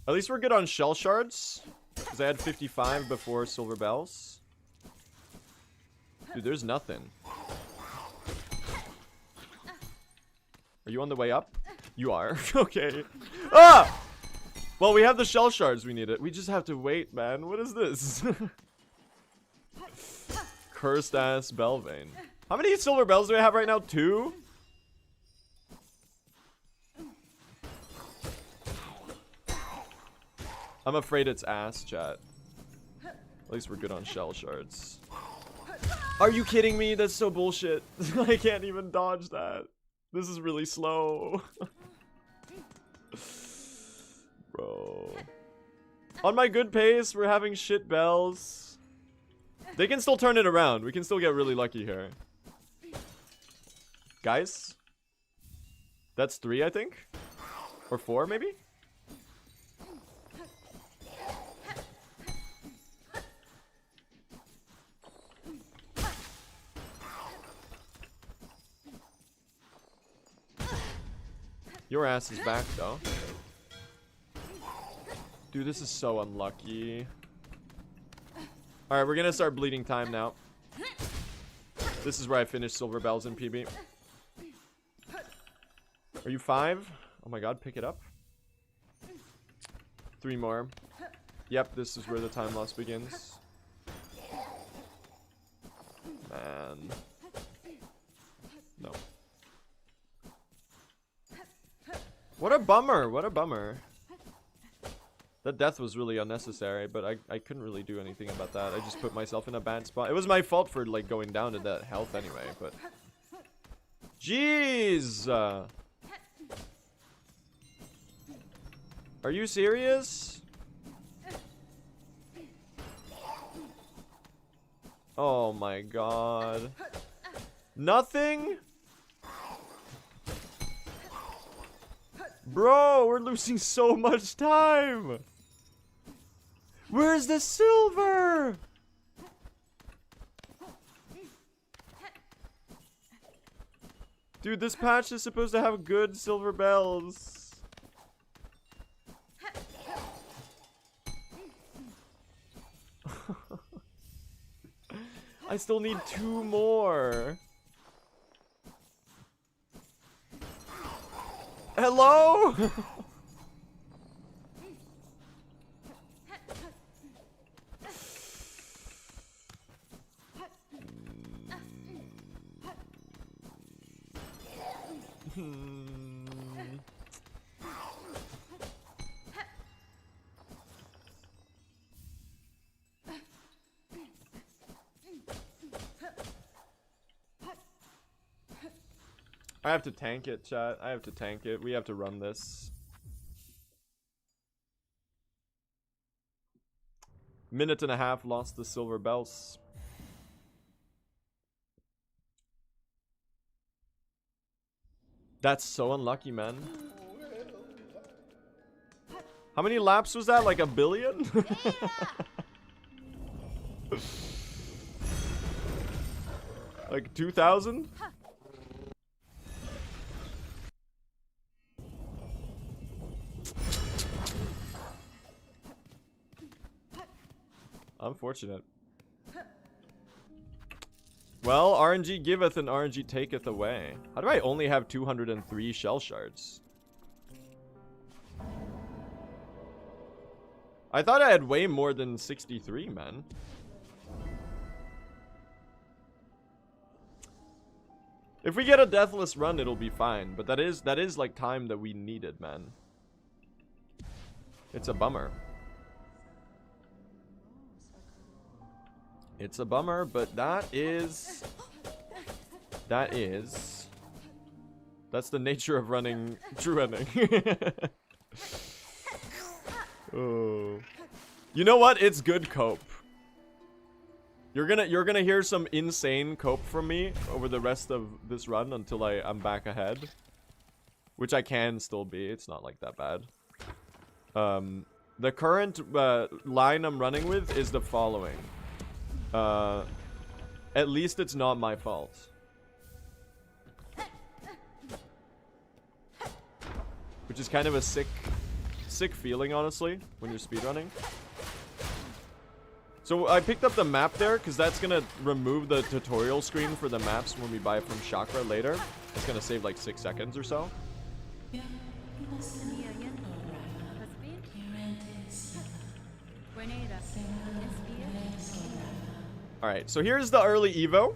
Speaker 1: At least we're good on shell shards. Because I had 55 before silver bells. Dude, there's nothing. Are you on the way up? You are. Okay. Ah! Well, we have the shell shards we needed. We just have to wait, man. What is this? Cursed ass bell vein. How many silver bells do I have right now? 2? I'm afraid it's ass, chat. At least we're good on shell shards. Are you kidding me? That's so bullshit. I can't even dodge that. This is really slow. Bro. On my good pace, we're having shit bells. They can still turn it around. We can still get really lucky here. Guys? That's 3, I think? Or 4, maybe? Your ass is back, though. Dude, this is so unlucky. Alright, we're gonna start bleeding time now. This is where I finish silver bells in PB. Are you 5? Oh my god, pick it up. 3 more. Yep, this is where the time loss begins. Man. No. What a bummer, what a bummer. That death was really unnecessary, but I couldn't really do anything about that. I just put myself in a bad spot. It was my fault for like going down to that health anyway, but... Jeez! Are you serious? Oh my god. Nothing? Bro, we're losing so much time. Where's the silver? Dude, this patch is supposed to have good silver bells. I still need 2 more. Hello? I have to tank it, chat. I have to tank it. We have to run this. Minute and a half, lost the silver bells. That's so unlucky, man. How many laps was that? Like 1 billion? Like 2,000? Unfortunate. Well, RNG giveth and RNG taketh away. How do I only have 203 shell shards? I thought I had way more than 63, man. If we get a deathless run, it'll be fine. But that is like time that we needed, man. It's a bummer. It's a bummer, but that's the nature of running true ending. Oh. You know what? It's good cope. You're gonna hear some insane cope from me over the rest of this run until I'm back ahead. Which I can still be. It's not like that bad. The current line I'm running with is the following. At least it's not my fault. Which is kind of a sick feeling, honestly, when you're speedrunning. So I picked up the map there, because that's going to remove the tutorial screen for the maps when we buy from Chakra later. It's going to save like 6 seconds or so. Alright, so here's the early Evo.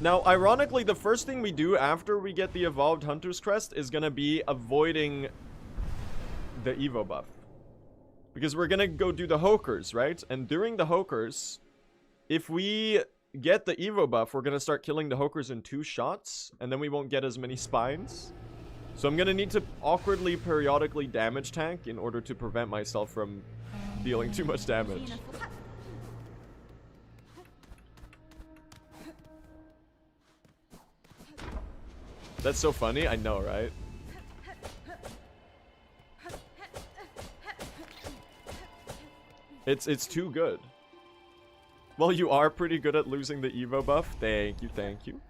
Speaker 1: Now, ironically, the first thing we do after we get the Evolved Hunter's Crest is going to be avoiding the Evo buff. Because we're going to go do the Hokers, right? And during the Hokers, if we get the Evo buff, we're going to start killing the Hokers in 2 shots. And then we won't get as many spines. So I'm going to need to awkwardly, periodically damage tank in order to prevent myself from dealing too much damage. That's so funny, I know, right? It's too good. Well, you are pretty good at losing the Evo buff. Thank you, thank you.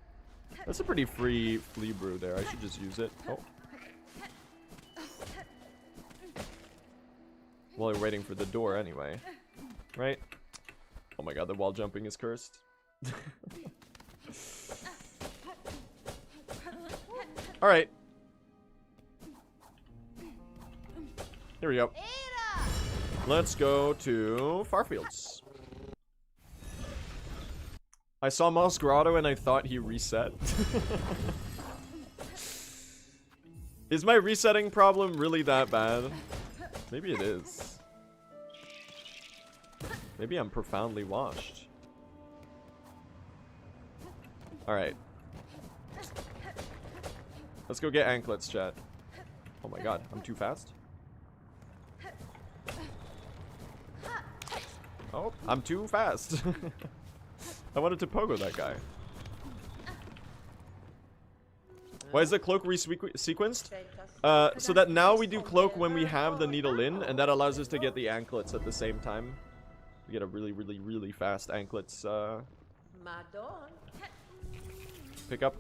Speaker 1: That's a pretty free flea brew there. I should just use it. Oh. While you're waiting for the door anyway. Right? Oh my god, the wall jumping is cursed. Alright. Here we go. Let's go to Farfields. I saw Moss Grotto and I thought he reset. Is my resetting problem really that bad? Maybe it is. Maybe I'm profoundly washed. Alright. Let's go get anklets, chat. Oh my god, I'm too fast. Oh, I'm too fast. I wanted to pogo that guy. Why is the cloak re-sequenced? So that now we do cloak when we have the needle in, and that allows us to get the anklets at the same time. We get a really, really, really fast anklets. Pick up.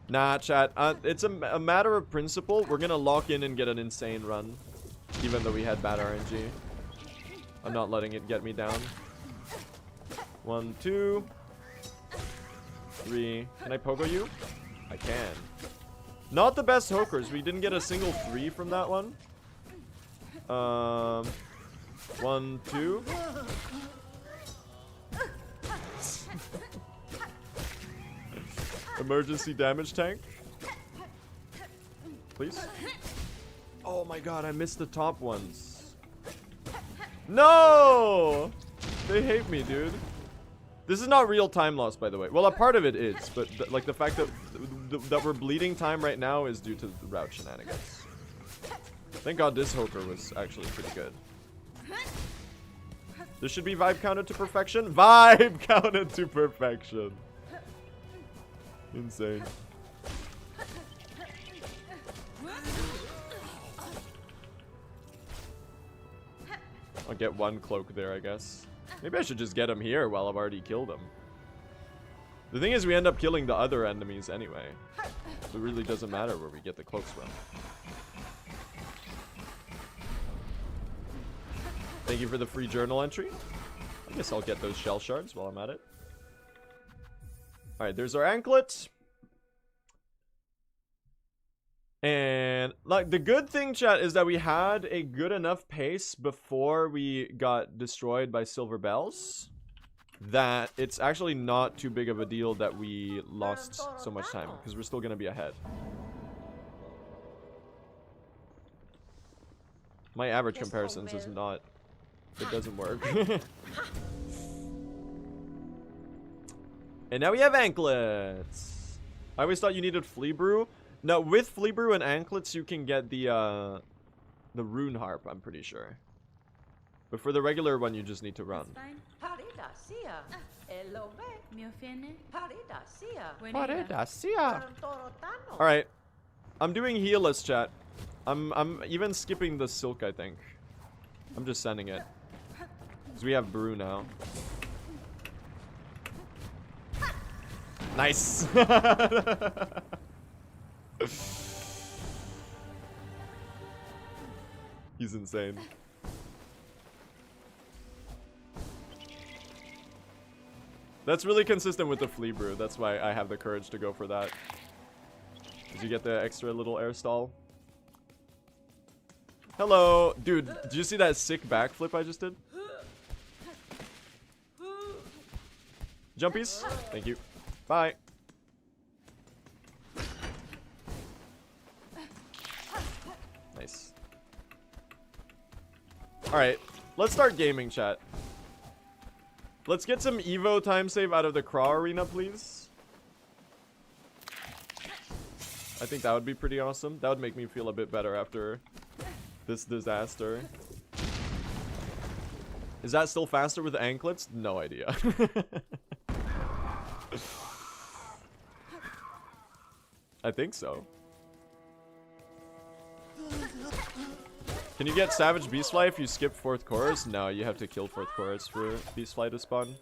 Speaker 1: Nah, chat. It's a matter of principle. We're gonna lock in and get an insane run. Even though we had bad RNG. I'm not letting it get me down. 1, 2, 3. Can I pogo you? I can. Not the best Hokers. We didn't get a single 3 from that one. 1, 2. Emergency damage tank. Please. Oh my god, I missed the top ones. No! They hate me, dude. This is not real time loss, by the way. Well, a part of it is, but like the fact that that we're bleeding time right now is due to the route shenanigans. Thank god this Hoker was actually pretty good. This should be vibe counted to perfection. Vibe counted to perfection. Insane. I'll get 1 cloak there, I guess. Maybe I should just get him here while I've already killed him. The thing is, we end up killing the other enemies anyway. So it really doesn't matter where we get the cloaks from. Thank you for the free journal entry. I guess I'll get those shell shards while I'm at it. Alright, there's our anklet. And like the good thing, chat, is that we had a good enough pace before we got destroyed by silver bells that it's actually not too big of a deal that we lost so much time, because we're still gonna be ahead. My average comparisons is not, it doesn't work. And now we have anklets. I always thought you needed flea brew. No, with flea brew and anklets you can get the rune harp, I'm pretty sure. But for the regular one you just need to run. Alright. I'm doing healless, chat. I'm even skipping the silk, I think. I'm just sending it. Because we have brew now. Nice. He's insane. That's really consistent with the flea brew. That's why I have the courage to go for that. Did you get the extra little air stall? Hello. Dude, did you see that sick backflip I just did? Jumpies. Thank you. Bye. Nice. Alright, let's start gaming, chat. Let's get some Evo time save out of the craw arena, please. I think that would be pretty awesome. That would make me feel a bit better after this disaster. Is that still faster with anklets? No idea. I think so. Can you get Savage Beastfly if you skip 4th chorus? No, you have to kill 4th chorus for Beastfly to spawn.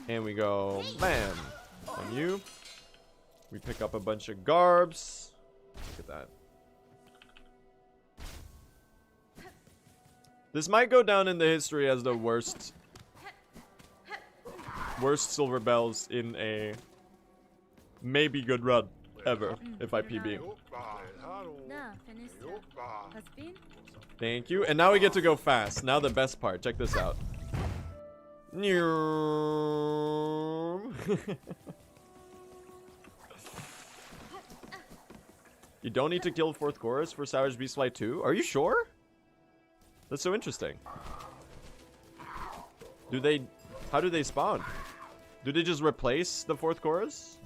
Speaker 1: And we go, bam, on you. We pick up a bunch of garbs. Look at that. This might go down in the history as the worst silver bells in a maybe good run ever, if I PB. Thank you. And now we get to go fast. Now the best part. Check this out. You don't need to kill 4th chorus for Savage Beastfly 2? Are you sure? That's so interesting. How do they spawn? Do they just replace the 4th chorus?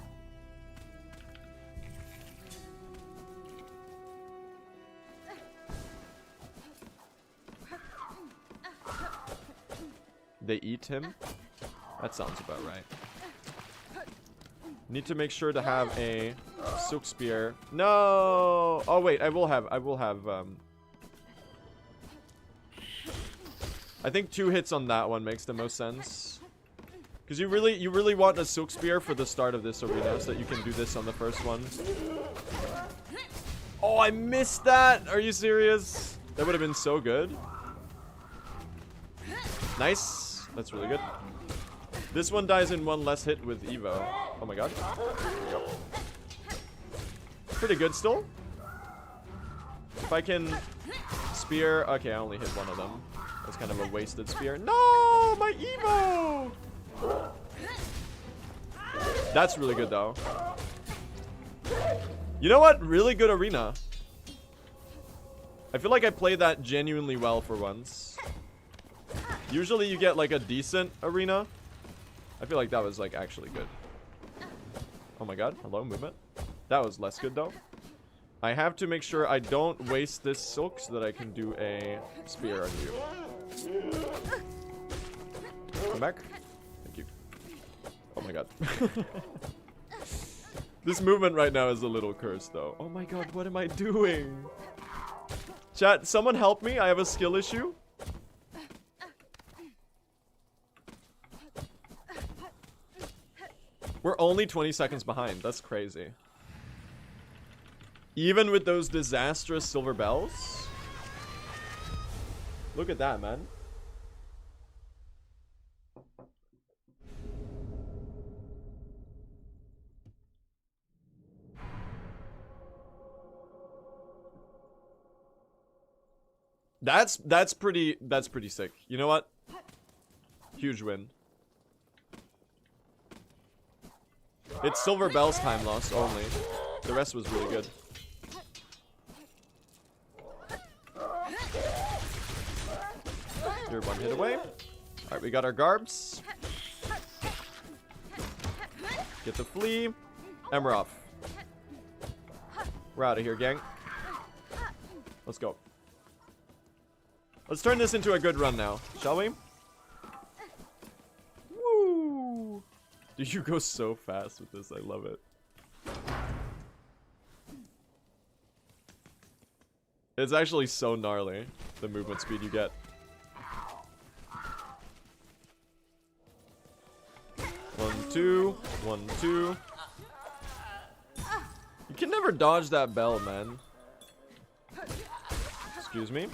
Speaker 1: They eat him? That sounds about right. Need to make sure to have a silk spear. No! Oh wait, I will have I think 2 hits on that one makes the most sense. Because you really want a silk spear for the start of this arena so that you can do this on the first one. Oh, I missed that! Are you serious? That would have been so good. Nice. That's really good. This one dies in 1 less hit with Evo. Oh my god. Yep. Pretty good still. If I can spear... Okay, I only hit 1 of them. That's kind of a wasted spear. No! My Evo! That's really good though. You know what? Really good arena. I feel like I played that genuinely well for once. Usually you get like a decent arena. I feel like that was like actually good. Oh my god. Hello, movement. That was less good though. I have to make sure I don't waste this silk so that I can do a spear on you. Come back. Thank you. Oh my god. This movement right now is a little cursed though. Oh my god, what am I doing? Chat, someone help me. I have a skill issue. We're only 20 seconds behind. That's crazy. Even with those disastrous silver bells? Look at that, man. That's pretty sick. You know what? Huge win. It's Silver Bell's time loss only. The rest was really good. You're one hit away. Alright, we got our garbs. Get the flea. And we're off. We're out of here, gang. Let's go. Let's turn this into a good run now, shall we? Woo! Dude, you go so fast with this. I love it. It's actually so gnarly, the movement speed you get. 1, 2, 1, 2. You can never dodge that bell, man. Excuse me.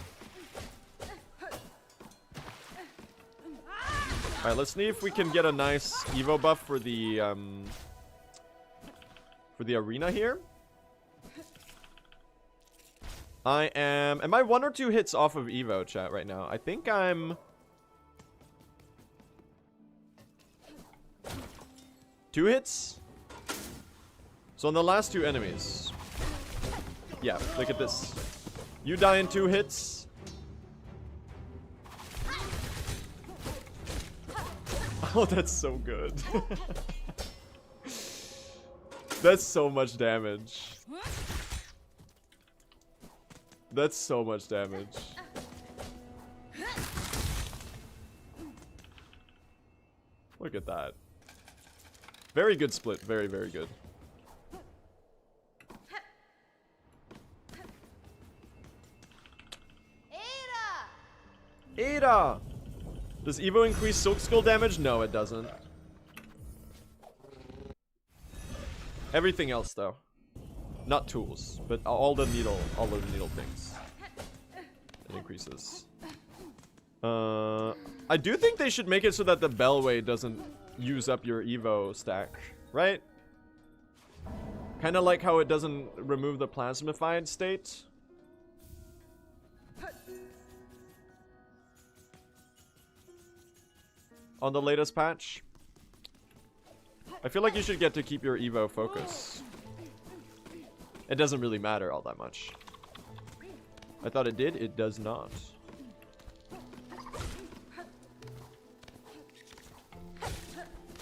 Speaker 1: Alright, let's see if we can get a nice Evo buff for the arena here. Am I 1 or 2 hits off of Evo, chat, right now? I think I'm 2 hits? So on the last 2 enemies. Yeah, look at this. You die in 2 hits. Oh, that's so good. That's so much damage. That's so much damage. Look at that. Very good split. Very, very good. Ada! Does Evo increase Silk Skull damage? No, it doesn't. Everything else, though. Not tools, but all the needle things. It increases. I do think they should make it so that the Bellway doesn't use up your Evo stack, right? Kind of like how it doesn't remove the plasmified state. On the latest patch. I feel like you should get to keep your Evo focus. It doesn't really matter all that much. I thought it did. It does not.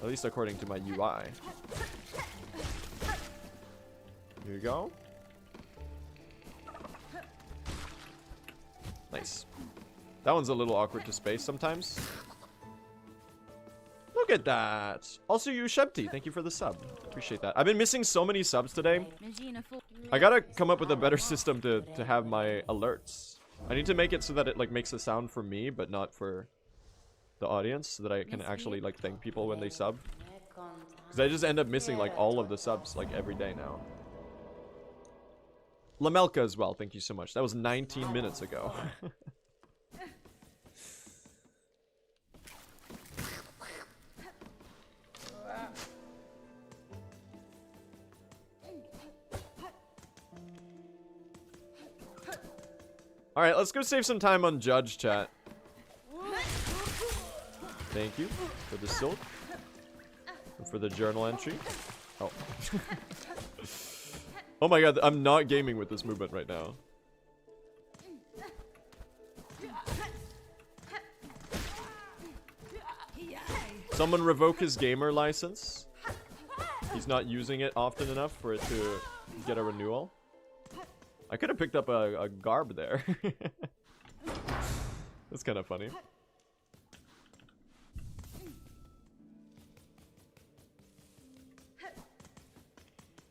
Speaker 1: At least according to my UI. Here you go. Nice. That one's a little awkward to space sometimes. Look at that. Also, you Shepty, thank you for the sub. Appreciate that. I've been missing so many subs today. I gotta come up with a better system to have my alerts. I need to make it so that it like makes a sound for me, but not for the audience, so that I can actually like thank people when they sub. Because I just end up missing like all of the subs like every day now. Lamelka as well, thank you so much. That was 19 minutes ago. Alright, let's go save some time on Judge, chat. Thank you for the silk. And for the journal entry. Oh. Oh my god, I'm not gaming with this movement right now. Someone revoke his gamer license. He's not using it often enough for it to get a renewal. I could have picked up a garb there. That's kind of funny.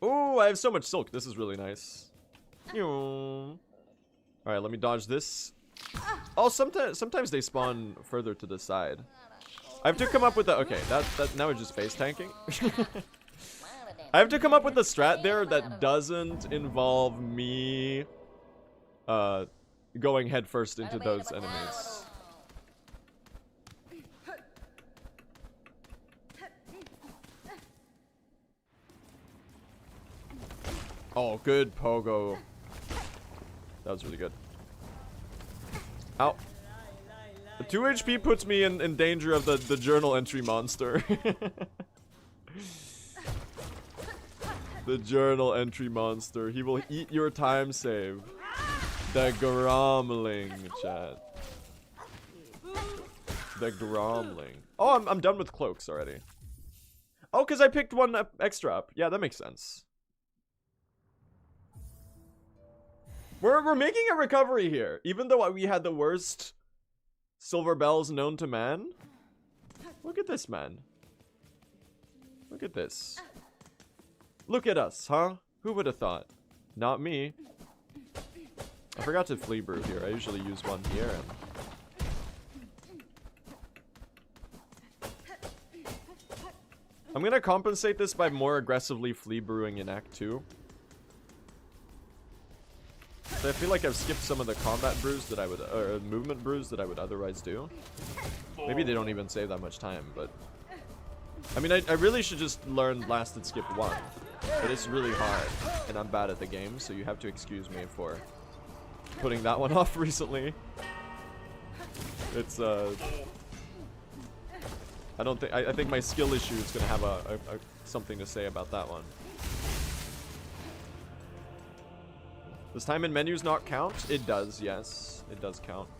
Speaker 1: Oh, I have so much silk. This is really nice. Alright, let me dodge this. Oh, sometimes they spawn further to the side. I have to come up with a... Okay, that now we're just face tanking. I have to come up with a strat there that doesn't involve me going headfirst into those enemies. Oh, good pogo. That was really good. Ow. The 2 HP puts me in danger of the journal entry monster. The journal entry monster. He will eat your time save. The Gromling, chat. The Gromling. Oh, I'm done with cloaks already. Oh, because I picked one extra up. Yeah, that makes sense. We're making a recovery here. Even though we had the worst silver bells known to man. Look at this, man. Look at this. Look at us, huh? Who would have thought? Not me. I forgot to flea brew here. I usually use one here. I'm gonna compensate this by more aggressively flea brewing in Act 2. So I feel like I've skipped some of the combat brews that I would, or movement brews that I would otherwise do. Maybe they don't even save that much time, but... I mean, I really should just learn last and skip 1. But it's really hard, and I'm bad at the game, so you have to excuse me for putting that one off recently. It's, I don't think, I think my skill issue is gonna have something to say about that one. Does time in menus not count? It does, yes. It does count.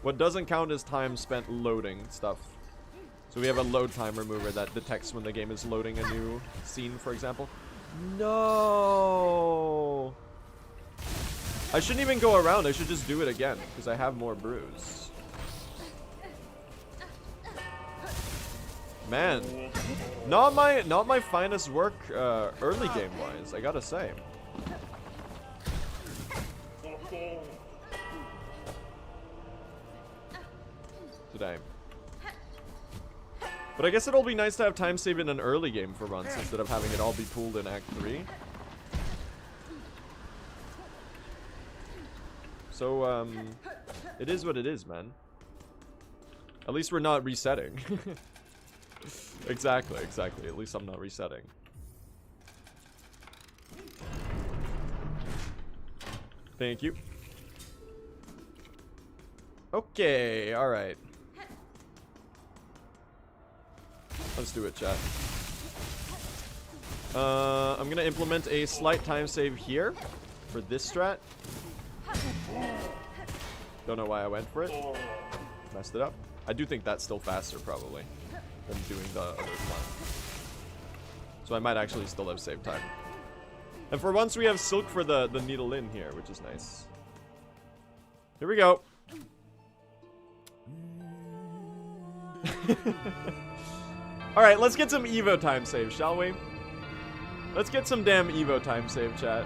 Speaker 1: What doesn't count is time spent loading stuff. So we have a load time remover that detects when the game is loading a new scene, for example. No! I shouldn't even go around. I should just do it again, because I have more brews. Man. Not my finest work early game-wise, I gotta say. Today. But I guess it'll be nice to have time save in an early game for once instead of having it all be pooled in Act 3. So, it is what it is, man. At least we're not resetting. Exactly. At least I'm not resetting. Thank you. Okay, alright. Let's do it, chat. I'm gonna implement a slight time save here for this strat. Don't know why I went for it. Messed it up. I do think that's still faster, probably, than doing the other one. So I might actually still have save time. And for once, we have Silk for the needle in here, which is nice. Here we go. Alright, let's get some Evo time save, shall we? Let's get some damn Evo time save, chat.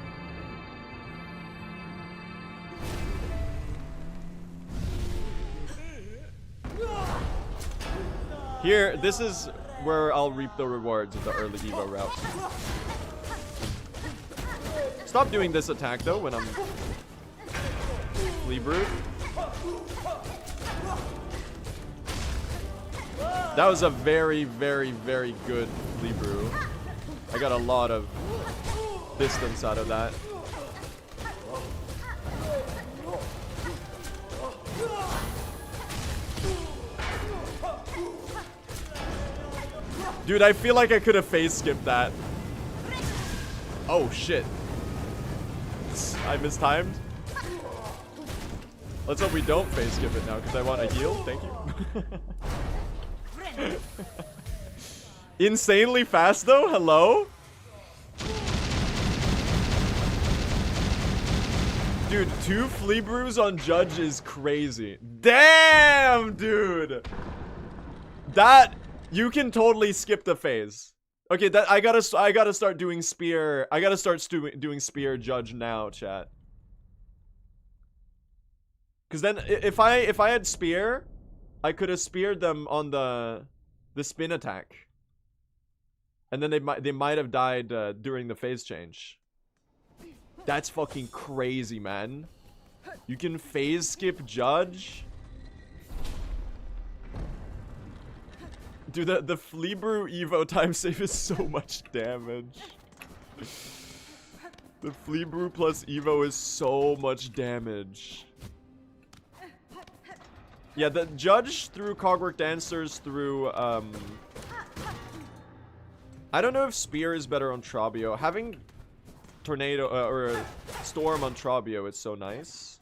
Speaker 1: Here, this is where I'll reap the rewards of the early Evo route. Stop doing this attack, though, when I'm flea brewed. That was a very, very, very good flea brew. I got a lot of distance out of that. Dude, I feel like I could have phase skipped that. Oh, shit. I mistimed. Let's hope we don't phase skip it now, because I want a heal. Thank you. Insanely fast though? Hello? Dude, 2 flea brews on Judge is crazy. Damn, dude! That, you can totally skip the phase. Okay, that I gotta start doing spear. I gotta start doing spear Judge now, chat. Cause then if I had spear, I could have speared them on the spin attack, and then they might have died during the phase change. That's fucking crazy, man. You can phase skip Judge. Dude, the flea brew Evo time save is so much damage. The flea brew plus Evo is so much damage. Yeah, the judge through Cogwork Dancers through, I don't know if Spear is better on Trabio. Having Tornado, or Storm on Trabio is so nice.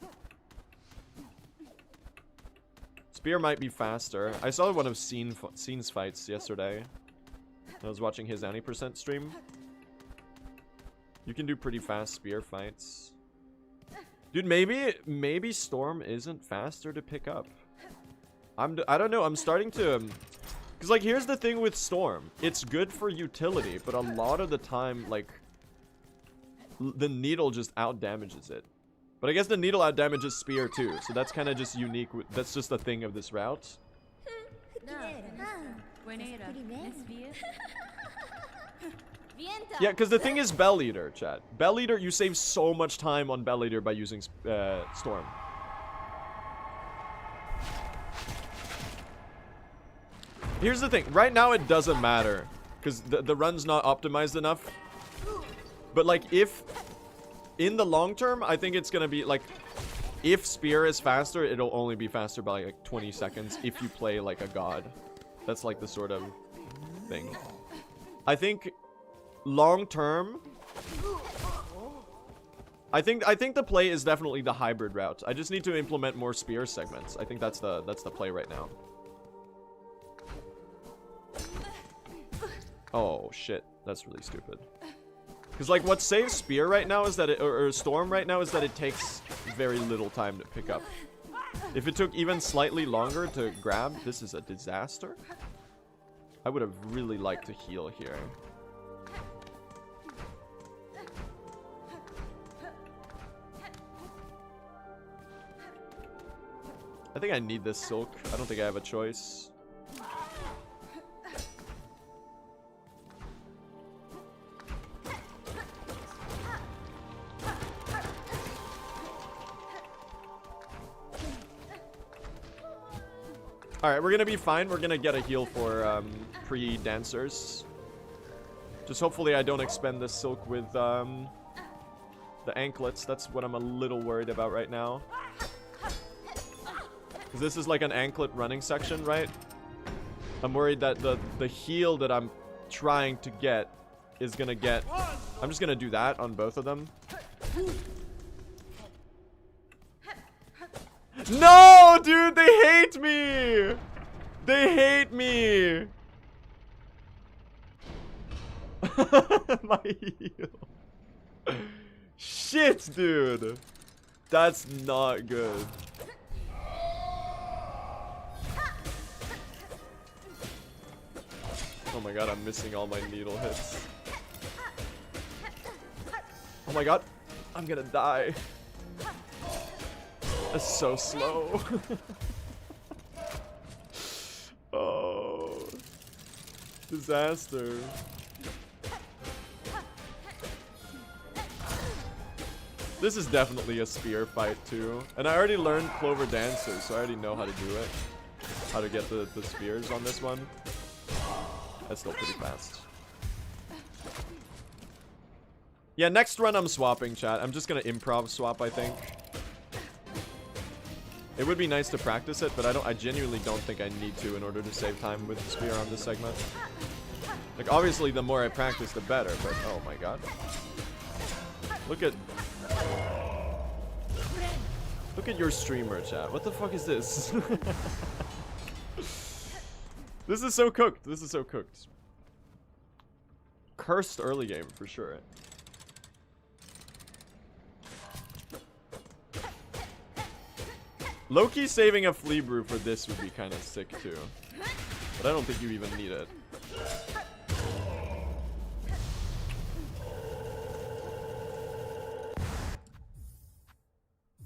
Speaker 1: Spear might be faster. I saw one of Scene's fights yesterday. I was watching his Annie% stream. You can do pretty fast Spear fights. Dude, maybe Storm isn't faster to pick up. I don't know. I'm starting to... Because, like, here's the thing with Storm. It's good for utility, but a lot of the time, like, the needle just out-damages it. But I guess the needle out-damages Spear, too. So that's kind of just unique. That's just the thing of this route. Yeah, because the thing is Bell Eater, chat. Bell Eater, you save so much time on Bell Eater by using Storm. Here's the thing. Right now, it doesn't matter. Because the run's not optimized enough. But, like, if... In the long term, I think it's going to be, like... If Spear is faster, it'll only be faster by, like, 20 seconds if you play, like, a god. That's, like, the sort of thing. I think... Long term, I think the play is definitely the hybrid route. I just need to implement more Spear segments. I think that's the play right now. Oh shit, that's really stupid. Because like what saves Spear right now is that or Storm right now is that it takes very little time to pick up. If it took even slightly longer to grab, this is a disaster. I would have really liked to heal here. I think I need this Silk. I don't think I have a choice. Alright, we're gonna be fine. We're gonna get a heal for pre-dancers. Just hopefully I don't expend this Silk with the anklets. That's what I'm a little worried about right now. Because this is like an anklet running section, right? I'm worried that the heal that I'm trying to get is gonna get... I'm just gonna do that on both of them. No, dude, they hate me! They hate me! My heal. Shit, dude. That's not good. Oh my god, I'm missing all my needle hits. Oh my god, I'm gonna die. That's so slow. Oh. Disaster. This is definitely a Spear fight too. And I already learned Clover Dancer, so I already know how to do it. How to get the spears on this one. That's still pretty fast. Yeah, next run I'm swapping, chat. I'm just gonna improv swap, I think. It would be nice to practice it, but I genuinely don't think I need to in order to save time with the Spear on this segment. Like, obviously, the more I practice, the better, but oh my god. Look at your streamer, chat. What the fuck is this? This is so cooked. This is so cooked. Cursed early game, for sure. Loki saving a flea brew for this would be kind of sick, too. But I don't think you even need it.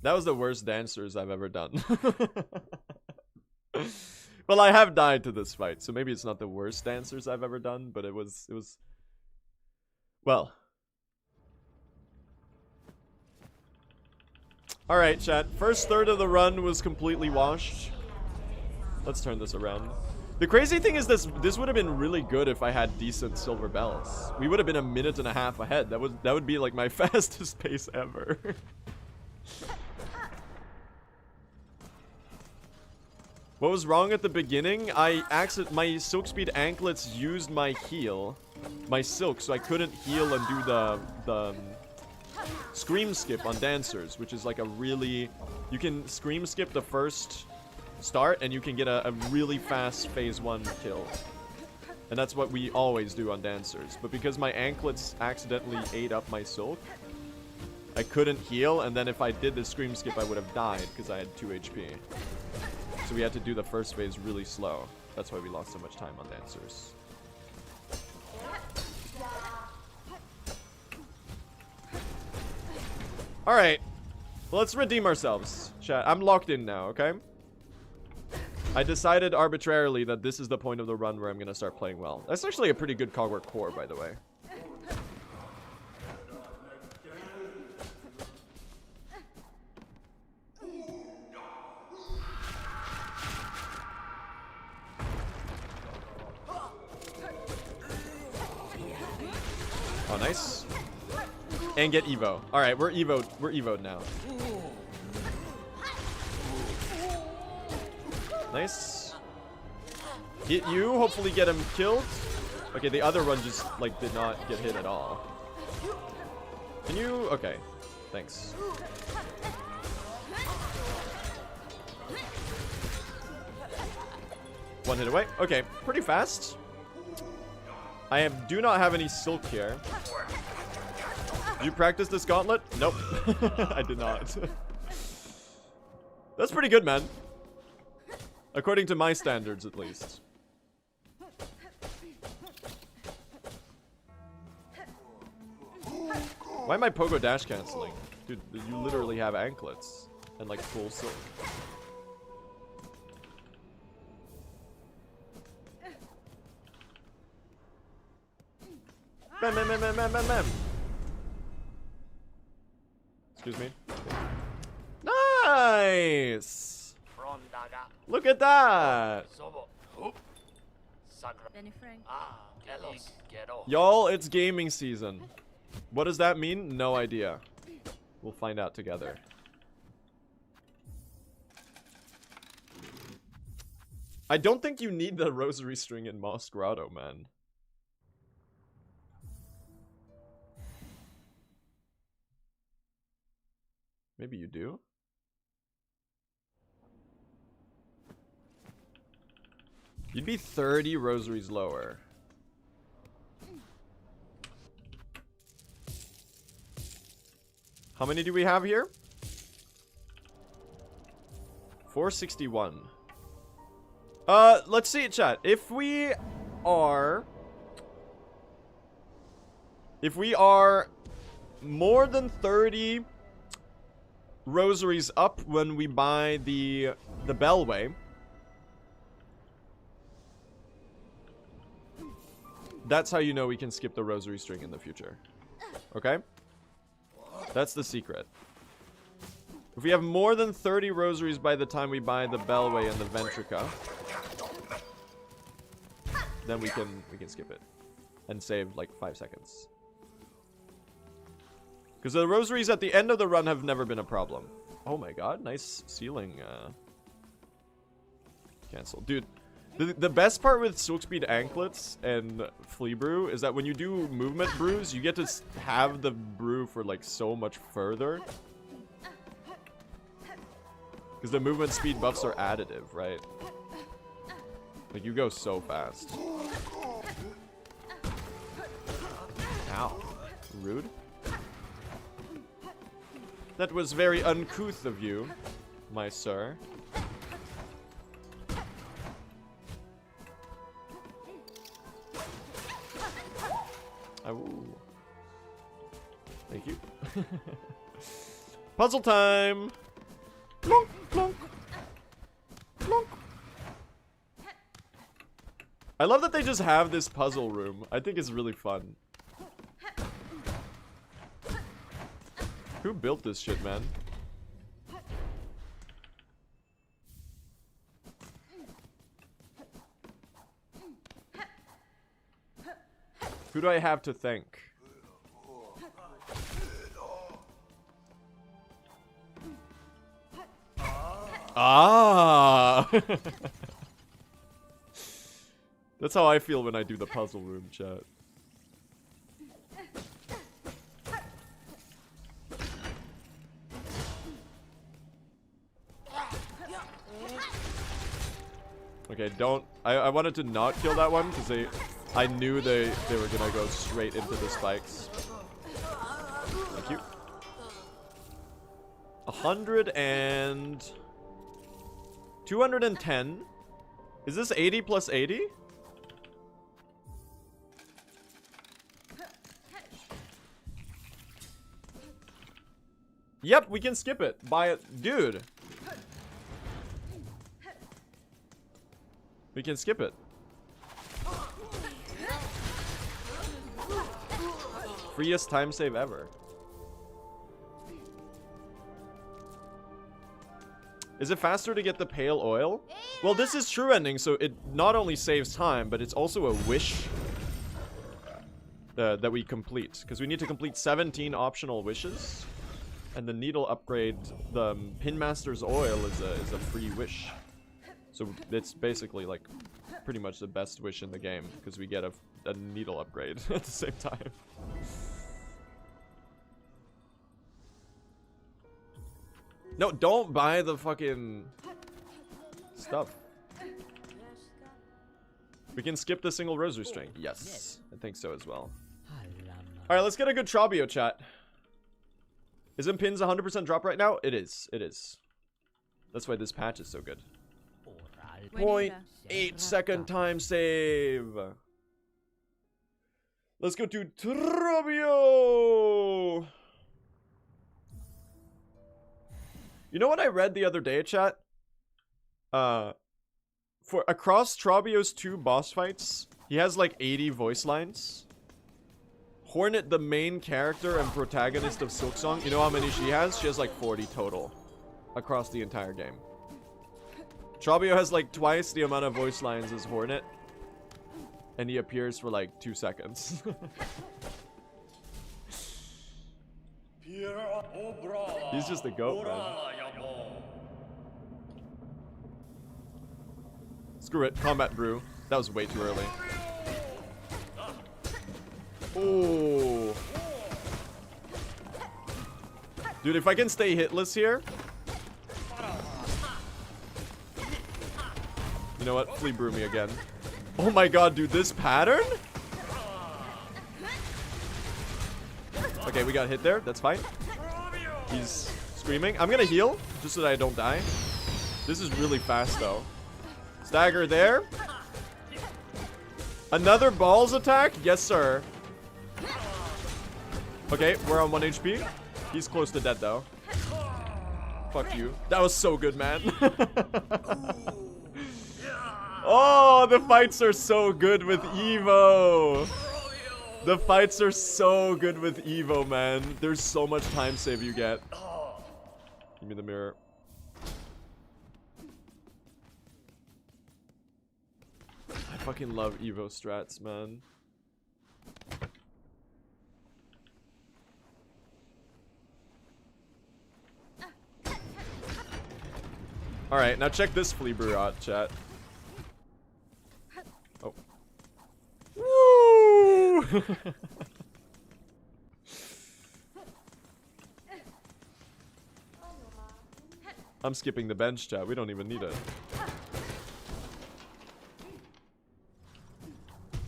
Speaker 1: That was the worst dancers I've ever done. Well, I have died to this fight, so maybe it's not the worst dancers I've ever done, but it was... Well. Alright, chat. First third of the run was completely washed. Let's turn this around. The crazy thing is this would have been really good if I had decent silver bells. We would have been a minute and a half ahead. That would be like my fastest pace ever. What was wrong at the beginning? My silk speed anklets used my heal, my silk, so I couldn't heal and do the scream skip on dancers, which is like a really, you can scream skip the first start and you can get a really fast phase 1 kill. And that's what we always do on dancers. But because my anklets accidentally ate up my silk, I couldn't heal, and then if I did the scream skip I would have died because I had 2 HP. So we had to do the first phase really slow. That's why we lost so much time on dancers. Alright. Well, let's redeem ourselves, chat. I'm locked in now, okay? I decided arbitrarily that this is the point of the run where I'm going to start playing well. That's actually a pretty good cogwork core, by the way. Oh, nice. And get Evo. Alright, we're Evo'd now. Nice. Hit you, hopefully get him killed. Okay, the other one just, like, did not get hit at all. Can you? Okay. Thanks. One hit away. Okay, pretty fast. I do not have any silk here. Did you practice this gauntlet? Nope. I did not. That's pretty good, man. According to my standards, at least. Why am I pogo dash canceling? Dude, you literally have anklets. And like full silk. Bam, bam, bam, bam, bam, bam, bam. Excuse me. Nice! Look at that! Y'all, it's gaming season. What does that mean? No idea. We'll find out together. I don't think you need the rosary string in Moss Grotto, man. Maybe you do? You'd be 30 rosaries lower. How many do we have here? 461. Let's see it, chat. If we are more than 30 rosaries up when we buy the Bellway, that's how you know we can skip the rosary string in the future. Okay? That's the secret. If we have more than 30 rosaries by the time we buy the Bellway and the Ventrica, then we can skip it and save like 5 seconds. Because the rosaries at the end of the run have never been a problem. Oh my god, nice ceiling cancel. Dude, the best part with Silk Speed Anklets and Flea Brew is that when you do movement brews, you get to have the brew for like so much further. Because the movement speed buffs are additive, right? Like, you go so fast. Ow. Rude. That was very uncouth of you, my sir. Oh. Thank you. Puzzle time! Plonk, plonk. Plonk. I love that they just have this puzzle room. I think it's really fun. Who built this shit, man? Who do I have to thank? Ah! know. That's how I feel when I do the puzzle room, chat. Okay, don't. I wanted to not kill that one because I knew they were gonna go straight into the spikes. Thank you. 100 and 210. Is this 80 plus 80? Yep, we can skip it. Buy it, dude. We can skip it. Freest time save ever. Is it faster to get the pale oil? Well, this is true ending, so it not only saves time, but it's also a wish that we complete. Because we need to complete 17 optional wishes. And the needle upgrade, the Pinmaster's oil is a free wish. So it's basically like pretty much the best wish in the game because we get a needle upgrade at the same time. No, don't buy the fucking stuff. We can skip the single rosary string. Yes, I think so as well. Alright, let's get a good Trabio chat. Isn't pins 100% drop right now? It is. It is. That's why this patch is so good. 0.8 second time save. Let's go to Trabio. You know what I read the other day, chat? For across Trabio's 2 boss fights, he has like 80 voice lines. Hornet, the main character and protagonist of Silksong, you know how many she has? She has like 40 total across the entire game. Trabio has like twice the amount of voice lines as Hornet, and he appears for like 2 seconds. He's just a goat, man. Screw it, combat brew. That was way too early. Oh, dude, if I can stay hitless here. You know what? Flea brew me again. Oh my god, dude, this pattern? Okay, we got hit there. That's fine. He's screaming. I'm gonna heal, just so that I don't die. This is really fast, though. Stagger there. Another balls attack? Yes, sir. Okay, we're on 1 HP. He's close to dead, though. Fuck you. That was so good, man. Oh, the fights are so good with Evo. The fights are so good with Evo, man. There's so much time save you get. Give me the mirror. I fucking love Evo strats, man. Alright, now check this flea brew out, chat. Oh. Woo! I'm skipping the bench, chat. We don't even need it.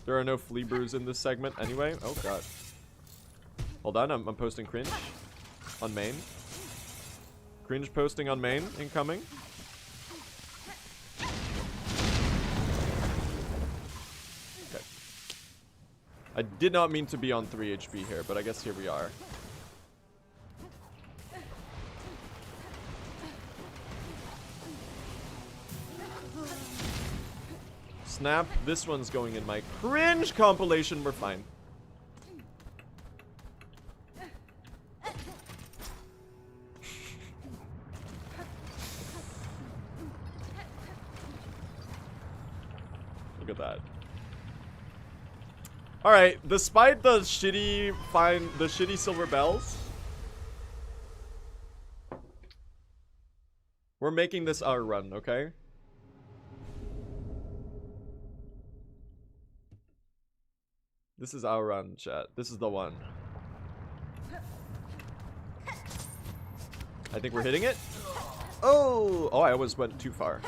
Speaker 1: There are no flea brews in this segment anyway. Oh god. Hold on, I'm posting cringe on main. Cringe posting on main incoming. Okay. I did not mean to be on 3 HP here, but I guess here we are. Snap. This one's going in my cringe compilation. We're fine. Look at that. Alright, despite the shitty silver bells, we're making this our run, okay? This is our run, chat. This is the one. I think we're hitting it. Oh! Oh, I almost went too far.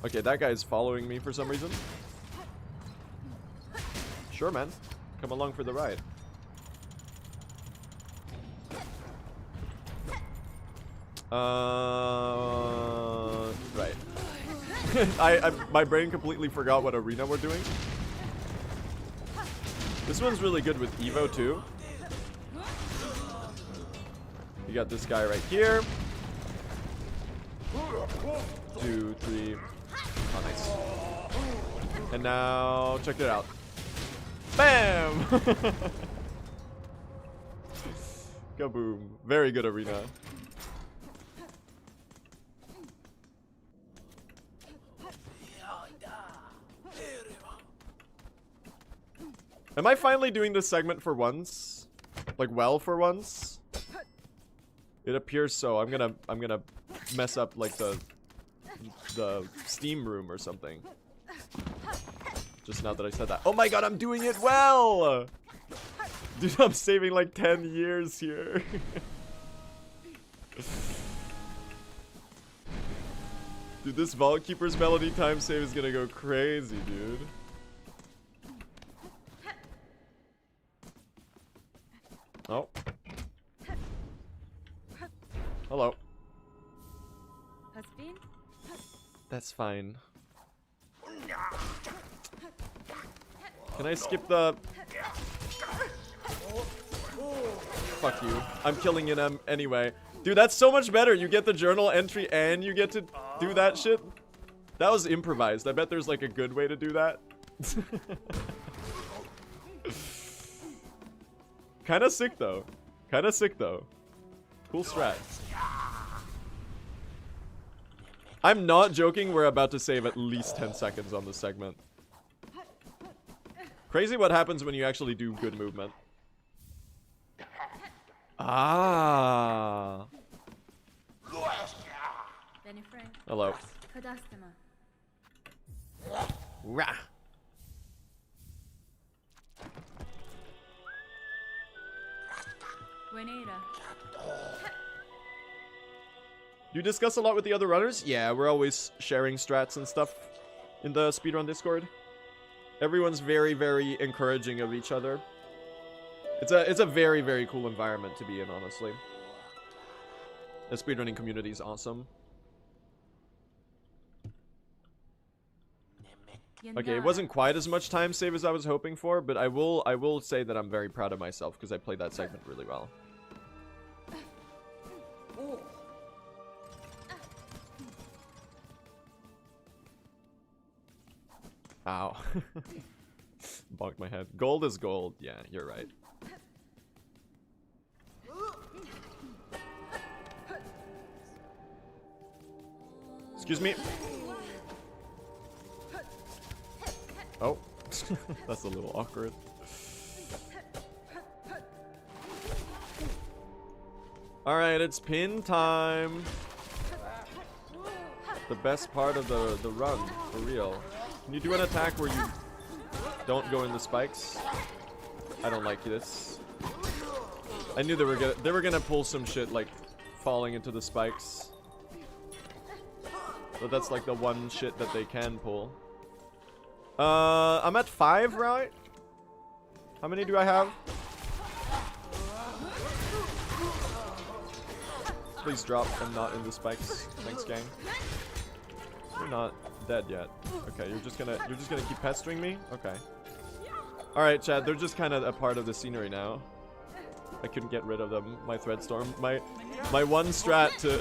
Speaker 1: Okay, that guy's following me for some reason. Sure, man. Come along for the ride. Right. My brain completely forgot what arena we're doing. This one's really good with Evo too. You got this guy right here. 2, 3. Oh, nice. And now check it out. Bam! Kaboom. Very good arena. Am I finally doing this segment for once? Like, well, for once? It appears so. I'm gonna mess up like the Steam room or something. Just now that I said that. Oh my god, I'm doing it well! Dude, I'm saving like 10 years here. Dude, this Vault Keeper's Melody time save is gonna go crazy, dude. Oh. Hello. That's fine. Can I skip the... Fuck you. I'm killing it anyway. Dude, that's so much better. You get the journal entry and you get to do that shit. That was improvised. I bet there's like a good way to do that. Kinda sick though. Kinda sick though. Cool strat. I'm not joking, we're about to save at least 10 seconds on this segment. Crazy what happens when you actually do good movement. Ah. Hello. Rah. You discuss a lot with the other runners? Yeah, we're always sharing strats and stuff in the Speedrun Discord. Everyone's very, very encouraging of each other. It's a very, very cool environment to be in, honestly. The speedrunning community is awesome. Okay, it wasn't quite as much time save as I was hoping for, but I will say that I'm very proud of myself because I played that segment really well. Ow. Bonked my head. Gold is gold. Yeah, you're right. Excuse me. Oh. That's a little awkward. Alright, it's pin time. The best part of the run, for real. Can you do an attack where you don't go in the spikes? I don't like this. I knew they were gonna pull some shit like falling into the spikes. But that's like the one shit that they can pull. I'm at 5, right? How many do I have? Please drop and not in the spikes. Thanks, gang. You're not dead yet. Okay, you're just gonna keep pestering me? Okay. Alright, Chad, they're just kinda a part of the scenery now. I couldn't get rid of them. My thread storm. My one strat to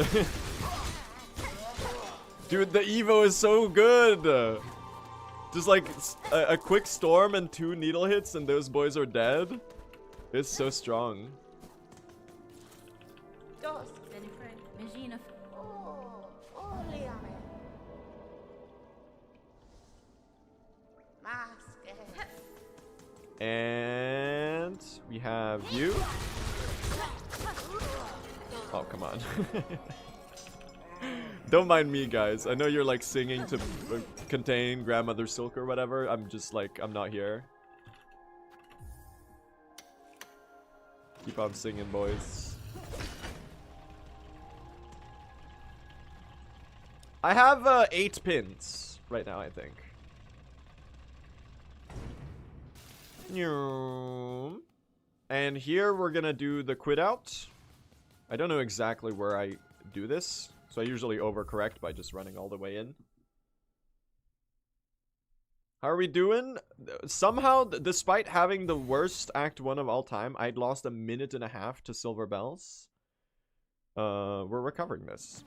Speaker 1: dude, the Evo is so good! Just like a quick storm and 2 needle hits and those boys are dead. It's so strong. And we have you. Oh, come on. Don't mind me, guys. I know you're like singing to contain Grandmother Silk or whatever. I'm just like, I'm not here. Keep on singing, boys. I have 8 pins right now, I think. And here we're gonna do the quit out. I don't know exactly where I do this, so I usually overcorrect by just running all the way in. How are we doing? Somehow, despite having the worst Act 1 of all time, I'd lost 1.5 minutes to Silver Bells. We're recovering this.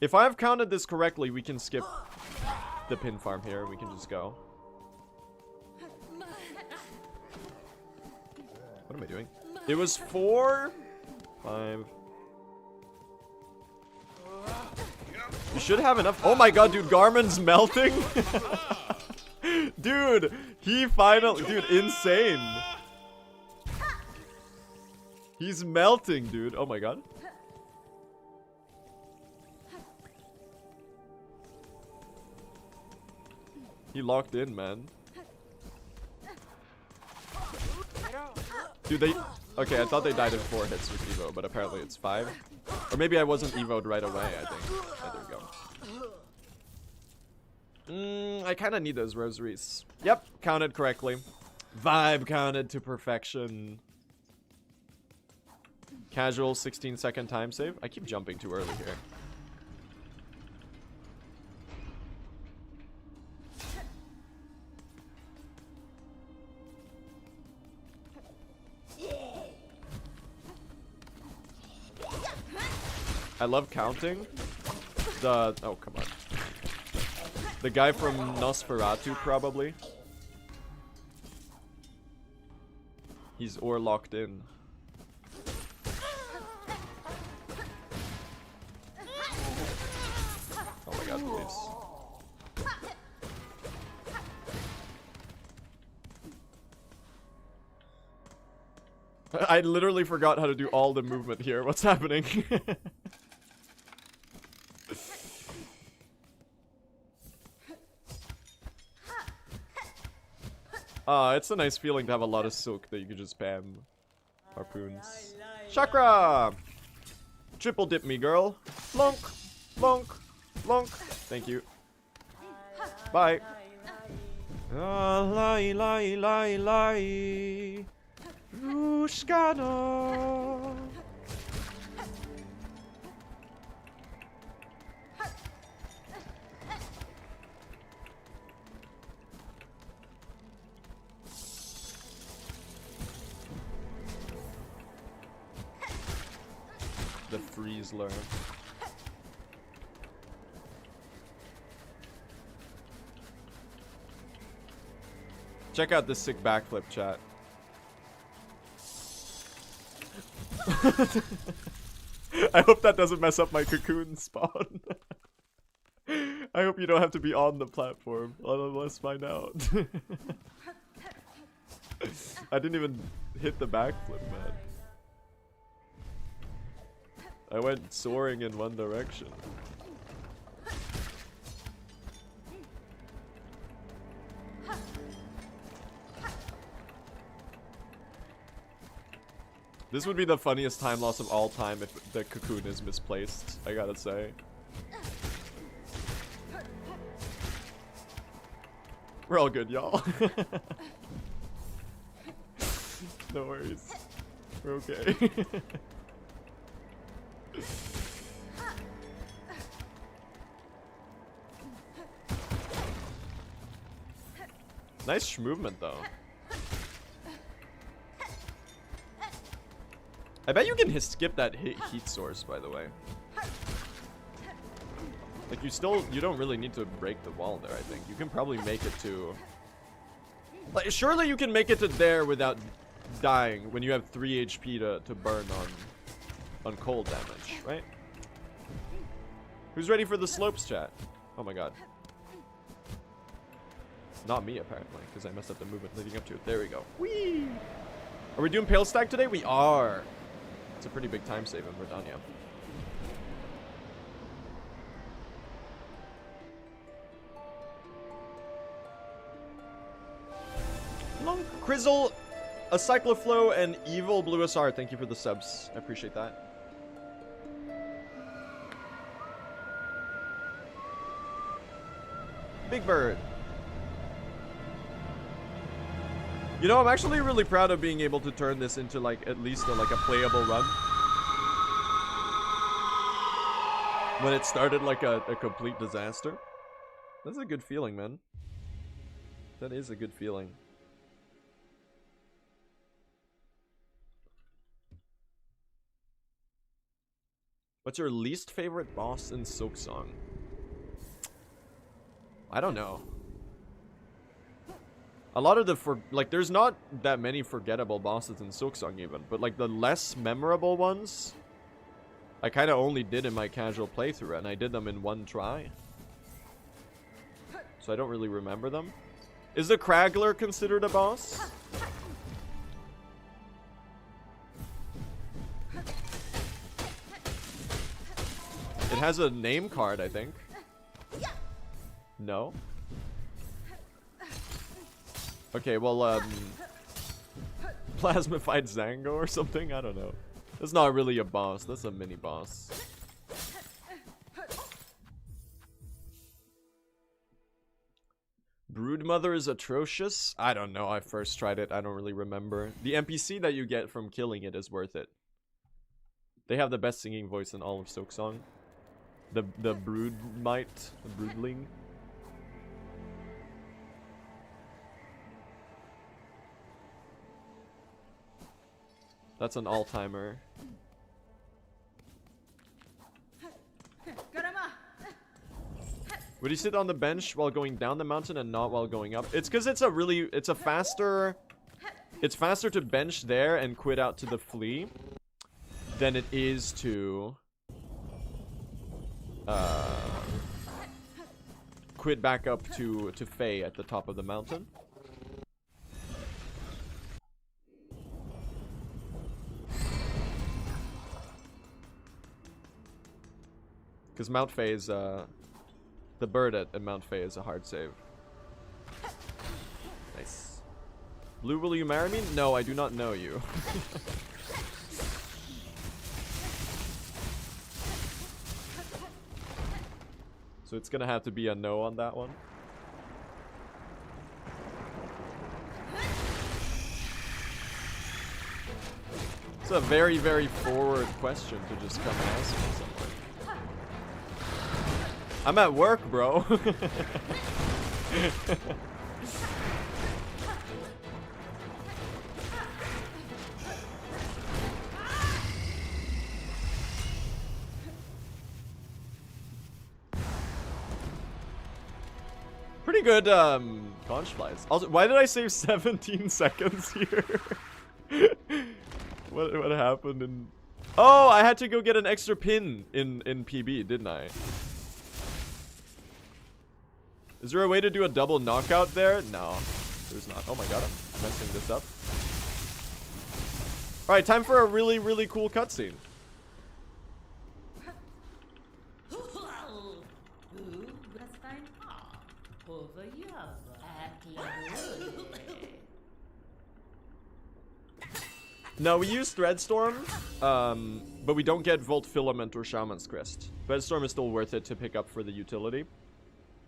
Speaker 1: If I've counted this correctly, we can skip the pin farm here and we can just go. What am I doing? It was 4, 5. You should have enough. Oh my god, dude, Garmin's melting. Dude, he finally, dude, insane. He's melting, dude. Oh my god. He locked in, man. Dude, they... Okay, I thought they died in 4 hits with Evo, but apparently it's 5. Or maybe I wasn't Evo'd right away, I think. Oh, there we go. I kind of need those rosaries. Yep, counted correctly. Vibe counted to perfection. Casual 16-second time save. I keep jumping too early here. I love counting. Oh, come on. The guy from Nosferatu, probably. He's or locked in. Oh my god, please. I literally forgot how to do all the movement here. What's happening? It's a nice feeling to have a lot of silk that you can just spam harpoons. Chakra! Triple dip me, girl. Flunk, flunk, flunk. Thank you. Bye. Lie, lie, lie, lie. Rushkano. The freeze learn. Check out this sick backflip, chat. I hope that doesn't mess up my cocoon spawn. I hope you don't have to be on the platform. Let's find out. I didn't even hit the backflip, man. I went soaring in one direction. This would be the funniest time loss of all time if the cocoon is misplaced, I gotta say. We're all good, y'all. No worries. We're okay. Nice movement, though. I bet you can skip that heat source, by the way. Like, you don't really need to break the wall there, I think. You can probably make it to... Like, surely you can make it to there without dying when you have 3 HP to burn on cold damage, right? Who's ready for the slopes, chat? Oh my god. Not me, apparently, because I messed up the movement leading up to it. There we go. Whee! Are we doing Pale Stag today? We are. It's a pretty big time save in Verdana. long? Crizzle, a Cycloflow, and Evil Blue SR. Thank you for the subs. I appreciate that. Big Bird. You know, I'm actually really proud of being able to turn this into like at least a playable run. When it started like a complete disaster. That's a good feeling, man. That is a good feeling. What's your least favorite boss in Silksong? I don't know. A lot of the there's not that many forgettable bosses in Silksong even, but like the less memorable ones, I kind of only did in my casual playthrough, and I did them in one try. So I don't really remember them. Is the Craggler considered a boss? It has a name card, I think. No? Okay, well, Plasmified Zango or something? I don't know. That's not really a boss. That's a mini-boss. Broodmother is atrocious? I don't know. I first tried it. I don't really remember. The NPC that you get from killing it is worth it. They have the best singing voice in all of Silksong. The Broodmite. The Broodling. That's an all-timer. Would you sit on the bench while going down the mountain and not while going up? It's because it's faster to bench there and quit out to the flea than it is to quit back up to Faye at the top of the mountain. Because Mount Faye is the bird at Mount Faye is a hard save. Nice. Blue, will you marry me? No, I do not know you. So it's gonna have to be a no on that one. It's a very, very forward question to just come and ask me something. I'm at work, bro. Pretty good conch flies. Also, why did I save 17 seconds here? What happened in... Oh, I had to go get an extra pin in PB, didn't I? Is there a way to do a double knockout there? No, there's not. Oh my god, I'm messing this up. Alright, time for a really, really cool cutscene. No, we use Threadstorm, but we don't get Volt Filament or Shaman's Crest. Threadstorm is still worth it to pick up for the utility.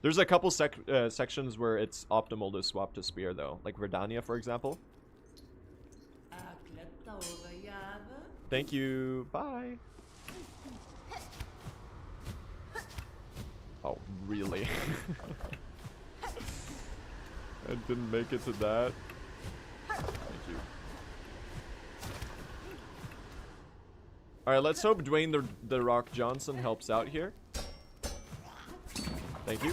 Speaker 1: There's a couple sections where it's optimal to swap to Spear, though. Like Verdana, for example. Thank you. Bye. Oh, really? I didn't make it to that. Thank you. Alright, let's hope Dwayne the Rock Johnson helps out here. Thank you.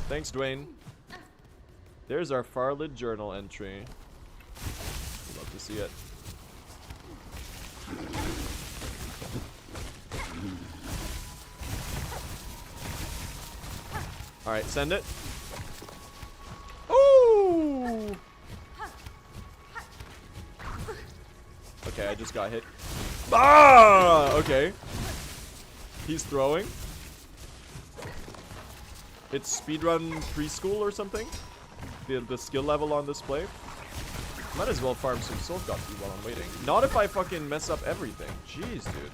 Speaker 1: Thanks, Dwayne. There's our Farlid journal entry. Love to see it. Alright, send it. Ooh! Okay, I just got hit. Ah! Okay. He's throwing. It's speedrun preschool or something. The skill level on display. Might as well farm some Silk Doggy while I'm waiting. Not if I fucking mess up everything. Jeez, dude.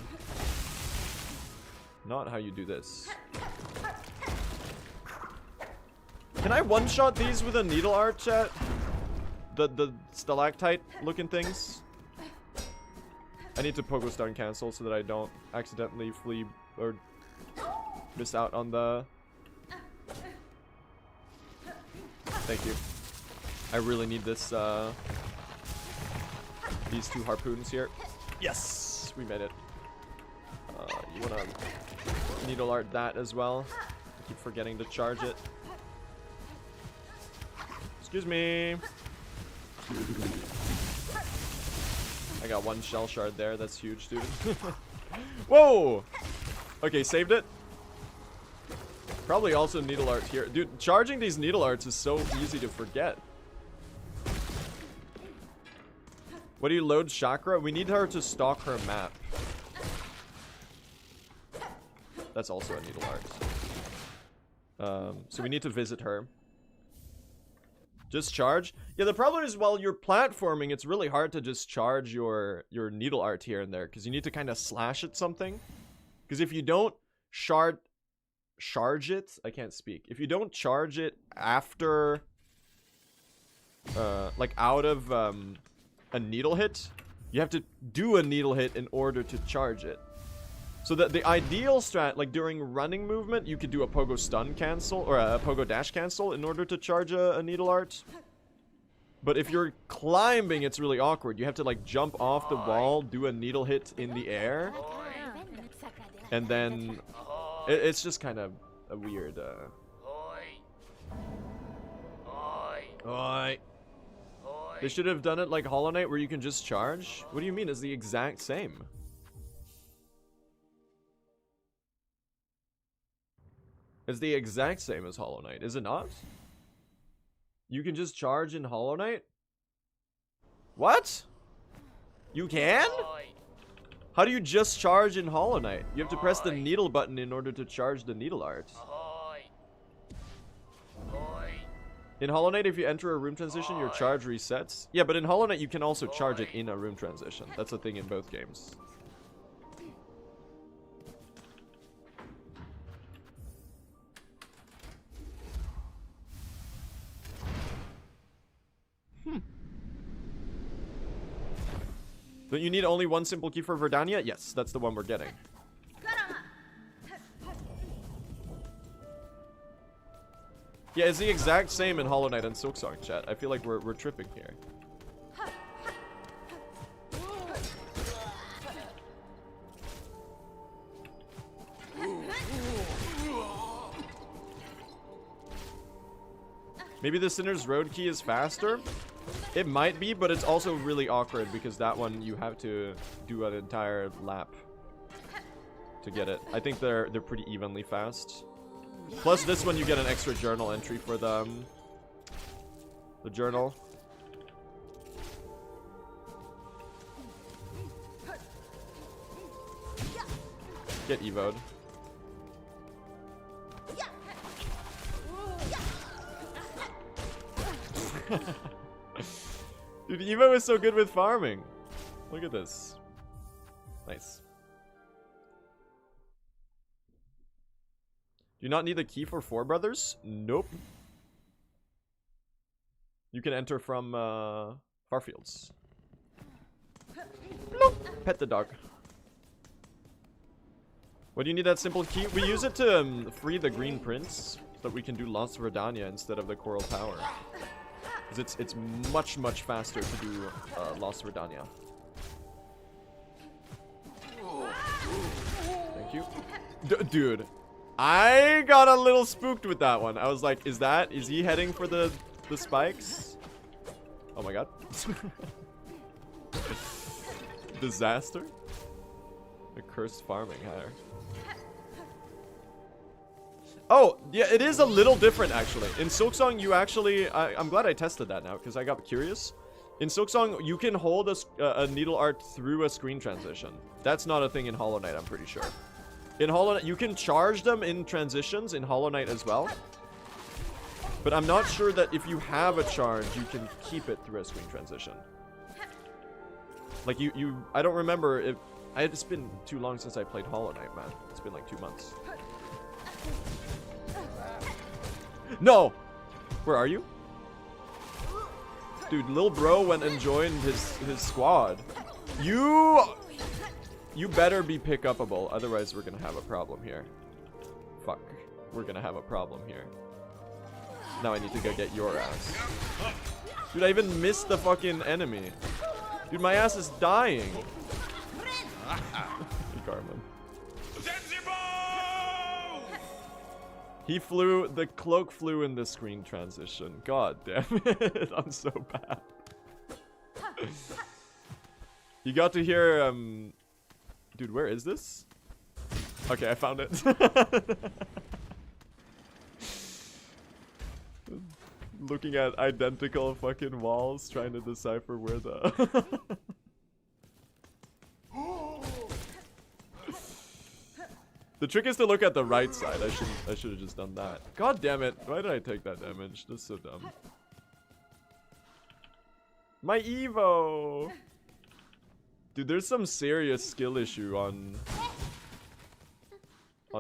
Speaker 1: Not how you do this. Can I one-shot these with a needle art, chat? The stalactite looking things? I need to pogo stun cancel so that I don't accidentally flee or miss out on the... Thank you. I really need this, these 2 harpoons here. Yes! We made it. You wanna needle art that as well. I keep forgetting to charge it. Excuse me. I got 1 shell shard there. That's huge, dude. Whoa! Okay, saved it. Probably also needle art here. Dude, charging these needle arts is so easy to forget. What do you load, Chakra? We need her to stalk her map. That's also a needle art. So we need to visit her. Just charge? Yeah, the problem is while you're platforming, it's really hard to just charge your needle art here and there. Because you need to kind of slash at something. Because if you don't charge it, I can't speak. If you don't charge it after, like out of a needle hit, you have to do a needle hit in order to charge it. So that the ideal strat, like during running movement, you could do a pogo stun cancel or a pogo dash cancel in order to charge a needle art. But if you're climbing, it's really awkward. You have to like jump off the wall, do a needle hit in the air, and then it's just kind of a weird. They should have done it like Hollow Knight, where you can just charge. What do you mean? It's the exact same. It's the exact same as Hollow Knight, is it not? You can just charge in Hollow Knight? What? You can? How do you just charge in Hollow Knight? You have to press the needle button in order to charge the needle art. In Hollow Knight, if you enter a room transition, your charge resets. Yeah, but in Hollow Knight, you can also charge it in a room transition. That's a thing in both games. Don't you need only 1 simple key for Verdana? Yes, that's the one we're getting. Yeah, it's the exact same in Hollow Knight and Silksong, chat. I feel like we're tripping here. Maybe the Sinner's Road key is faster? It might be, but it's also really awkward because that one you have to do an entire lap to get it. I think they're pretty evenly fast. Plus this one you get an extra journal entry for the journal. Get evoed. Dude, Evo is so good with farming. Look at this. Nice. Do you not need the key for 4 brothers? Nope. You can enter from Farfields. Nope. Pet the dog. What do you need that simple key? We use it to free the Green Prince so that we can do Lost Verdana instead of the Coral Tower. Because it's much faster to do Lost Verdana. Thank you. Dude, I got a little spooked with that one. I was like, is he heading for the spikes? Oh my god. Disaster. A cursed farming hire. Oh, yeah, it is a little different, actually. In Silksong, you actually... I'm glad I tested that now, because I got curious. In Silksong, you can hold a needle art through a screen transition. That's not a thing in Hollow Knight, I'm pretty sure. In Hollow Knight, you can charge them in transitions in Hollow Knight as well. But I'm not sure that if you have a charge, you can keep it through a screen transition. Like I don't remember if, it's been too long since I played Hollow Knight, man. It's been like 2 months. No! Where are you? Dude, lil bro went and joined his squad. You better be pick-upable, otherwise we're gonna have a problem here. Fuck. We're gonna have a problem here. Now I need to go get your ass. Dude, I even missed the fucking enemy. Dude, my ass is dying. Garmin. He flew, the cloak flew in the screen transition. God damn it, I'm so bad. You got to hear, dude, where is this? Okay, I found it. Looking at identical fucking walls, trying to decipher where the... The trick is to look at the right side. I should have just done that. God damn it. Why did I take that damage? That's so dumb. My Evo! Dude, there's some serious skill issue on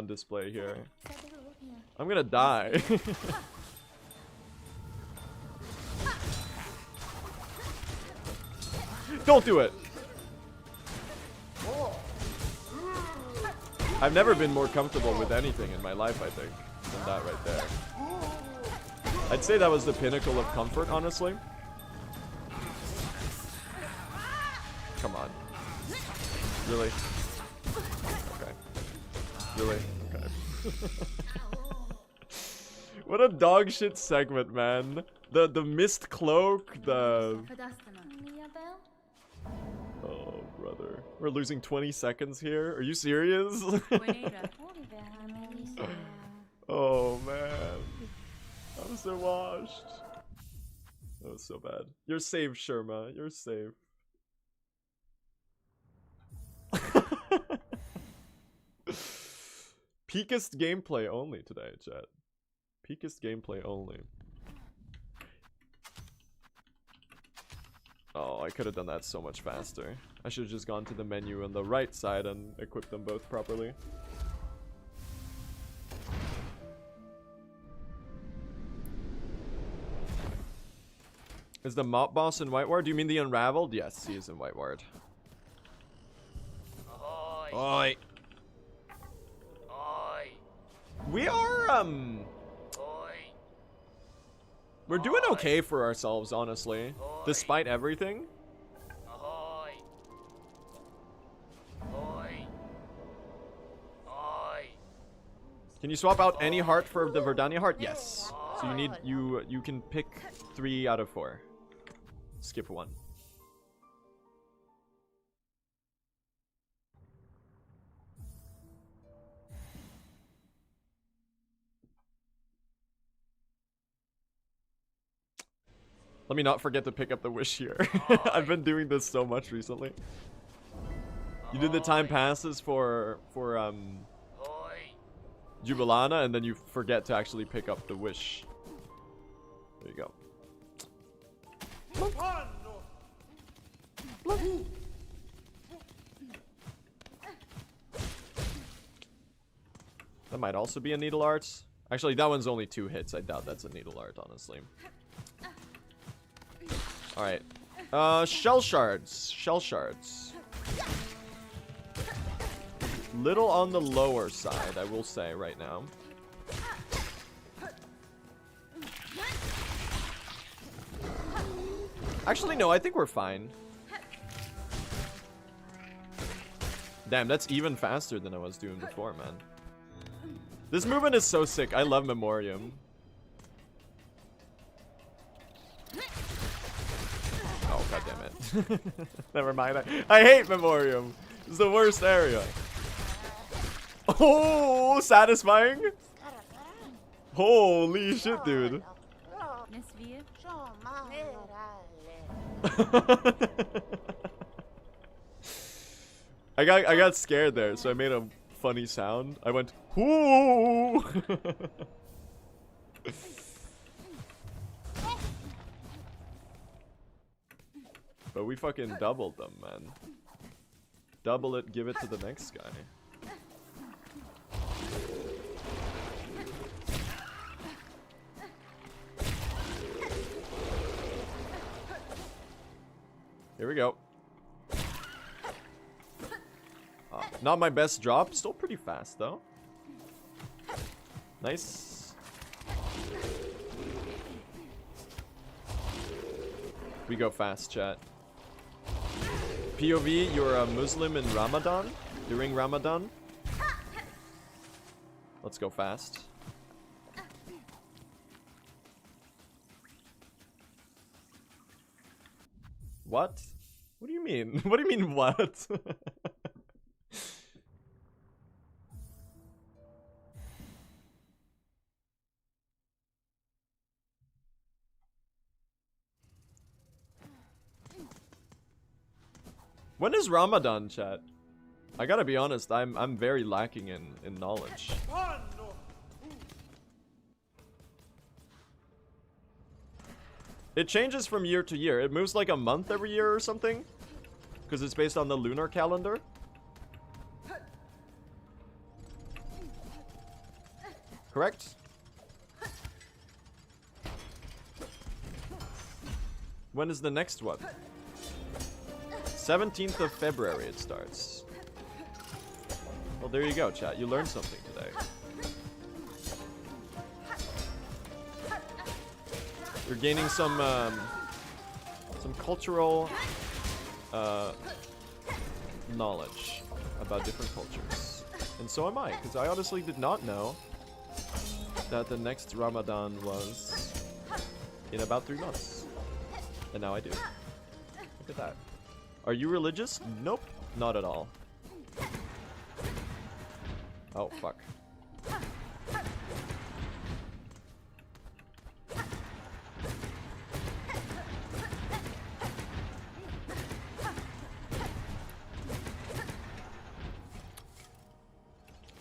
Speaker 1: display here. I'm gonna die. Don't do it! I've never been more comfortable with anything in my life, I think, than that right there. I'd say that was the pinnacle of comfort, honestly. Come on. Really? Okay. Really? Okay. What a dog shit segment, man. The mist cloak, the... Oh, brother. We're losing 20 seconds here? Are you serious? Oh, man. I'm so washed. That was so bad. You're safe, Sherma. You're safe. Peakest gameplay only today, chat. Peakest gameplay only. Oh, I could have done that so much faster. I should have just gone to the menu on the right side and equipped them both properly. Is the mop boss in Whiteward? Do you mean the Unraveled? Yes, he is in Whiteward.
Speaker 2: Oi.
Speaker 1: Oi.
Speaker 2: Oi.
Speaker 1: We are,
Speaker 2: Oi.
Speaker 1: we're doing okay for ourselves, honestly.
Speaker 2: Oi.
Speaker 1: Despite everything.
Speaker 2: Oi. Oi. Oi.
Speaker 1: Can you swap out any heart for the Verdana heart? Yes. So you need, you can pick 3 out of 4. Skip 1. Let me not forget to pick up the wish here. I've been doing this so much recently. You did the time passes for
Speaker 2: Oi.
Speaker 1: Jubilana, and then you forget to actually pick up the wish. There you go. That might also be a needle art. Actually, that one's only 2 hits. I doubt that's a needle art, honestly. Alright. Shell shards. Shell shards. Little on the lower side, I will say right now. Actually, no, I think we're fine. Damn, that's even faster than I was doing before, man. This movement is so sick. I love Memoriam. Oh, god damn it. Never mind. I hate Memoriam. It's the worst area. Oh, satisfying. Holy shit, dude. I got scared there, so I made a funny sound. I went, "Ooh!" But we fucking doubled them, man. Double it, give it to the next guy. Here we go. Not my best drop. Still pretty fast, though. Nice. We go fast, chat. POV, you're a Muslim in Ramadan? During Ramadan? Let's go fast. What? What do you mean? What do you mean, what? When is Ramadan, chat? I gotta be honest, I'm very lacking in knowledge. It changes from year to year. It moves like a month every year or something. Because it's based on the lunar calendar. Correct? When is the next one? 17th of February it starts. Well, there you go, chat. You learned something today. You're gaining some cultural knowledge about different cultures. And so am I, because I honestly did not know that the next Ramadan was in about 3 months. And now I do. Look at that. Are you religious? Nope, not at all. Oh, fuck.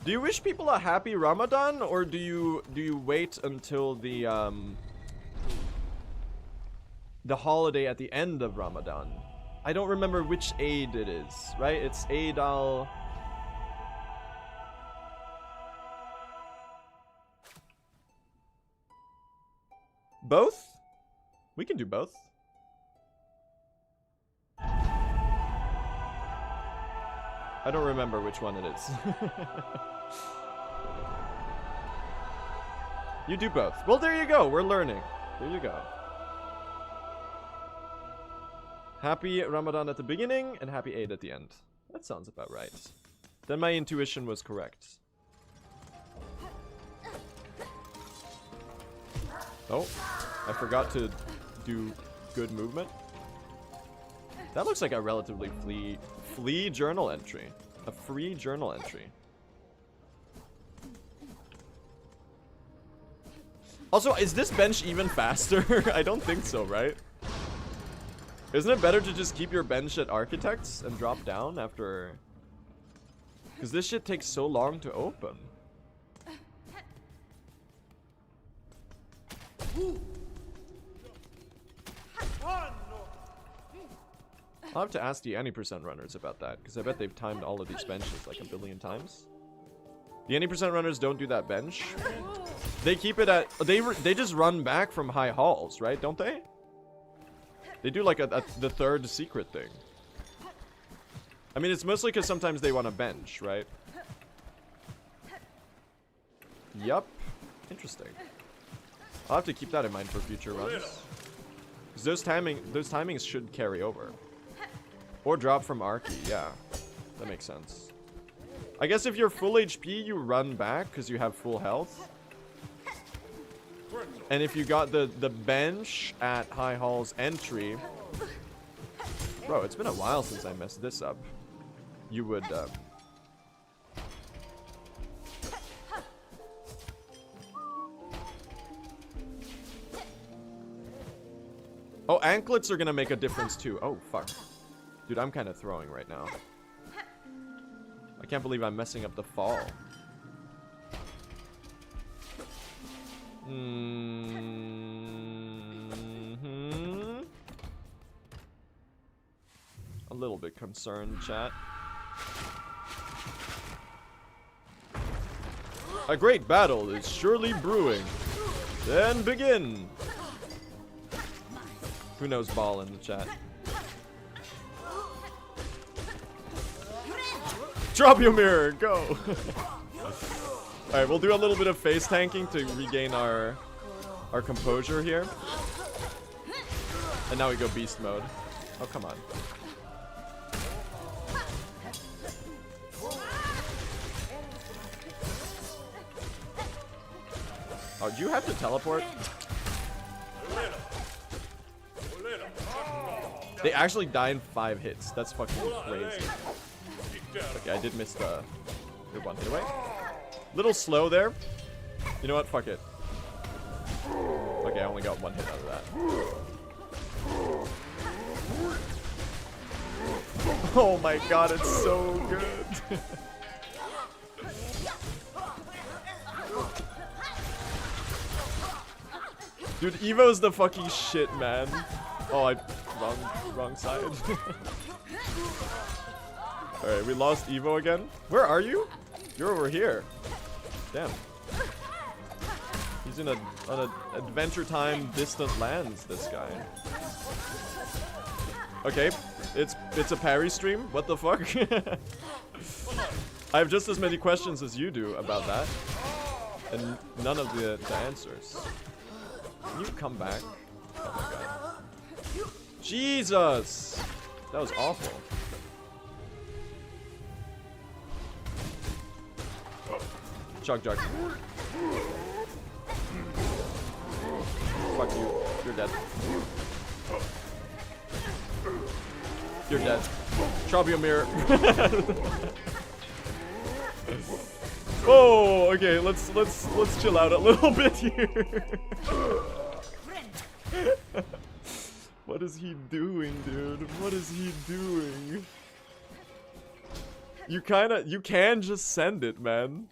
Speaker 1: Do you wish people a happy Ramadan, or do you wait until the holiday at the end of Ramadan? I don't remember which Eid it is, right? It's Eid al... Both? We can do both. I don't remember which one it is. You do both. Well, there you go. We're learning. There you go. Happy Ramadan at the beginning and happy Eid at the end. That sounds about right. Then my intuition was correct. Oh, I forgot to do good movement. That looks like a relatively free journal entry. A free journal entry. Also, is this bench even faster? I don't think so, right? Isn't it better to just keep your bench at architects and drop down after? Because this shit takes so long to open. I'll have to ask the any percent runners about that, because I bet they've timed all of these benches like a billion times. The any percent runners don't do that bench. They keep it at... They just run back from high halls, right? Don't they? They do like the third secret thing. I mean, it's mostly because sometimes they want to bench, right? Yup. Interesting. I'll have to keep that in mind for future runs. Because those timings should carry over. Or drop from Arky, yeah. That makes sense. I guess if you're full HP, you run back because you have full health. And if you got the bench at High Hall's entry... Bro, it's been a while since I messed this up. You would... Oh, anklets are gonna make a difference too. Oh, fuck. Dude, I'm kind of throwing right now. I can't believe I'm messing up the fall. little bit concerned, chat. A great battle is surely brewing. Then begin. Who knows ball in the chat? Drop your mirror, go. Alright, we'll do a little bit of face tanking to regain our composure here. And now we go beast mode. Oh, come on. Oh, do you have to teleport? They actually die in 5 hits. That's fucking crazy. Okay, I did miss the good one. Hit away. Little slow there. You know what? Fuck it. Okay, I only got 1 hit out of that. Oh my god, it's so good. Dude, Evo's the fucking shit, man. Oh, wrong side. Alright, we lost Evo again. Where are you? You're over here. Damn. He's on an Adventure Time distant lands, this guy. Okay, it's a parry stream. What the fuck? I have just as many questions as you do about that. And none of the answers. Can you come back? Oh my god. Jesus! That was awful. Chug jug. Fuck you. You're dead. You're dead. Drop your mirror. Oh, okay. Let's chill out a little bit here. What is he doing, dude? What is he doing? You can just send it, man.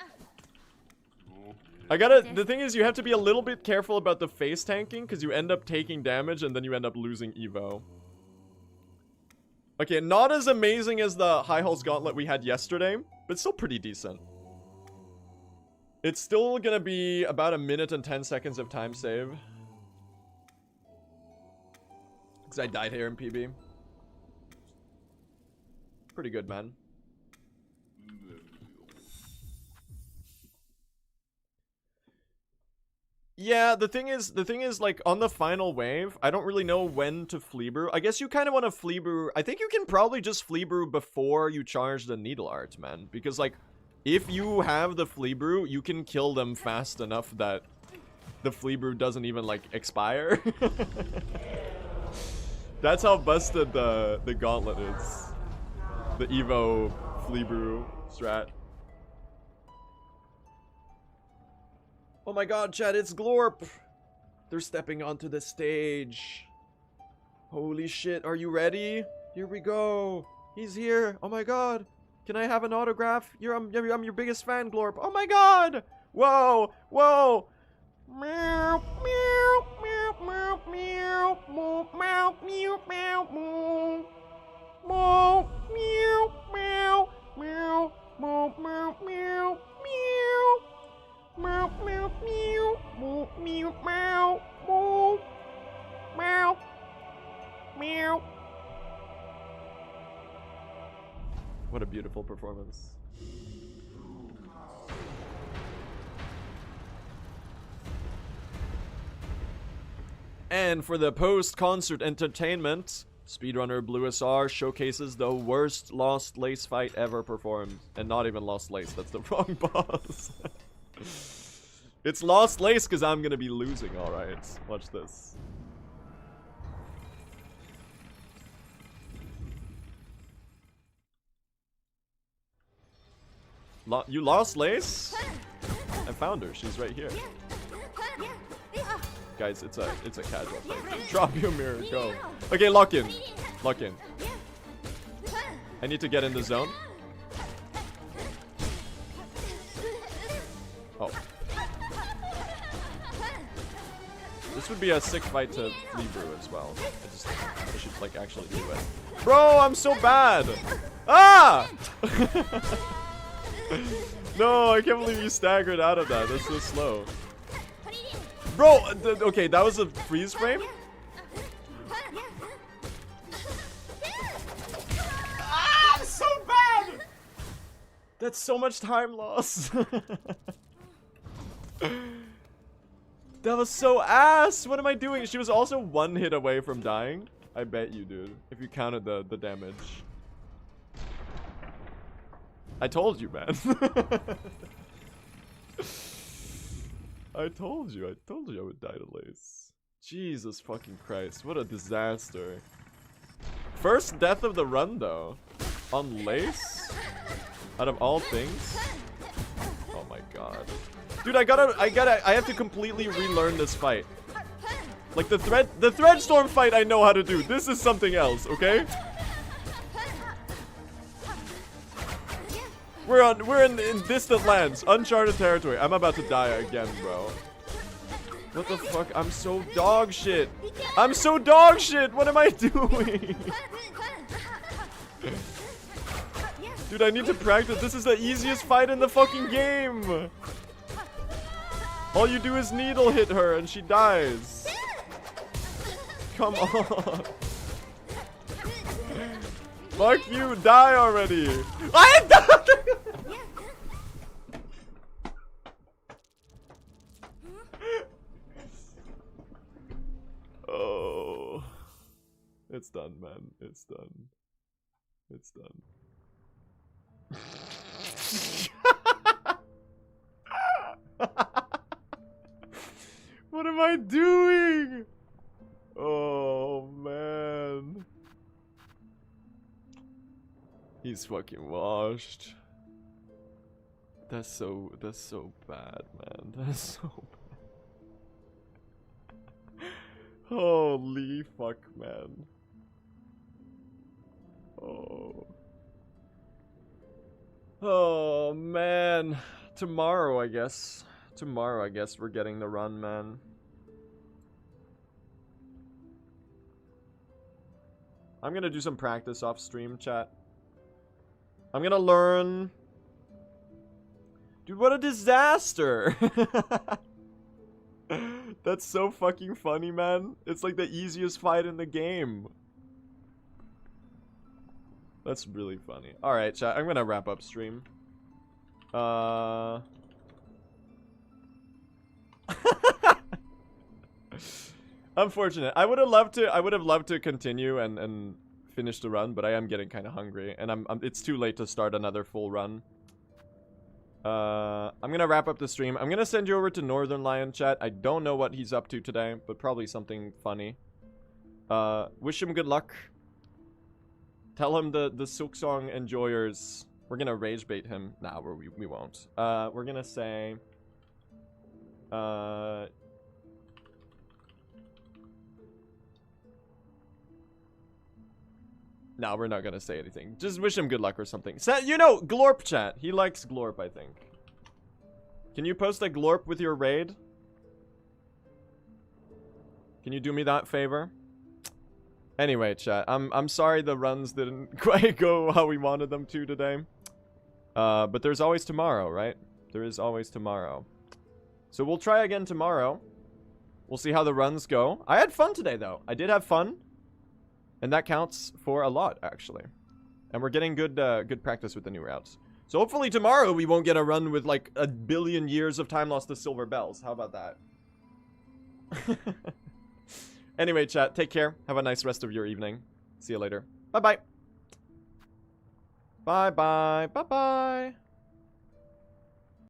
Speaker 1: The thing is, you have to be a little bit careful about the face tanking, because you end up taking damage and then you end up losing Evo. Okay, not as amazing as the High Hulls Gauntlet we had yesterday, but still pretty decent. It's still gonna be about 1 minute and 10 seconds of time save. Because I died here in PB. Pretty good, man. Yeah, the thing is, like, on the final wave, I don't really know when to flea brew. I guess you kind of want to flea brew. I think you can probably just flea brew before you charge the needle art, man. Because, like, if you have the flea brew, you can kill them fast enough that the flea brew doesn't even, like, expire. That's how busted the gauntlet is. The Evo flea brew strat. Oh my god, chat, it's Glorp! They're stepping onto the stage. Holy shit, are you ready? Here we go. He's here. Oh my god. Can I have an autograph? I'm your biggest fan, Glorp. Oh my god! Whoa! Whoa! Meow, meow, meow, meow, meow, meow, meow, meow, meow, meow. Meow, meow, meow, meow, meow, meow, meow, meow. Meow, meow, meow, meow, meow, meow, meow, meow, meow. What a beautiful performance. And for the post-concert entertainment, speedrunner Blue SR showcases the worst Lost Lace fight ever performed. And not even Lost Lace, that's the wrong boss. It's Lost Lace because I'm gonna be losing, alright. Watch this. You lost Lace? I found her, she's right here. Guys, it's a casual thing. Drop your mirror, go. Okay, lock in. Lock in. I need to get in the zone. Oh. This would be a sick fight to rebrew as well. I should like actually do it. Bro, I'm so bad. Ah! No, I can't believe you staggered out of that. That's so slow. Bro, okay, that was a freeze frame? Ah, I'm so bad! That's so much time lost. That was so ass. What am I doing? She was also one hit away from dying. I bet you, dude. If you counted the damage. I told you, man. I told you I would die to Lace. Jesus fucking Christ. What a disaster. First death of the run, though. On Lace? Out of all things? Oh my god. Dude, I have to completely relearn this fight. Like the Threadstorm fight I know how to do. This is something else, okay? We're in distant lands, uncharted territory. I'm about to die again, bro. What the fuck? I'm so dog shit. I'm so dog shit. What am I doing? Dude, I need to practice. This is the easiest fight in the fucking game. All you do is needle hit her and she dies. Come on. Fuck you, die already. I am done. Oh. It's done, man. It's done. It's done. What am I doing? Oh man. He's fucking washed. That's so bad, man. That's so bad. Holy fuck, man. Oh. Oh man. Tomorrow, I guess. Tomorrow, I guess we're getting the run, man. I'm gonna do some practice off stream, chat. I'm gonna learn. Dude, what a disaster! That's so fucking funny, man. It's like the easiest fight in the game. That's really funny. Alright, chat, I'm gonna wrap up stream. Unfortunate. I would have loved to continue and finish the run, but I am getting kind of hungry, and it's too late to start another full run. I'm gonna wrap up the stream. I'm gonna send you over to Northern Lion, chat. I don't know what he's up to today, but probably something funny. Wish him good luck. Tell him the Silksong enjoyers. We're gonna rage bait him. Nah, we won't. We're gonna say. No, we're not gonna say anything. Just wish him good luck or something. You know, Glorp, chat. He likes Glorp, I think. Can you post a Glorp with your raid? Can you do me that favor? Anyway, chat. I'm sorry the runs didn't quite go how we wanted them to today. But there's always tomorrow, right? There is always tomorrow. So we'll try again tomorrow. We'll see how the runs go. I had fun today, though. I did have fun. And that counts for a lot, actually. And we're getting good practice with the new routes. So hopefully tomorrow we won't get a run with like 1 billion years of time lost to silver bells. How about that? Anyway, chat, take care. Have a nice rest of your evening. See you later. Bye-bye. Bye-bye. Bye-bye.